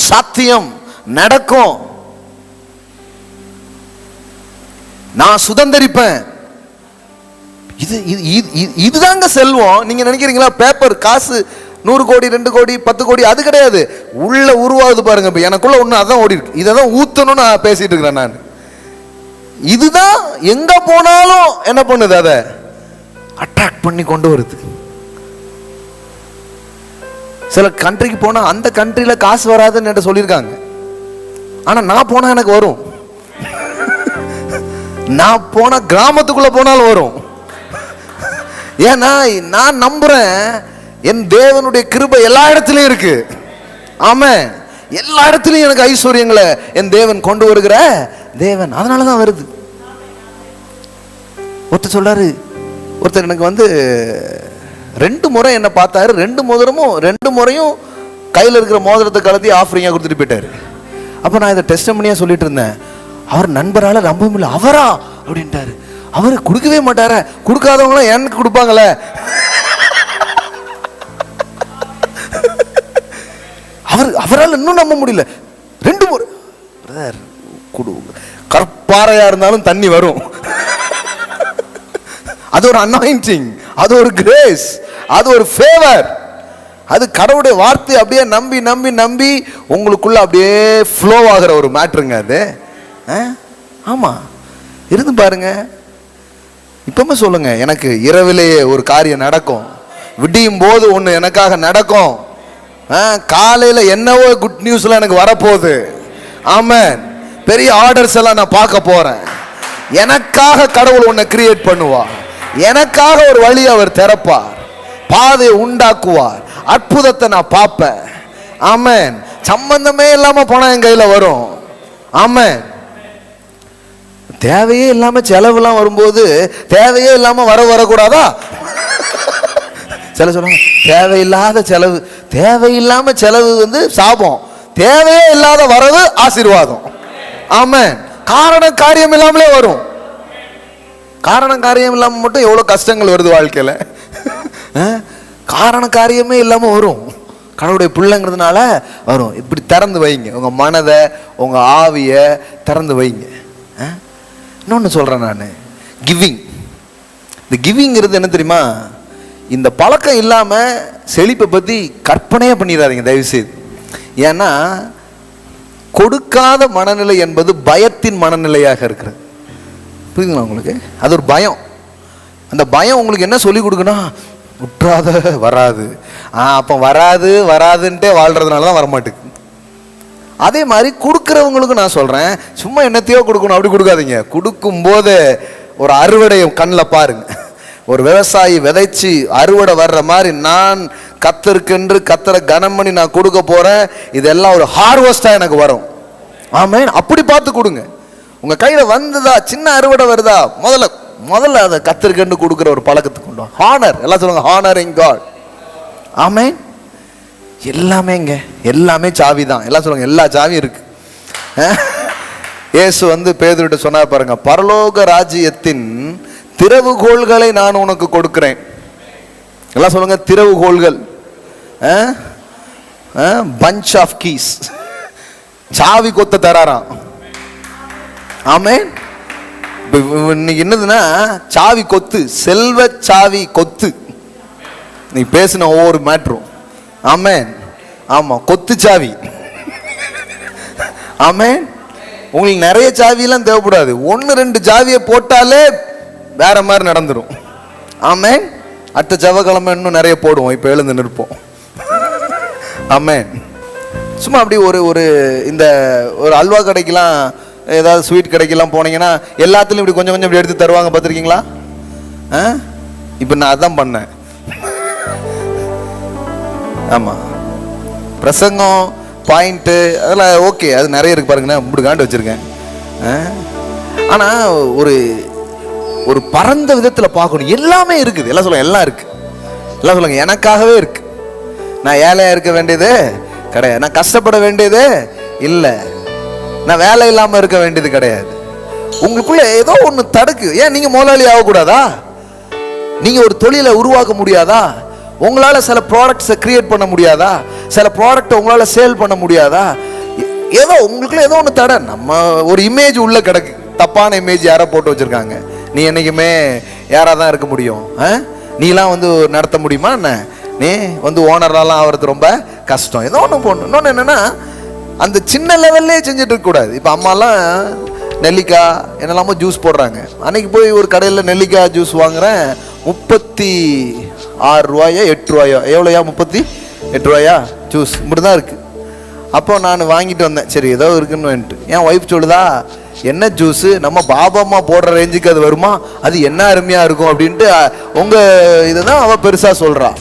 சாத்தியம், நடக்கும், நான் சுதந்திரிப்பேன். இதுதாங்க செல்வம். நீங்க நினைக்கிறீங்களா பேப்பர் காசு 100 கோடி 2 கோடி 10 கோடி அது கிடையாது. உள்ள உருவாகுது பாருங்க. இப்ப எனக்குள்ள ஒண்ணு அதான் ஓடி இருக்கு, இதை தான் ஊத்தணும்னு நான் பேசிட்டு இருக்கிறேன் நான். இதுதான் எங்க போனாலும் என்ன பண்ணுது, அதை அட்ராக்ட் பண்ணி கொண்டு வருது. சில கண்ட்ரிக்கு போனா அந்த கண்ட்ரியில காசு வராதுன்னு சொல்லியிருக்காங்க, ஆனா நான் போனா எனக்கு வரும். நான் போனா கிராமத்துக்குள்ள போனாலும் வரும். ஏன்னா நான் நம்புறேன் என் தேவனுடைய கிருபை எல்லா இடத்துலயும் இருக்கு. ஆமா, எல்லா இடத்துலயும் எனக்கு ஐஸ்வர்யங்களை என் தேவன் கொண்டு வருகிற தேவன். அதனாலதான் வருது. ஒருத்தர் சொல்றாரு, ஒருத்தர் எனக்கு வந்து 2 முறை என்ன பார்த்தாரு, 2 முறையும் கையில் இருக்கிற மோதிரத்தை கலத்தி ஆஃபரிங்கா கொடுத்துட்டு போயிட்டாரு. அப்ப நான் இதை டெஸ்ட் பண்ணியா சொல்லிட்டு இருந்தேன். அவர் நண்பரால நம்ப முடியல. அவரா அப்படின்ட்டாரு. அவரு கொடுக்கவே மாட்டார, கொடுக்காதவங்களும் எனக்கு கொடுப்பாங்களே. அவரால் இன்னும் நம்ப முடியல. 2 முறை கற்பாறையா இருந்தாலும் தண்ணி வரும். அது ஒரு அனாயிண்டிங், அது ஒரு கிரேஸ், அது ஒரு ஃபேவர். அது கடவுளுடைய வார்த்தை அப்படியே நம்பி நம்பி நம்பி உங்களுக்குள்ள அப்படியே ஃப்ளோ ஆகிற ஒரு மேட்ருங்க அது. ஆமா, இருந்து பாருங்க. இப்பவுமே சொல்லுங்க, எனக்கு இரவிலேயே ஒரு காரியம் நடக்கும், விடியும் போது ஒன்று எனக்காக நடக்கும், காலையில என்னவோ குட் நியூஸ்ல எனக்கு வரப்போகுது. ஆமென். பெரிய ஆர்டர்ஸ் எல்லாம் நான் பார்க்க போறேன். எனக்காக கடவுள் ஒன்றை கிரியேட் பண்ணுவார், எனக்காக ஒரு வழி அவர் திறப்பார், பாதையை உண்டாக்குவார், அற்புதத்தை நான் பார்ப்பேன். ஆமென். சம்பந்தமே இல்லாம போனா என் கையில வரும். ஆமென். தேவையே இல்லாம செலவுலாம் வரும்போது தேவையே இல்லாம வரக்கூடாதா? சில சொல்லுவாங்க தேவையில்லாத செலவு. தேவையில்லாம செலவு வந்து சாபம், தேவையே இல்லாத வரவு ஆசீர்வாதம். ஆமென். காரணம் காரியம் இல்லாமலே வரும். காரணம் காரியம் இல்லாம மட்டும் எவ்வளவு கஷ்டங்கள் வருது வாழ்க்கையில. காரண காரியமே இல்லாம வரும். கடவுளுடைய பிள்ளைங்கிறதுனால வரும். இப்படி திறந்து வைங்க உங்க மனதை, உங்க ஆவிய திறந்து வைங்க. இன்னொன்னு சொல்றேன் நான், கிவிங். இந்த கிவிங்கிறது என்ன தெரியுமா? இந்த பழக்கம் இல்லாம செழிப்பை பத்தி கற்பனையே பண்ணிடாதீங்க தயவு செய்து. ஏன்னா கொடுக்காத மனநிலை என்பது பயத்தின் மனநிலையாக இருக்கிறது. புரியுதுங்களா உங்களுக்கு? அது ஒரு பயம். அந்த பயம் உங்களுக்கு என்ன சொல்லி கொடுக்கணும்? உற்றாத வராது. அப்போ வராதுன்ட்டே வாழ்றதுனால தான் வரமாட்டுக்கு. அதே மாதிரி கொடுக்குறவங்களுக்கு நான் சொல்றேன், சும்மா என்னத்தையோ கொடுக்கணும் அப்படி கொடுக்காதீங்க. கொடுக்கும் போது ஒரு அறுவடையை கண்ணில் பாருங்க. ஒரு விவசாயி விதைச்சு அறுவடை வர்ற மாதிரி நான் கத்தருக்கென்று கத்தரை கனம் பண்ணி நான் கொடுக்க போறேன், இதெல்லாம் ஒரு ஹார்வெஸ்டா எனக்கு வரும். ஆமென். அப்படி பார்த்து கொடுங்க. உங்க கையில வந்ததா, சின்ன அறுவடை வருதா, முதல்ல அதை கத்தருக்கென்று கொடுக்குற ஒரு பழக்கத்துக்கு கொண்டு வா. ஹானர், எல்லாம் சொல்லுங்க ஹானரிங் காட். ஆமென். எல்லாமேங்க, எல்லாமே சாவி தான். எல்லாம் சொல்லுங்க எல்லா சாவியும் இருக்கு. இயேசு வந்து பேதுருட்ட சொன்னார் பாருங்க, பரலோக ராஜ்யத்தின் திறவுகோள்களை நான் உனக்கு கொடுக்கிறேன். எல்லாம் சொல்லுங்க திறவுகோள்கள். பஞ்ச் ஆஃப் கீஸ், சாவி கொத்த தராராம். ஆமென். இன்னைக்கு என்னதுன்னா சாவி கொத்து, செல்வ சாவி கொத்து. நீ பேசின ஒவ்வொரு மேட்ரும் ஆமென். ஆமா, கொத்து சாவி. ஆமென். உங்களுக்கு நிறைய சாவியெல்லாம் தேவைப்படாது, 1-2 சாவியை போட்டாலே வேற மாதிரி நடந்துடும். ஆமென். அடுத்த செவ்வாய்க்கிழமை இன்னும் நிறைய போடுவோம், இப்போ எழுந்து நிற்போம். ஆமென். சும்மா அப்படி ஒரு இந்த ஒரு அல்வா கடைக்கெல்லாம், ஏதாவது ஸ்வீட் கடைக்கெல்லாம் போனீங்கன்னா எல்லாத்துலையும் இப்படி கொஞ்சம் கொஞ்சம் இப்படி எடுத்து தருவாங்க, பார்த்துருக்கீங்களா? இப்போ நான் அதான் பண்ணேன். ஆமாம், பிரசங்கம் பாயிண்ட்டு அதெல்லாம் ஓகே, அது நிறைய இருக்கு பாருங்கண்ணா, இப்படி காண்டு வச்சுருக்கேன். ஆனால் ஒரு பரந்த விதத்தில் பார்க்கணும். எல்லாமே இருக்குது. எல்லாம் சொல்லுங்க, எல்லாம் இருக்கு. எல்லாம் சொல்லுங்க, எனக்காகவே இருக்கு. நான் ஏழையாக இருக்க வேண்டியது கிடையாது, நான் கஷ்டப்பட வேண்டியது இல்லை, நான் வேலை இல்லாமல் இருக்க வேண்டியது கிடையாது. உங்களுக்குள்ள ஏதோ ஒன்று தடுக்கு. ஏன் நீங்கள் முதலாளி ஆகக்கூடாதா? நீங்கள் ஒரு தொழிலை உருவாக்க முடியாதா? உங்களால் சில ப்ராடக்ட்ஸை கிரியேட் பண்ண முடியாதா? சில ப்ராடக்டை உங்களால் சேல் பண்ண முடியாதா? ஏதோ உங்களுக்குள்ள ஏதோ ஒன்று தடை. நம்ம ஒரு இமேஜ் உள்ள கிடக்கு, தப்பான இமேஜ் யாரோ போட்டு வச்சிருக்காங்க. நீ என்னைக்குமே யாராக தான் இருக்க முடியும், நீலாம் வந்து நடத்த முடியுமா என்ன? நீ வந்து ஓனரெலாம் ஆகிறது ரொம்ப கஷ்டம். ஏதோ ஒன்று போடணும். இன்னொன்று என்னென்னா, அந்த சின்ன லெவல்லே செஞ்சுட்டு இருக்கக்கூடாது. இப்போ அம்மாலாம் நெல்லிக்காய் என்னெல்லாமோ ஜூஸ் போடுறாங்க. அன்னைக்கு போய் ஒரு கடையில் நெல்லிக்காய் ஜூஸ் வாங்குறேன், 36 ரூபாயோ 8 ரூபாயோ, எவ்வளோயா? 38 ரூபாயா ஜூஸ், இப்படி தான் இருக்குது. அப்போ நான் வாங்கிட்டு வந்தேன், சரி ஏதோ இருக்குன்னு வந்துட்டு. என் ஒய்ஃப் சொல்லுதா, என்ன ஜூஸு, நம்ம பாபாம்மா போடுற ரேஞ்சுக்கு அது வருமா, அது என்ன அருமையாக இருக்கும் அப்படின்ட்டு உங்கள் இதை தான் அவள் பெருசாக சொல்கிறா.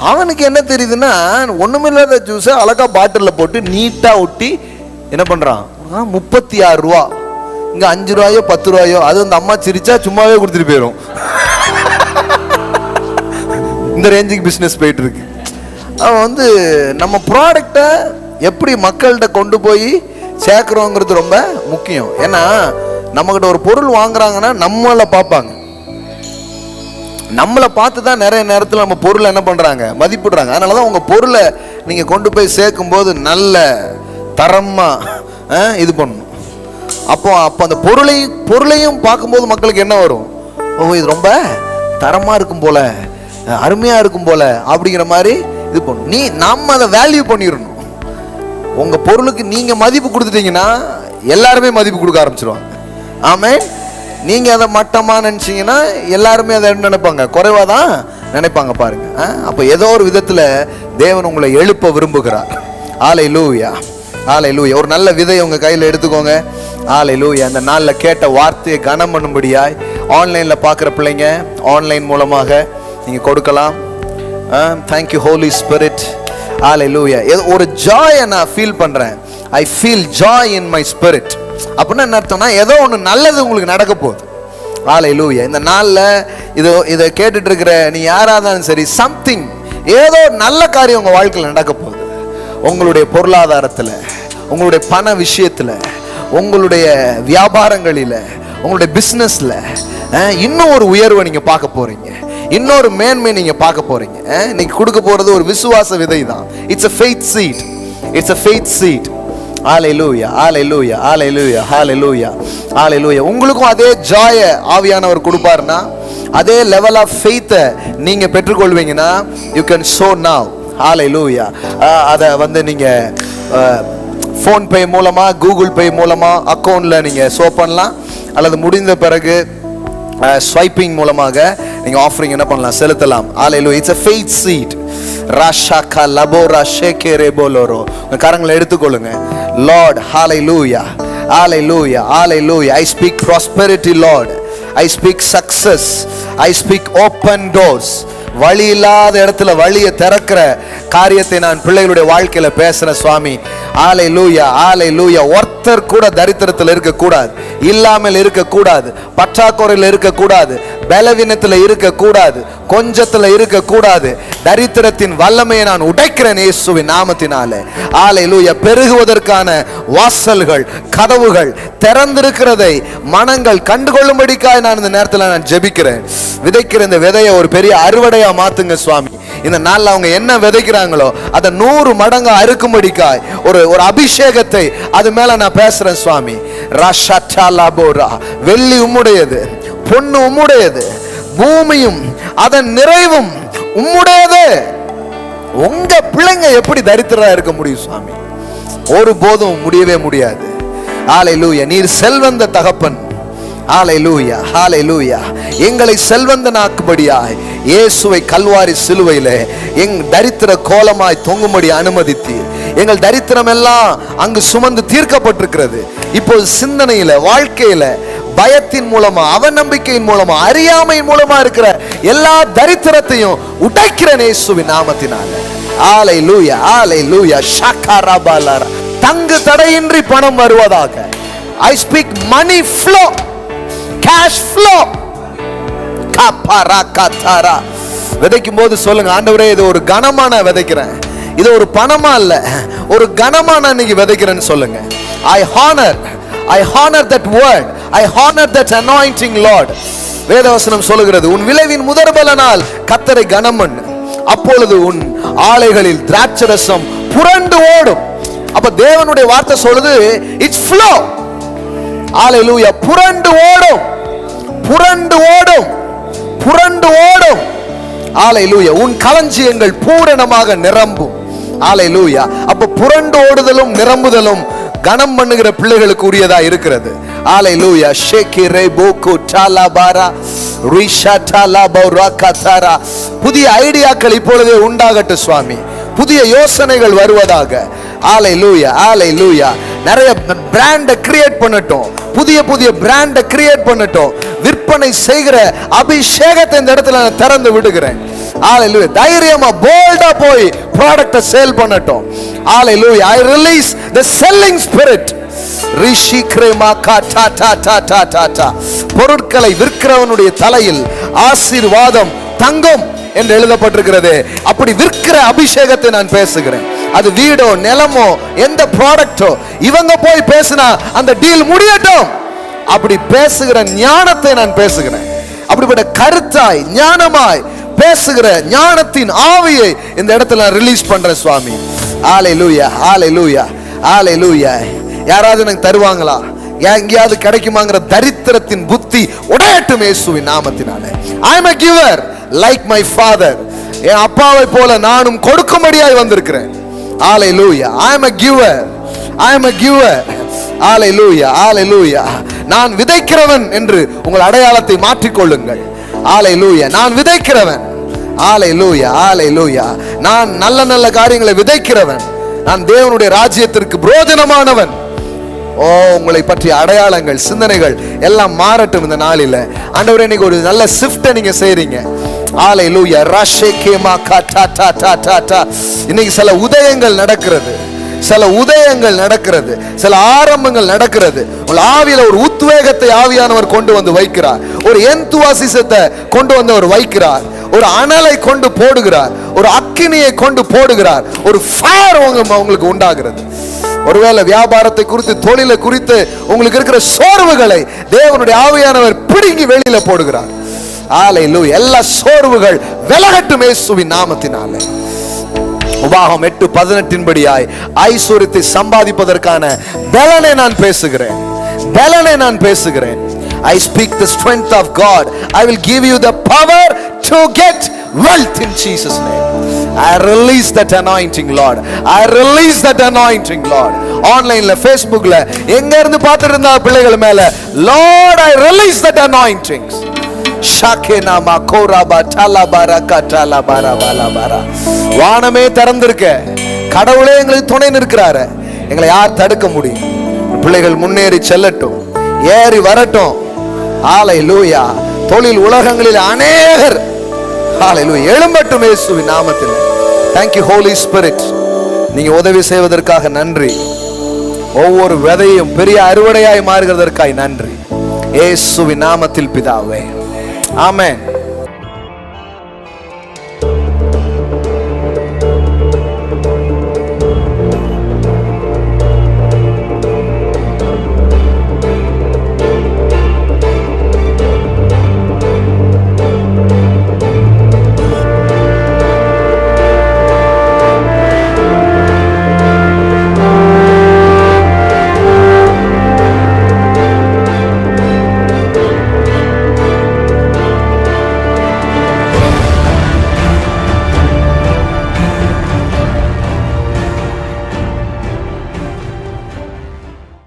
அவனுக்கு என்ன தெரியுதுன்னா, ஒன்றுமில்லாத ஜூஸை அழகாக பாட்டிலில் போட்டு நீட்டாக ஒட்டி என்ன பண்ணுறான், 36 ரூபா. இங்கே 5 ரூபாயோ 10 ரூபாயோ, அது அந்த அம்மா சிரிச்சா சும்மாவே கொடுத்துட்டு போயிடும். இந்த ரேஞ்சுக்கு பிஸ்னஸ் போயிட்டு இருக்கு. அவன் வந்து நம்ம ப்ராடக்டை எப்படி மக்கள்கிட்ட கொண்டு போய் சேர்க்குறோங்கிறது ரொம்ப முக்கியம். ஏன்னா நம்மகிட்ட ஒரு பொருள் வாங்குறாங்கன்னா நம்மளை பார்ப்பாங்க, நம்மளை பார்த்து தான் நிறைய நேரத்தில் நம்ம பொருளை என்ன பண்ணுறாங்க, மதிப்பிடுறாங்க. அதனால தான் உங்கள் பொருளை நீங்கள் கொண்டு போய் சேர்க்கும்போது நல்ல தரமாக இது பண்ணணும். அப்போ அந்த பொருளையும் பார்க்கும்போது மக்களுக்கு என்ன வரும், ஓ இது ரொம்ப தரமாக இருக்கும் போல, அருமையாக இருக்கும் போல அப்படிங்கிற மாதிரி இது பண்ணணும். நம்ம அதை வேல்யூ பண்ணிடணும். உங்கள் பொருளுக்கு நீங்கள் மதிப்பு கொடுத்துட்டீங்கன்னா எல்லாருமே மதிப்பு கொடுக்க ஆரம்பிச்சிருவாங்க. ஆமென். நீங்கள் அதை மட்டமாக நினச்சிங்கன்னா எல்லாருமே அதை நினைப்பாங்க, குறைவாக தான் நினைப்பாங்க பாருங்க. அப்போ ஏதோ ஒரு விதத்தில் தேவன் உங்களை எழுப்ப விரும்புகிறார். ஹல்லேலூயா, ஹல்லேலூயா. ஒரு நல்ல விதையை உங்கள் கையில் எடுத்துக்கோங்க. ஹல்லேலூயா. அந்த நாளில் கேட்ட வார்த்தையை கனம் பண்ணும்படியாய் ஆன்லைனில் பார்க்குற பிள்ளைங்க ஆன்லைன் மூலமாக நீங்கள் கொடுக்கலாம். Thank you holy spirit. ஹல்லேலூயா. ஒரு ஜாயை நான் ஃபீல் பண்ணுறேன். I feel joy in my spirit. அப்படின்னா என்ன அர்த்தம்னா, ஏதோ ஒன்று நல்லது உங்களுக்கு நடக்க போகுது. ஹல்லேலூயா. இந்த நாளில் இதை கேட்டுட்டு இருக்கிற நீ யாராக இருந்தாலும் சரி, சம்திங் ஏதோ நல்ல காரியம் உங்கள் வாழ்க்கையில் நடக்க போகுது. உங்களுடைய பொருளாதாரத்தில், உங்களுடைய பண விஷயத்தில், உங்களுடைய வியாபாரங்களில், உங்களுடைய பிஸ்னஸில் இன்னும் ஒரு உயர்வை நீங்கள் பார்க்க போகிறீங்க. இன்னொரு மேன்மை நீங்க பார்க்க போறீங்க. இன்னைக்கு கொடுக்க போறது ஒரு விசுவாச விதை தான். It's a faith seed. It's a faith seed. Hallelujah, hallelujah, hallelujah, hallelujah, ஹல்லேலூயா. உங்களுக்கும் அதே ஜாய ஆவியானவர் கொடுப்பாருன்னா, அதே லெவல் ஆஃப் ஃபெய்த்தை நீங்க பெற்றுக்கொள்வீங்கன்னா, you can sow now. ஹல்லேலூயா. அதை வந்து நீங்க ஃபோன் பே மூலமா, கூகுள் பே மூலமா அக்கௌண்ட்ல நீங்க சோ பண்ணலாம். அல்லது முடிந்த பிறகு ஸ்வைப்பிங் மூலமாக நீங்க ஆஃபரிங் என்ன பண்ணலாம், செலுத்தலாம். Hallelujah. It's a faith seed. ராஷாகா லபோரா ஷேகேரே போலோரோ. உங்க கரங்களை எடுத்துக்கொள்ளுங்க. Lord, hallelujah, hallelujah, hallelujah. I speak prosperity, Lord. I speak success. I speak open doors. வழி இல்லாத இடத்துல வழியை திறக்கிற காரியத்தை நான் பிள்ளைகளுடைய வாழ்க்கையில பேசுறேன் சுவாமி. ஹல்லேலூயா, ஹல்லேலூயா. ஒருத்தர் கூட தரித்திரத்தில் இருக்கக்கூடாது, இல்லாமல் இருக்கக்கூடாது, பற்றாக்குறையில் இருக்கக்கூடாது, பலவீனத்தில் இருக்கக்கூடாது, கொஞ்சத்தில் இருக்கக்கூடாது. தரித்திரத்தின் வல்லமையை நான் உடைக்கிறேன் இயேசுவின் நாமத்தினாலே. ஹல்லேலூயா. பெருகுவதற்கான வாசல்கள், கதவுகள் திறந்திருக்கிறதை மனங்கள் கண்டுகொள்ளும்படிக்காய் நான் இந்த நேரத்தில் நான் ஜெபிக்கிறேன். விதைக்கிற இந்த விதையை ஒரு பெரிய அறுவடையா மாத்துங்க சுவாமி. இந்த நாள்ல அவங்க என்ன விதைக்கிறாங்களோ அதை 100 மடங்கு அறுக்கும்படிக்காய் ஒரு அபிஷேகத்தை அது மேல நான் பேசுறேன் சுவாமி. ரஷாலாபோரா, வெள்ளி உம்முடையது, பொன்னு உம்முடையது, பூமியும் அதன் நிறைவும் உம்முடையது. உங்க பிள்ளைங்க எப்படி தரித்திரா இருக்க முடியும் சுவாமி? ஒரு போதும் முடியவே முடியாது. ஹல்லேலூயா. நீர் செல்வந்த தகப்பன். ஹல்லேலூயா, ஹல்லேலூயா. எங்களை செல்வந்தனாக்கும்படியாய் இயேசுவை கல்வாரி சிலுவையிலே எங் தரித்திர கோலமாய் தொங்கும்படி அனுமதித்தீர். எங்கள் தரித்திரம் எல்லாம் அங்கு சுமந்து தீர்க்கப்பட்டிருக்கிறது. இப்போது சிந்தனையில, வாழ்க்கையில, பயத்தின் மூலமா, அவநம்பிக்கையின் மூலமா, அறியாமையின் மூலமா இருக்கிற எல்லா தரித்திரத்தையும் உடைக்கிறேன் இயேசுவின் நாமத்தினால. ஹல்லேலூயா, ஹல்லேலூயா. ஷக்கரபலரா. தங்கு தடையின்றி பணம் வருவதாக. I speak money flow, cash flow. கபரகதரா. விதைக்கும் போது சொல்லுங்க, ஆண்டவரே இது ஒரு கனமான விதைக்கிறேன், இது ஒரு பணமா இல்ல, ஒரு கனமான இன்னைக்கு விதைக்கிறேன்னு சொல்லுங்க. I honor that word, I honor that anointing, Lord. வேதவசனம் சொல்லுகிறது, உன் விளைவின் முதற்பலனால் கர்த்தரை கனம் பண்ணு, அப்பொழுது உன் ஆலைகளில் திராட்சரசம் புரண்டு ஓடும். அப்ப தேவனுடைய வார்த்தை சொல்லுது, it's flow. ஹல்லேலூயா. புரண்டு ஓடும், புரண்டு ஓடும், புரண்டு ஓடும். ஹல்லேலூயா. உன் களஞ்சியங்கள் பூரணமாக நிரம்பும். ஹல்லேலூயா. அப்ப புரண்டு ஓடுதலும் நிரம்புதலும் கனம் பண்ணுகிற பிள்ளைகளுக்கு உரியதா இருக்கிறது. ஹல்லேலூயா. ஷேகிரே போகு டாலாபாரா ரிஷாடாலாபௌராகதாரா. புதிய ஐடியாக்கள் இப்பொழுதே உண்டாகட்டும் சுவாமி. புதிய யோசனைகள் வருவதாக. ஹல்லேலூயா, ஹல்லேலூயா. நிறைய பிராண்ட கிரியேட் பண்ணட்டும், புதிய புதிய பிராண்ட கிரியேட் பண்ணட்டும். விற்பனை செய்கிற அபிஷேகத்தை இந்த இடத்துல நான் திறந்து விடுகிறேன். ஹல்லேலூயா. தைரியமா போல்டா போய் ப்ராடக்ட்ட சேல் பண்ணட்டும். ஹல்லேலூயா. I release the selling spirit. ரிஷிக்ரேமா காடா டா டா டா டா டா. பொருட்களை விற்கிறவனுடைய தலையில் ஆசீர்வாதம் தங்கும் என்று எழுதப்பட்டிருக்கிறது. அப்படி விற்கிற அபிஷேகத்தை நான் பேசுகிறேன். அது வீடோ நிலமோ எந்த ப்ராடக்டோ, இவங்க போய் பேசினா அந்த டீல் முடியட்டும். அப்படி பேசுகிற ஞானத்தை நான் பேசுகிறேன். அப்படிப்பட்ட கருத்தாய் ஞானமாய் பேசுகிற ஞானத்தின் ஆவியை இந்த இடத்துல நான் ரிலீஸ் பண்றேன் சுவாமி. ஹல்லேலூயா, ஹல்லேலூயா, ஹல்லேலூயா. யாராவது எனக்கு தருவாங்களா, எங்கேயாவது கிடைக்குமாங்கிற தரித்திரத்தின் புத்தி உடையட்டும் இயேசுவின் நாமத்தினாலே. I am a giver like my father. என் அப்பாவை போல நானும் கொடுக்கும்படியாய் வந்திருக்கிறேன். ஹல்லேலூயா. I am a giver, I am a giver. ஹல்லேலூயா, ஹல்லேலூயா. நான் விதைக்கிறவன் என்று உங்கள் அடையாளத்தை மாற்றிக்கொள்ளுங்கள். ஹல்லேலூயா. நான் விதைக்கிறவன். ஹல்லேலூயா, ஹல்லேலூயா. நான் நல்ல நல்ல காரியங்களை விதைக்கிறவன். நான் தேவனுடைய ராஜ்யத்திற்கு பிரயோஜனமானவன். ஓ, உங்களை பற்றிய அடையாளங்கள், சிந்தனைகள் எல்லாம் மாறட்டும் இந்த நாளில. ஆண்டவரே, இன்னைக்கு ஒரு நல்ல ஷிஃப்ட் நீங்க செய்றீங்க. ஹல்லேலூயா. ரஷேகேமா காடா டா டா டா டா. இன்னைக்கு சில உதயங்கள் நடக்கிறது, சில உதயங்கள் நடக்கிறது, சில ஆரம்பங்கள் நடக்கிறது. உங்கள் ஆவியில ஒரு உத்வேகத்தை ஆவியானவர் கொண்டு வந்து வைக்கிறார். ஒரு எந்துவாசிசத்தை கொண்டு வந்து அவர் வைக்கிறார். ஒரு அனலை கொண்டு போடுகிறார். ஒரு அக்கினியை கொண்டு போடுகிறார். ஒரு ஃபயர் உங்களுக்கு உண்டாகிறது. ஒருவேளை வியாபாரத்தை குறித்து, தொழிலை குறித்து உங்களுக்கு இருக்கிற சோர்வுகளை தேவனுடைய ஆவியானவர் பிடுங்கி வெளியில போடுகிறார். ஹல்லேலூயா. எல்லா சோர்வுகள் விலகட்டும் இயேசுவின் நாமத்தினாலே. உபாகம் 8:18 படியாய் ஐஸ்வரியத்தை சம்பாதிப்பதற்கான பலனை நான் பேசுகிறேன், பலனை நான் பேசுகிறேன். I speak the strength of God. I will give you the power to get wealth in Jesus name. I release that anointing, Lord. I release that anointing, Lord. ஆன்லைன்ல, Facebookல எங்க இருந்து பார்த்துட்டு இருந்தா பிள்ளைகள் மேல, Lord, I release that anointing. ஷாகேனா மகோராபா டலபரகா டலபரபலபரா. வானமே திறந்திருக்க, கடவுளே எங்களுக்கு துணை நிற்கிறாரு. எங்களை யார் தடுக்க முடியும்? பிள்ளைகள் முன்னேறி செல்லட்டும், ஏறி வரட்டும். ஹல்லேலூயா. தொழில் உலகங்களில் அநேகர் ஹல்லேலூயா எழும்பட்டும் இயேசுவின் நாமத்தில். Thank you Holy Spirit. நீங்க உதவி செய்வதற்காக நன்றி. ஒவ்வொரு விதையும் பெரிய அறுவடையாய் மாறுகிறதற்காய் நன்றி. இயேசுவின் நாமத்தில் பிதாவே, ஆமென்.